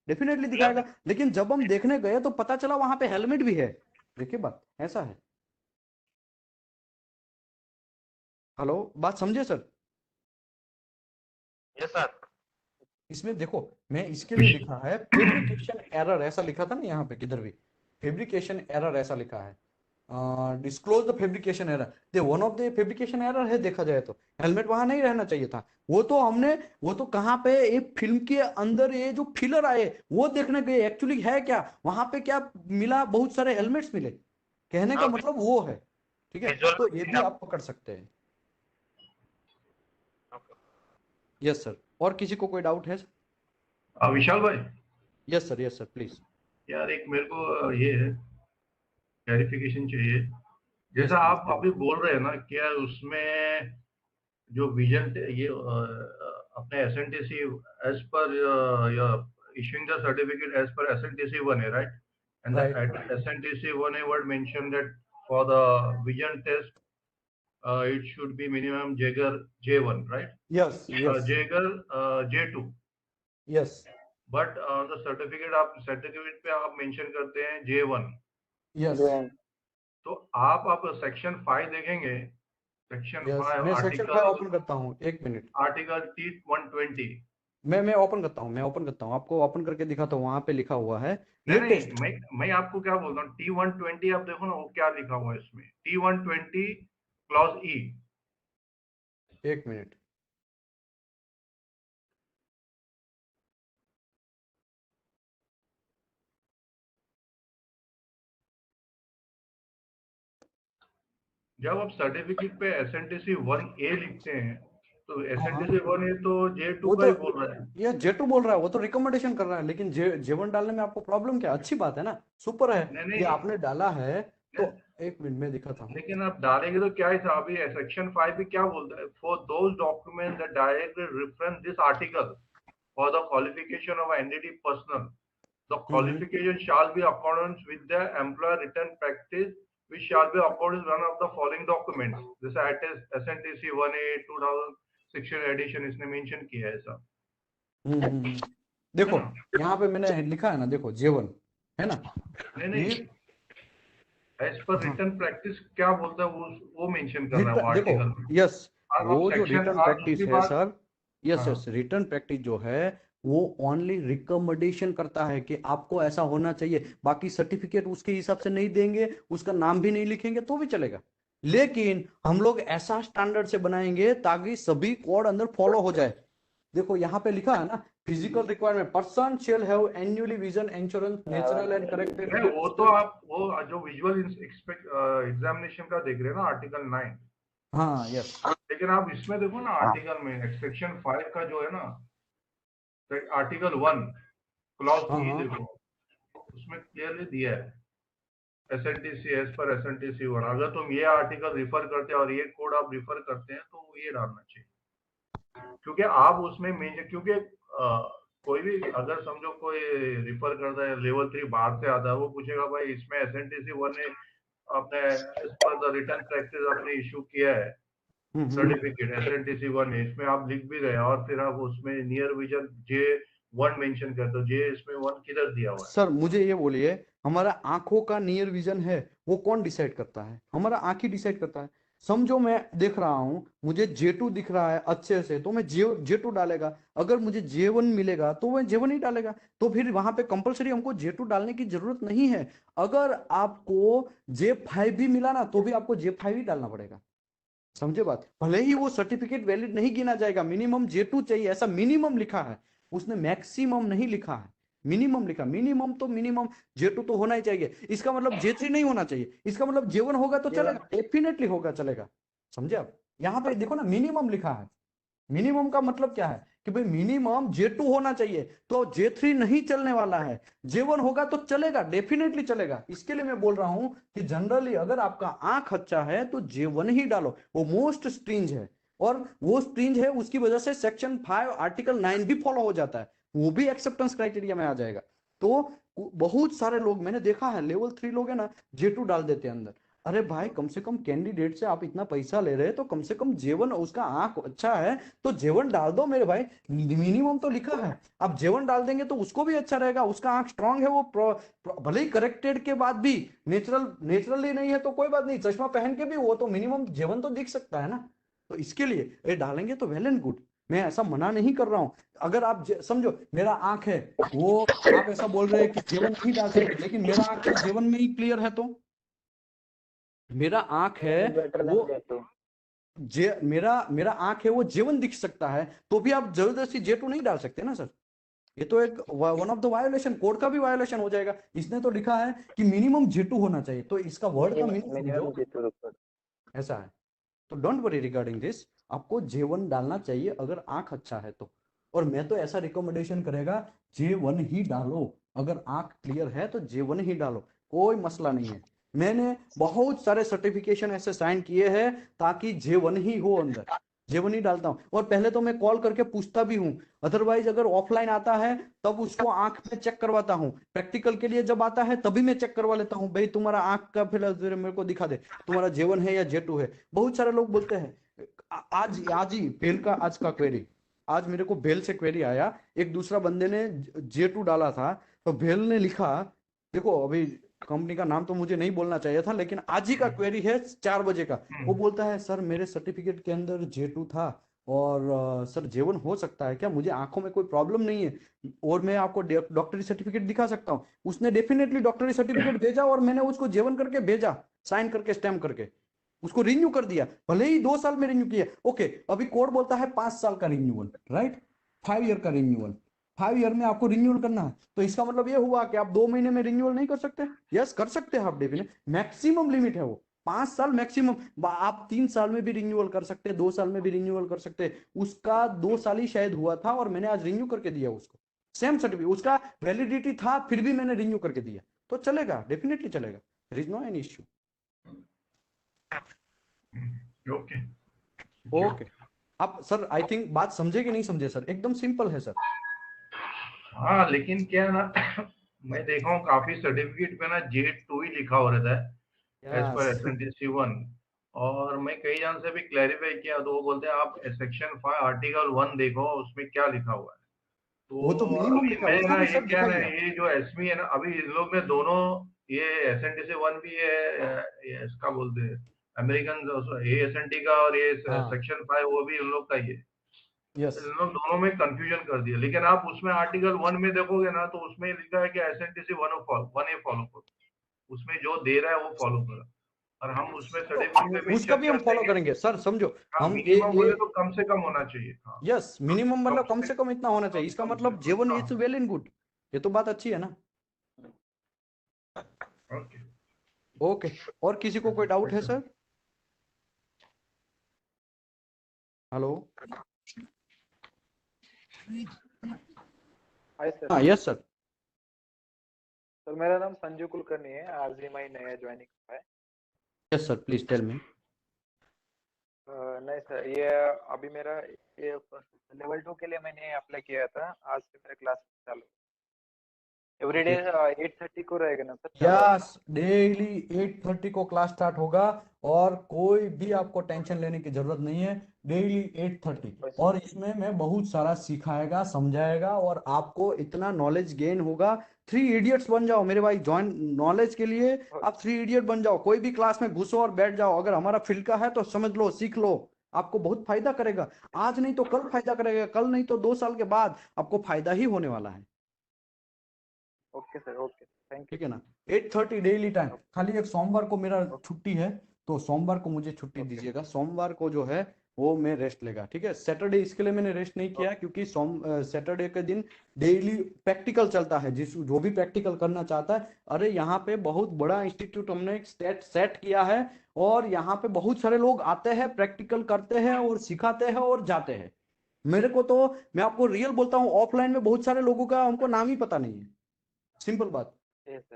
डेफिनेटली दिखाएगा। लेकिन जब हम देखने गए तो पता चला वहां पे हेलमेट भी है। देखिए बात ऐसा है। हेलो, बात समझे सर? Yes sir. इसमें देखो, मैं इसके लिए लिखा है फेब्रिकेशन एरर, ऐसा लिखा था ना यहाँ पे, किधर भी फेब्रिकेशन एरर ऐसा लिखा है। Disclose the fabrication error, they one of the fabrication error है, देखा जाए तो हेलमेट वहां नहीं रहना चाहिए था। वो तो कहाँ पे, एक फिल्म के अंदर ये जो फिलर आए वो देखने गए, एक्चुअली है क्या वहां पे, क्या मिला, बहुत सारे हेलमेट्स मिले, कहने का मतलब वो है, ठीक है। विजुअल तो ये भी आप पकड़ सकते हैं। यस सर, और किसी को कोई डाउट है? विशाल भाई, yes sir, yes sir, please. यार एक मेरे को ये है क्लैरिफिकेशन चाहिए। यस जैसा प्लीज। आप अभी बोल रहे हैं ना, क्या उसमें जो विजन ये अपने एसएनटीसी as per issuing the certificate as per SNTC 1A, right? And the Right. SNTC 1A word mentioned that for the vision test, it should be minimum Jaeger J1, right? Yes, yes, Jaeger J2. yes, but the certificate पे आप mention करते हैं J1। yes, तो आप section 5 देखेंगे, section yes। 5 मैं section 5 article open करता हूँ, एक मिनट। Article T120। मैं ओपन करता हूँ, मैं ओपन करता हूँ, आपको ओपन करके दिखाता हूँ। वहां पे लिखा हुआ है नहीं नहीं, लेटेस्ट। मैं आपको क्या बोल रहा हूँ, T120 आप देखो ना, वो क्या लिखा हुआ है इसमें, T120 क्लॉज ई। एक मिनट। जब आप सर्टिफिकेट पे SNTC 1A लिखते हैं तो हाँ, SNTC 1A तो J2 वो का तो ही बोल रहा है। ये जेटू बोल रहा है, वो तो रिकमेंडेशन कर रहा है, लेकिन जेवन डालने में आपको प्रॉब्लम क्या? अच्छी बात है ना, सुपर है, नहीं ये नहीं, आपने डाला है तो। नहीं, एक मिनट में दिखाता हूँ। लेकिन आप डालेंगे तो क्या है, अभी सेक्शन 5 भी क्या बोलता है, for those document that directly reference this article for the qualification of NDT personal, the hmm. Qualification shall be accordance with the employer written practice which shall be accordance with one of the following documents। जैसे SNTC 1A 2016 addition इसने mention किया है ऐसा, है देखो, ना? यहाँ पे मैंने लिखा है ना, देखो जेवन है ना, नहीं ये। नहीं, एज पर हाँ, रिटर्न प्रैक्टिस क्या बोलता है वो मेंशन कर रहा है वो देखो, आर्टिकल में। यस, अब वो जो सेक्शन रिटर्न और प्रैक्टिस दूसरी है बात, सर, यस हाँ यस, रिटर्न प्रैक्टिस जो है वो ओनली रिकमेंडेशन करता है कि आपको ऐसा होना चाहिए, बाकी सर्टिफिकेट उसके हिसाब से नहीं देंगे, उसका नाम भी नहीं लिखेंगे तो भी चलेगा। लेकिन हम लोग ऐसा स्टैंडर्ड से बनाएंगे ताकि सभी कोड अंदर फॉलो हो जाए। देखो यहाँ पे लिखा है ना, physical requirement, person shall have annually vision insurance natural and corrected. नहीं, वो तो आप वो जो विजुअल एग्जामिनेशन का देख रहे हैं ना, आर्टिकल 9। हाँ, यस। लेकिन आप इसमें देखो ना, आर्टिकल में सेक्शन 5 का जो है ना, आर्टिकल 1 क्लॉज हाँ, ई हाँ, देखो, उसमें क्लियरली दिया है एसएनटीसी एज पर एसएनटीसी 1। अगर तुम ये आर्टिकल रिफर करते हैं और ये कोड आप रिफर करते हैं तो ये डालना चाहिए, क्योंकि आप उसमें मेन, क्योंकि कोई भी अगर समझो कोई रिफर करता है लेवल 3 बाहर से आता है, वो पूछेगा भाई इसमें एसएनटीसी 1 ने अपने as per the written practice आपने इशू किया है सर्टिफिकेट एसएनटीसी 1 है, इसमें आप लिख भी रहे हैं और फिर आप उसमें नियर विजन J1 मेंशन करते हो, J इसमें 1 किधर दिया हुआ है? सर मुझे ये बोलिए, हमारा आंखों का नियर विजन है वो कौन डिसाइड करता है? हमारा आंख ही डिसाइड करता है। समझो मैं देख रहा हूं, मुझे J2 दिख रहा है अच्छे से, तो मैं J2 डालेगा। अगर मुझे J1 मिलेगा तो मैं J1 ही डालेगा। तो फिर वहां पे कंपलसरी हमको J2 डालने की जरूरत नहीं है। अगर आपको J5 भी मिला ना तो भी आपको J5 ही डालना पड़ेगा। समझे बात? भले ही वो सर्टिफिकेट वैलिड नहीं गिना जाएगा, मिनिमम J2 चाहिए, ऐसा मिनिमम लिखा है, उसने मैक्सिमम नहीं लिखा है, मिनिमम लिखा। मिनिमम तो मिनिमम J2 तो होना ही चाहिए। इसका मतलब J3 नहीं होना चाहिए, इसका मतलब J1 होगा तो चलेगा, डेफिनेटली होगा, चलेगा। समझे आप? यहाँ पे देखो ना, मिनिमम लिखा है। मिनिमम का मतलब क्या है कि भाई मिनिमम J2 होना चाहिए, तो J3 नहीं चलने वाला है, J1 होगा तो चलेगा, डेफिनेटली चलेगा। इसके लिए मैं बोल रहा हूं कि जनरली अगर आपका आंख अच्छा है तो J1 ही डालो, वो मोस्ट स्ट्रिंज है, और वो स्ट्रिंज है, उसकी वजह से सेक्शन 5 आर्टिकल 9 भी फॉलो हो जाता है, वो भी एक्सेप्टेंस क्राइटेरिया में आ जाएगा। तो बहुत सारे लोग मैंने देखा है, लेवल 3 लोग है ना, J2 डाल देते हैं अंदर। अरे भाई, कम से कम कैंडिडेट से आप इतना पैसा ले रहे हैं तो कम से कम J1, उसका आंख अच्छा है तो J1 डाल दो मेरे भाई, मिनिमम तो लिखा है। आप J1 डाल देंगे तो उसको भी अच्छा रहेगा, उसका आंख स्ट्रांग है, वो भले ही करेक्टेड के बाद भी नेचुरली नहीं है तो कोई बात नहीं, चश्मा पहन के भी वो तो मिनिमम J1 तो दिख सकता है ना। तो इसके लिए ये डालेंगे तो वेल एंड गुड, मैं ऐसा मना नहीं कर रहा हूं। अगर आप समझो मेरा आंख है, वो आप ऐसा बोल रहे हैं कि J1 नहीं डाल सकते, लेकिन मेरा आंख तो J1 में ही क्लियर है, तो मेरा आंख है वो मेरा मेरा आंख है वो J1 दिख सकता है, तो भी आप जबरदस्ती J2 नहीं डाल सकते ना सर। ये तो एक one of the violation, code का भी वायोलेशन हो जाएगा। इसने तो लिखा है कि मिनिमम J2 होना चाहिए, तो इसका वर्ड का मीनिंग समझो, ऐसा है। तो डोंट वरी रिगार्डिंग दिस, आपको J1 डालना चाहिए अगर आंख अच्छा है तो। और मैं तो ऐसा रिकमेंडेशन करेगा, J1 ही डालो, अगर आंख क्लियर है तो J1 ही डालो, कोई मसला नहीं है। मैंने बहुत सारे सर्टिफिकेशन ऐसे साइन किए हैं ताकि J1 ही हो अंदर, J1 ही डालता हूँ। और पहले तो मैं कॉल करके पूछता भी हूँ, अदरवाइज अगर ऑफलाइन आता है तब उसको आंख में चेक करवाता हूँ, प्रैक्टिकल के लिए जब आता है तभी मैं चेक करवा लेता हूँ, भाई तुम्हारा आंख का फिर मेरे को दिखा दे, तुम्हारा J1 है या J2 है। बहुत सारे लोग बोलते हैं, आज आज ही बेल का आज का क्वेरी, आज मेरे को बेल से क्वेरी आया, एक दूसरा बंदे ने J2 डाला था, तो बेल ने लिखा, देखो अभी कंपनी का नाम तो मुझे नहीं बोलना चाहिए था, लेकिन आज ही का क्वेरी है 4 बजे का। वो बोलता है सर मेरे सर्टिफिकेट के अंदर J2 था, और सर J1 हो सकता है क्या, मुझे आंखों में कोई प्रॉब्लम नहीं है और मैं आपको डॉक्टरी सर्टिफिकेट दिखा सकता हूँ। उसने डेफिनेटली डॉक्टरी सर्टिफिकेट भेजा और मैंने उसको J1 करके भेजा, साइन करके स्टैम्प करके, उसको रिन्यू कर दिया, भले ही 2 साल में रिन्यू किया। ओके, अभी कोड बोलता है 5 साल का रिन्यूअल, राइट, 5 ईयर का रिन्यूअल, 5 ईयर में आपको रिन्यूअल करना है, तो इसका मतलब ये हुआ कि आप 2 महीने में रिन्यूअल नहीं कर सकते? यस कर सकते हैं आप, डेफिनेट, मैक्सिमम लिमिट है वो 5 साल मैक्सिमम। आप 3 साल में भी रिन्यूअल कर सकते हैं, 2 साल में भी रिन्यूअल कर सकते हैं। उसका 2 साल ही शायद हुआ था और मैंने आज रिन्यू करके दिया उसको, सेम सर्टिफिकेट, उसका वैलिडिटी था फिर भी मैंने रिन्यू करके दिया, तो चलेगा, डेफिनेटली चलेगा, there is no any issue. Okay okay, आप सर आई थिंक बात समझे कि नहीं समझे सर? एकदम सिंपल है सर। हाँ, लेकिन क्या है ना, मैं देखा हूँ काफी सर्टिफिकेट पे ना J2 ही लिखा हो रहता है एज पर SNTC1। और मैं कई जन से भी क्लैरिफाई किया तो वो बोलते हैं आप सेक्शन 5 आर्टिकल 1 देखो उसमें क्या लिखा हुआ है। वो तो तो मिनिमम अभी लिखा है, मैं उसको ना भी ये सर क्या है ना, दिखाइए आप। ये जो एसमी है ना, अभी इन लोग ने दोनों, ये SNTC1 भी है, ये इसका बोलते हैं अमेरिकन, ये SNT का, और ये हाँ, सेक्शन 5 वो भी इन लोग का ही है। यस, इन लोग दोनों में कंफ्यूजन कर दिया। लेकिन आप उसमें आर्टिकल 1 में देखोगे ना तो उसमें लिखा है कि SNTC 1 ए फॉलो करो, उसमें जो दे रहा है वो फॉलो करो। और हम उसमें तो सर्टिफिकेट में उसका मेंशन भी हम करते फॉलो हैं कि करेंगे सर, समझो हाँ, हम मिनिमम ये बोले तो कम से कम होना चाहिए। हाँ, यस, मिनिमम कम मतलब कम से से कम इतना होना चाहिए, इसका कम से मतलब J1 हाँ। इज वेल एंड गुड, ये तो बात अच्छी है ना। ओके। ओके, और किसी को कोई डाउट है सर? Hello, hi sir. हाँ यस सर। सर मेरा नाम संजू कुलकर्णी है, आज ही मैं नया ज्वाइनिंग हुआ है। Yes sir, please tell me. नहीं सर, ये अभी मेरा ये लेवल 2 के लिए मैंने अप्लाई किया था, आज से मेरा क्लास चालू। एवरीडे 8:30 को रहेगा ना सर चालू? यस, डेली 8:30 को क्लास स्टार्ट होगा, और कोई भी आपको टेंशन लेने की जरूरत नहीं है, डेली 8:30। और इसमें मैं बहुत सारा सिखाएगा, समझाएगा, और आपको इतना नॉलेज गेन होगा, 3 इडियट्स बन जाओ मेरे भाई, जॉइन नॉलेज के लिए आप 3 इडियट बन जाओ, कोई भी क्लास में घुसो और बैठ जाओ, अगर हमारा फील्ड का है तो समझ लो, सीख लो, आपको बहुत फायदा करेगा, आज नहीं तो कल फायदा करेगा, कल नहीं तो 2 साल के बाद आपको फायदा ही होने वाला है। Okay sir, okay, thank you ठीक है सर। ना, 8:30 डेली टाइम, खाली एक सोमवार को मेरा ओके छुट्टी है, तो सोमवार को मुझे छुट्टी दीजिएगा। सोमवार को जो है वो मैं रेस्ट लेगा, ठीक है। सैटरडे इसके लिए मैंने रेस्ट नहीं किया क्योंकि सैटरडे के दिन डेली प्रैक्टिकल चलता है, जिस जो भी प्रैक्टिकल करना चाहता है। अरे यहाँ पे बहुत बड़ा इंस्टीट्यूट हमने एक सेट किया है और यहाँ पे बहुत सारे लोग आते हैं, प्रैक्टिकल करते हैं और सिखाते हैं और जाते हैं। मेरे को तो, मैं आपको रियल बोलता हूँ, ऑफलाइन में बहुत सारे लोगों का हमको नाम ही पता नहीं है, सिंपल बात।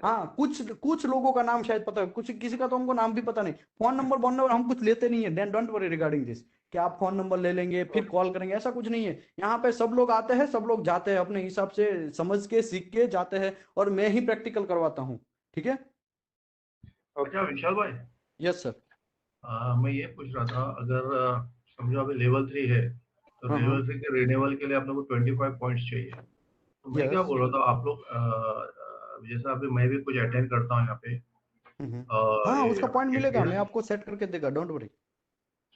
हाँ, कुछ कुछ लोगों का नाम शायद पता है, कुछ किसी का तो हमको नाम भी पता नहीं। फोन नंबर हम कुछ लेते नहीं है, डोंट वरी रिगार्डिंग दिस, कि आप फोन नंबर ले लेंगे फिर कॉल करेंगे, ऐसा कुछ नहीं है। यहाँ पे सब लोग आते हैं, सब लोग जाते हैं, अपने हिसाब से समझ के सीख के जाते हैं, और मैं ही प्रैक्टिकल करवाता हूँ, ठीक है। अच्छा विशाल भाई, यस सर। मैं ये पूछ रहा था, अगर समझो अभी लेवल 3 है तो हाँ, लेवल 3 के रिन्यूअल के लिए आप लोग को 25 पॉइंट्स चाहिए। तो मैं क्या यस। बोल रहा था, आप लोग जैसा अभी मैं भी कुछ अटेंड करता हूँ यहाँ पे, हाँ, ये उसका पॉइंट मिलेगा, मैं ATS, आपको सेट करके देगा, don't worry.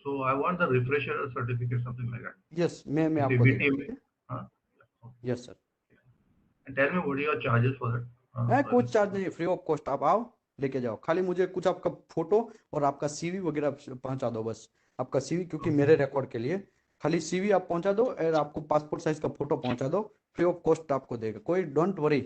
so I want the refresher certificate, something like that. Yes, मैं किसी आपको भी देगा, टीम ठीक में, है। हाँ। Yes sir. And tell me what are your charges for that? है, कुछ चार्ज नहीं, फ्री ऑफ कॉस्ट, आप आओ लेके जाओ, खाली मुझे कुछ आपका फोटो और आपका सीवी वगैरह पहुंचा दो बस। आपका सीवी, क्योंकि मेरे रिकॉर्ड के लिए खाली सीवी आप पहुंचा दो, और आपको पासपोर्ट साइज का फोटो पहुंचा दो, फ्री ऑफ कॉस्ट आपको देगा, कोई डोंट वरी,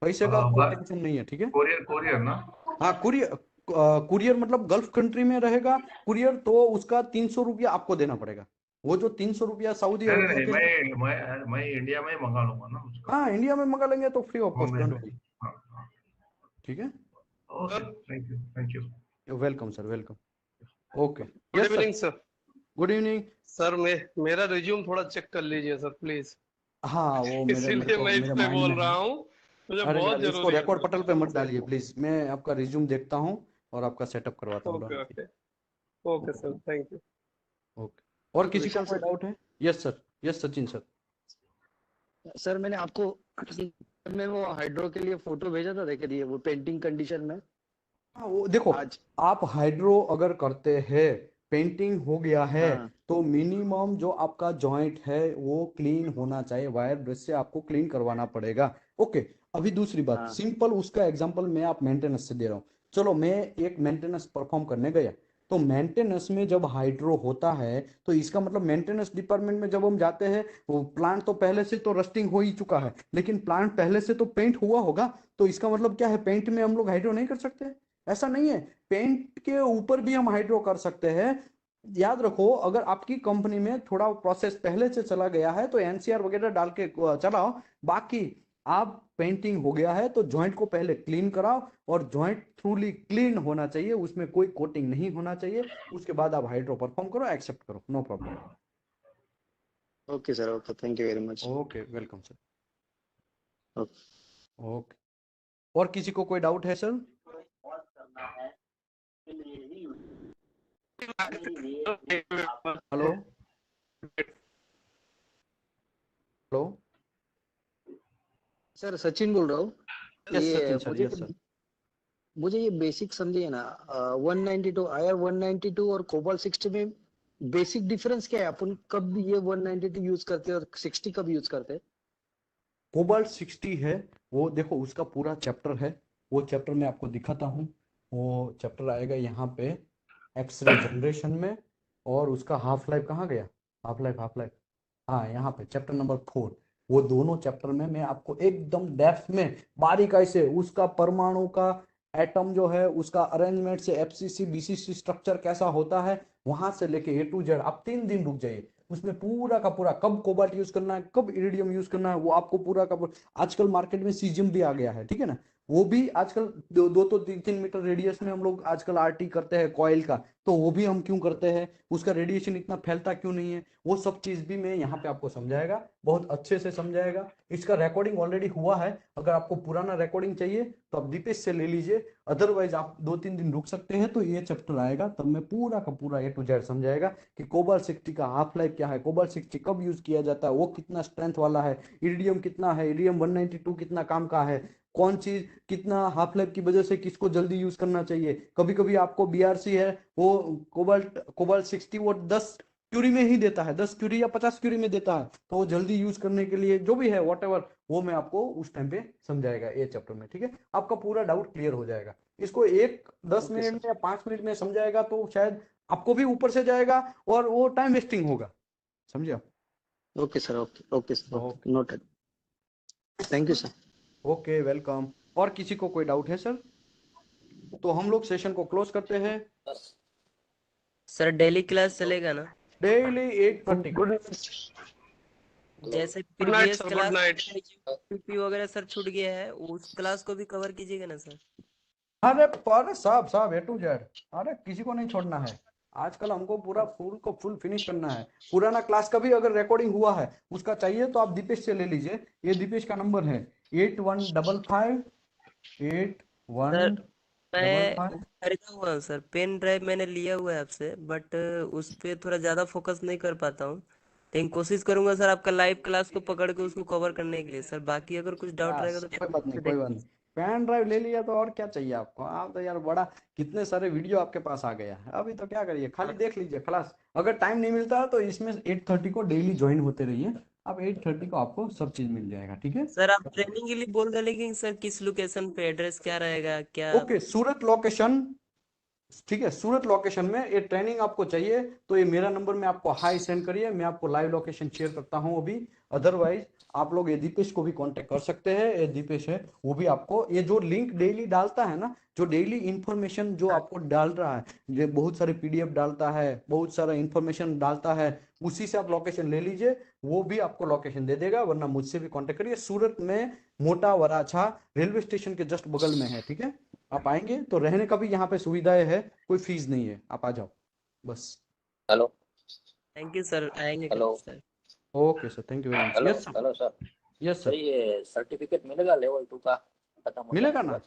पैसे का कोई टेंशन नहीं है, ठीक है। कोरियर ना? हाँ, कुरियर, कुरियर मतलब गल्फ कंट्री में रहेगा कुरियर, तो उसका 300 रुपया आपको देना पड़ेगा। वो जो 300 रुपया सऊदी नहीं अरबिया नहीं, के, मैं इंडिया में ही मंगा लूंगा ना उसका। हाँ इंडिया में मंगा लेंगे तो फ्री ऑफ होम कॉस्ट, भेज डोंट दो। वरी, हाँ, ठीक है। Okay, thank you. Welcome sir, welcome. Okay, good yes sir. Evening sir. Good evening. Sir मेरा रिज्यूम थोड़ा चेक कर लीजिए सर प्लीज। हाँ, वो मेरे इसीलिए को मैं इस मेरे पे माइंड बोल में रहा है। हूँ, मुझे अरे बहुत यार, इसको जरूरी है रिकॉर्ड पटल पे मत सर। डालिए प्लीज, मैं आपका रिज्यूम देखता हूँ और आपका सेटअप करवाता हूँ, okay don't okay okay sir, thank you. Okay. और किसी को विशाल कोई सर, डाउट है? Yes sir, yes Sachin sir. Sir मैंने आपको में वो हाइड्रो के लिए फोटो भेजा था, देखे दिए वो पेंटिंग कंडीशन में हाँ, वो देखो, आज। आप हाइड्रो अगर करते हैं, पेंटिंग हो गया है, हाँ तो मिनिमम जो आपका जॉइंट है वो क्लीन होना चाहिए, वायर ब्रश से आपको क्लीन करवाना पड़ेगा। ओके। अभी दूसरी बात, हाँ सिंपल उसका एग्जांपल मैं आप मेंटेनेंस से दे रहा हूँ। चलो, मैं एक मेंटेनेंस परफॉर्म करने गया, तो मेंटेनेंस में जब हाइड्रो होता है तो इसका मतलब मेंटेनेंस डिपार्टमेंट में जब हम जाते हैं, वो प्लांट तो पहले से तो रस्टिंग हो ही चुका है, लेकिन प्लांट पहले से तो पेंट हुआ होगा, तो इसका मतलब क्या है, पेंट में हम लोग हाइड्रो नहीं कर सकते? ऐसा नहीं है, पेंट के ऊपर भी हम हाइड्रो कर सकते हैं। याद रखो, अगर आपकी कंपनी में थोड़ा प्रोसेस पहले से चला गया है तो एनसीआर वगैरह डाल के चलाओ। बाकी आप पेंटिंग हो गया है तो जॉइंट को पहले क्लीन कराओ, और जॉइंट थ्रूली क्लीन होना चाहिए, उसमें कोई कोटिंग नहीं होना चाहिए। उसके बाद आप हाइड्रो परफॉर्म करो, एक्सेप्ट करो, no problem. Okay sir, okay, thank you very much. Okay, welcome sir. Okay. Okay, और किसी को कोई डाउट है sir? Hello, hello. Sir Sachin बोल रहा हूँ। यस ये सचिन सर, यस सर। मुझे ये बेसिक समझिए ना, 192 IR 192 और कोबाल 60 में बेसिक डिफरेंस क्या है? अपन कब ये 192 यूज करते हैं और 60 कब यूज करते हैं? कोबाल्ट 60 है, वो देखो उसका पूरा चैप्टर है, वो चैप्टर मैं आपको दिखाता हूँ। वो चैप्टर आएगा यहाँ पे एक्सरे जनरेशन में, और उसका हाफ लाइफ कहाँ गया, हाफ लाइफ, हाँ यहाँ पे चैप्टर नंबर 4। वो दोनों चैप्टर में मैं आपको एकदम डेप्थ में बारीकाई से उसका परमाणु का एटम जो है उसका अरेंजमेंट से एफसीसी बीसीसी स्ट्रक्चर कैसा होता है, वहां से लेके ए टू जेड, आप 3 दिन रुक जाइए, उसमें पूरा का पूरा कब कोबाल्ट यूज करना है, कब इरिडियम यूज करना है, वो आपको पूरा का पूरा। आजकल मार्केट में सीजियम भी आ गया है, ठीक है ना, वो भी आजकल 2-3 मीटर रेडियस में हम लोग आजकल आरटी करते हैं कॉइल का, तो वो भी हम क्यों करते हैं, उसका रेडिएशन इतना फैलता क्यों नहीं है, वो सब चीज भी मैं यहाँ पे आपको समझाएगा, बहुत अच्छे से समझाएगा। इसका रिकॉर्डिंग ऑलरेडी हुआ है, अगर आपको पुराना रिकॉर्डिंग चाहिए तो आप दीपेश से ले लीजिए, अदरवाइज आप 2-3 दिन रुक सकते हैं, तो ये चैप्टर आएगा तब मैं पूरा का पूरा ए टू जेड समझाएगा कि कोबाल्ट 60 का हाफ लाइफ क्या है, कोबाल्ट 60 कब यूज किया जाता है, वो कितना स्ट्रेंथ वाला है, इरिडियम कितना है, इरिडियम 192 कितना काम का है, कौन चीज कितना हाफ लाइफ की वजह से किसको जल्दी यूज करना चाहिए। कभी कभी आपको बीआरसी है, वो कोबाल्ट 60 वो 10 क्यूरी में ही देता है, 10 क्यूरी या 50 क्यूरी में देता है, तो वो जल्दी यूज करने के लिए जो भी है वॉट एवर, वो मैं आपको उस टाइम पे समझाएगा ये चैप्टर में, ठीक है। आपका पूरा डाउट क्लियर हो जाएगा। इसको 10 ओके मिनट सर। में या 5 मिनट में समझाएगा तो शायद आपको भी ऊपर से जाएगा और वो टाइम वेस्टिंग होगा, समझे आप? Okay sir, okay okay sir, okay okay, noted. Thank you sir. Okay welcome. और किसी को कोई डाउट है सर? तो हम लोग सेशन को क्लोज करते हैं। सर डेली क्लास चलेगा ना? डेली 8:30 गुड जैसे good night previous sir, good class night. PP वगैरह सर छूट गया है, उस क्लास को भी कवर कीजिएगा ना सर? अरे सब A to Z। अरे किसी को नहीं छोड़ना है। आजकल हमको पूरा फुल फिनिश करना है। पुराना क्लास का भी अगर रिकॉर्डिंग हुआ है उसका चाहिए तो आप दीपेश से ले लीजिए। ये दीपेश का नंबर है 8155 सर 8155। मैं खरीदा हुआ हूँ सर, पेन ड्राइव मैंने लिया हुआ है आपसे, बट उस पे थोड़ा ज्यादा फोकस नहीं कर पाता हूँ। लेकिन कोशिश करूंगा सर आपका लाइव क्लास को पकड़ के उसको कवर करने के लिए सर। बाकी अगर कुछ डाउट रहेगा बस तो कोई बात नहीं, देख। कोई बात नहीं। पेन ड्राइव ले लिया तो और क्या चाहिए आपको? आप तो यार बड़ा कितने सारे वीडियो आपके पास आ गया है। अभी तो क्या करिए, खाली देख लीजिए क्लास। अगर टाइम नहीं मिलता है तो इसमें 8:30 को डेली ज्वाइन होते रहिए। अब 8:30 को आपको सब चीज मिल जाएगा, ठीक है? सर आप ट्रेनिंग के लिए बोल रहे, लेकिन सर किस लोकेशन पे, एड्रेस क्या रहेगा क्या? ओके, सूरत लोकेशन। ठीक है, सूरत लोकेशन में ये ट्रेनिंग आपको चाहिए तो ये मेरा नंबर में आपको हाई सेंड करिए, मैं आपको लाइव लोकेशन शेयर करता हूं अभी। अदरवाइज आप लोग ये दीपेश को भी कांटेक्ट कर सकते हैं। ये दीपेश है, वो भी आपको ये जो लिंक डेली डालता है ना, जो डेली इंफॉर्मेशन जो आपको डाल रहा है, जो बहुत सारे पीडीएफ डालता है, बहुत सारा इंफॉर्मेशन डालता है, उसी से आप लोकेशन ले लीजिए। वो भी आपको लोकेशन दे देगा, वरना मुझसे भी कांटेक्ट करिए। सूरत में मोटा वराछा रेलवे स्टेशन के जस्ट बगल में है, ठीक है? आप आएंगे तो रहने का भी यहाँ पे सुविधाएं है, कोई फीस नहीं है, आप आ जाओ बस। हेलो थैंक यू सर, आएंगे hello sir. Okay sir, thank you very much. Hello yes sir, hello sir. Yes sir sir. ये सर्टिफिकेट मिलेगा लेवल 2 का खत्म हो मिलेगा जाने के ना, बाद?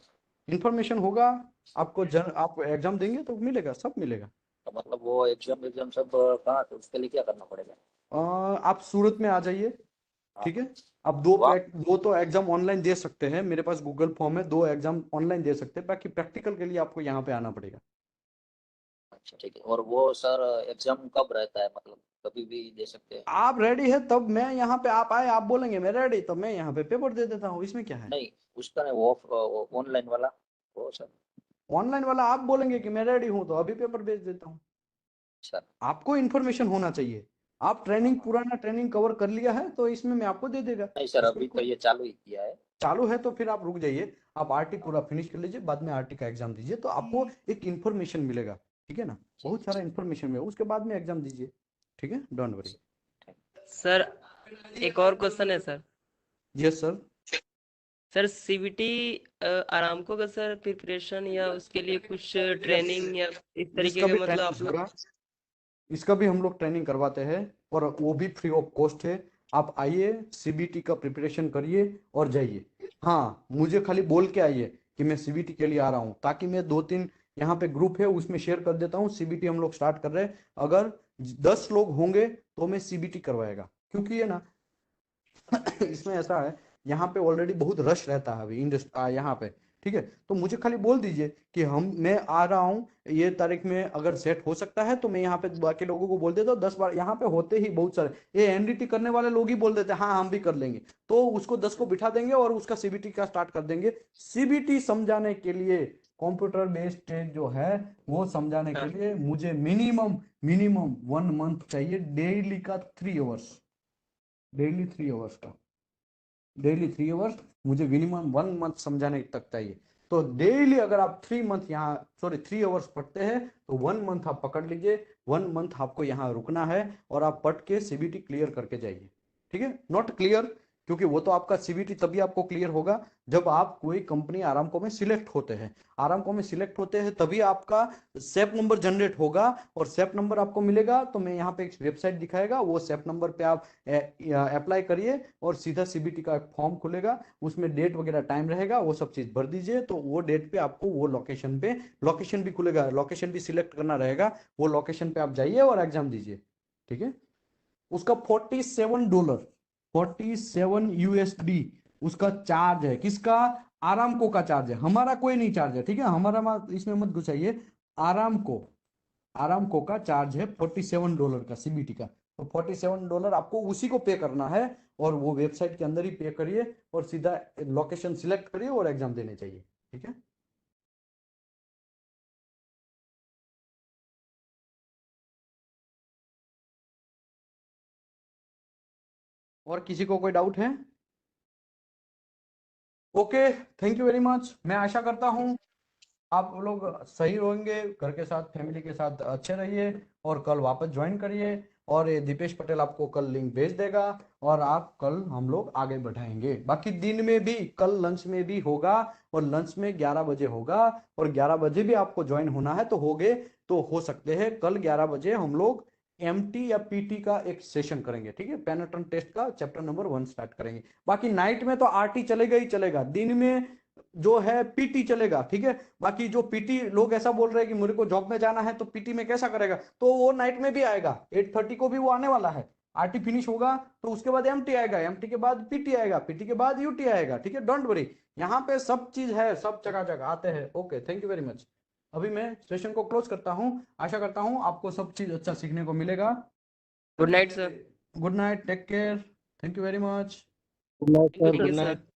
इंफॉर्मेशन होगा आपको। आप एग्जाम देंगे तो मिलेगा, सब मिलेगा। तो मतलब वो एग्जाम एग्जाम सब कहाँ, तो उसके लिए क्या करना पड़ेगा? आप सूरत में आ जाइए, हाँ ठीक है? आप दो वाह, दो तो एग्जाम ऑनलाइन दे सकते हैं, मेरे पास गूगल फॉर्म है, 2 एग्जाम ऑनलाइन दे सकते हैं। बाकी प्रैक्टिकल के लिए आपको यहाँ पे आना पड़ेगा। अच्छा ठीक है। और वो सर एग्जाम कब रहता है, मतलब कभी भी दे सकते हैं? आप रेडी है तब मैं यहाँ पे, आप आए, आप बोलेंगे मैं रेडी, तो मैं यहाँ पे पेपर दे देता हूँ, इसमें क्या है? नहीं, उसका नहीं, वो ऑनलाइन वाला, वो सर। ऑनलाइन वाला आप बोलेंगे कि मैं रेडी हूँ तो अभी पेपर भेज देता हूँ। सर आपको इन्फॉर्मेशन होना चाहिए। आप ट्रेनिंग, हाँ। पुराना ट्रेनिंग कवर कर लिया है तो इसमें मैं आपको दे देगा। नहीं सर, इसमें अभी तो कोई ये चालू ही किया है। चालू है तो फिर आप रुक जाइए। आप आरटी हाँ, पूरा फिनिश कर लीजिए, बाद में आरटी का एग्जाम दीजिए तो आपको एक इन्फॉर्मेशन मिलेगा, ठीक है ना? ठीक बहुत है सारा सर। इन्फॉर्मेशन मिलेगा, उसके बाद में एग्जाम दीजिए, ठीक है? Don't worry. सर एक और क्वेश्चन है sir. Yes sir. Sir CBT Aramco का सर प्रिपरेशन या उसके लिए कुछ ट्रेनिंग या इस तरीके इसका का, भी मतलब ट्रेनिंग आप लोग? होगा, इसका भी हम लोग ट्रेनिंग करवाते हैं और वो भी फ्री ऑफ कॉस्ट है। आप आइए, सीबीटी का प्रिपरेशन करिए और जाइए। हाँ, मुझे खाली बोल के आइए कि मैं सीबीटी के लिए आ रहा हूँ, ताकि मैं 2-3 यहाँ पे ग्रुप है उसमें शेयर कर देता हूँ। सीबीटी हम लोग स्टार्ट कर रहे हैं, अगर 10 लोग होंगे तो मैं सीबीटी करवाएगा, क्योंकि ये ना इसमें ऐसा है, यहाँ पे ऑलरेडी बहुत रश रहता है अभी यहाँ पे, ठीक है? तो मुझे खाली बोल दीजिए कि मैं आ रहा हूँ ये तारीख में, अगर सेट हो सकता है तो मैं यहाँ पे बाकी लोगों को बोल देता हूँ। 10 बार यहाँ पे होते ही बहुत सारे ये एनडीटी करने वाले लोग ही बोल देते हैं हाँ हम भी कर लेंगे, तो उसको 10 को बिठा देंगे और उसका सीबीटी का स्टार्ट कर देंगे। सीबीटी समझाने के लिए, कंप्यूटर बेस्ड टेस्ट जो है वो समझाने के लिए मुझे मिनिमम मिनिमम 1 मंथ चाहिए, डेली का 3 आवर्स, डेली 3 आवर्स का, डेली 3 आवर्स मुझे मिनिमम 1 मंथ समझाने तक चाहिए। तो डेली अगर आप 3 आवर्स पढ़ते हैं तो 1 मंथ आप पकड़ लीजिए। 1 मंथ आपको यहाँ रुकना है और आप पढ़ के सीबीटी क्लियर करके जाइए, ठीक है? नॉट क्लियर, क्योंकि वो तो आपका सीबीटी तभी आपको क्लियर होगा जब आप कोई कंपनी आरामको में सिलेक्ट होते हैं। आरामको में सिलेक्ट होते हैं तभी आपका सेप नंबर जनरेट होगा, और सेप नंबर आपको मिलेगा तो मैं यहाँ पे एक वेबसाइट दिखाएगा, वो सेप नंबर पे आप अप्लाई करिए और सीधा सीबीटी का एक फॉर्म खुलेगा, उसमें डेट वगैरह टाइम रहेगा, वो सब चीज भर दीजिए। तो वो डेट पे आपको वो लोकेशन पे, लोकेशन भी खुलेगा, लोकेशन भी सिलेक्ट करना रहेगा, वो लोकेशन पे आप जाइए और एग्जाम दीजिए, ठीक है? उसका $47, 47 यूएसडी उसका चार्ज है। किसका? आरामको का चार्ज है, हमारा कोई नहीं चार्ज है, ठीक है? हमारा इसमें मत घुसाइए। आरामको, आरामको का चार्ज है $47 का सीबीटी का। तो $47 आपको उसी को पे करना है, और वो वेबसाइट के अंदर ही पे करिए और सीधा लोकेशन सिलेक्ट करिए और एग्जाम देने चाहिए, ठीक है? और किसी को कोई डाउट है? Okay, thank you very much. मैं आशा करता हूँ आप लोग सही होंगे, घर के साथ फैमिली के साथ अच्छे रहिए और कल वापस ज्वाइन करिए। और ये दीपेश पटेल आपको कल लिंक भेज देगा और आप कल हम लोग आगे बढ़ाएंगे। बाकी दिन में भी कल लंच में भी होगा और लंच में 11 बजे होगा और 11 बजे भी आपको ज्वाइन होना है तो हो सकते हैं कल 11 बजे हम लोग एमटी या पीटी का एक सेशन करेंगे, ठीक है। पेनिट्रेंट टेस्ट का चैप्टर नंबर 1 स्टार्ट करेंगे। बाकी नाइट में तो आरटी चलेगा ही चलेगा, दिन में जो है पीटी चलेगा, ठीक है। बाकी जो पीटी लोग ऐसा बोल रहे हैं कि मेरे को जॉब में जाना है तो पीटी में कैसा करेगा, तो वो नाइट में भी आएगा, 8:30 को भी वो आने वाला है। आरटी फिनिश होगा तो उसके बाद एमटी आएगा, एमटी के बाद पीटी आएगा, पीटी के बाद यूटी आएगा, ठीक है। डोंट वरी, यहाँ पे सब चीज है, सब जगह जगह आते हैं। Okay, thank you very much. अभी मैं सेशन को क्लोज करता हूँ। आशा करता हूँ आपको सब चीज अच्छा सीखने को मिलेगा। Good night sir. Good night, take care, thank you very much. Good night.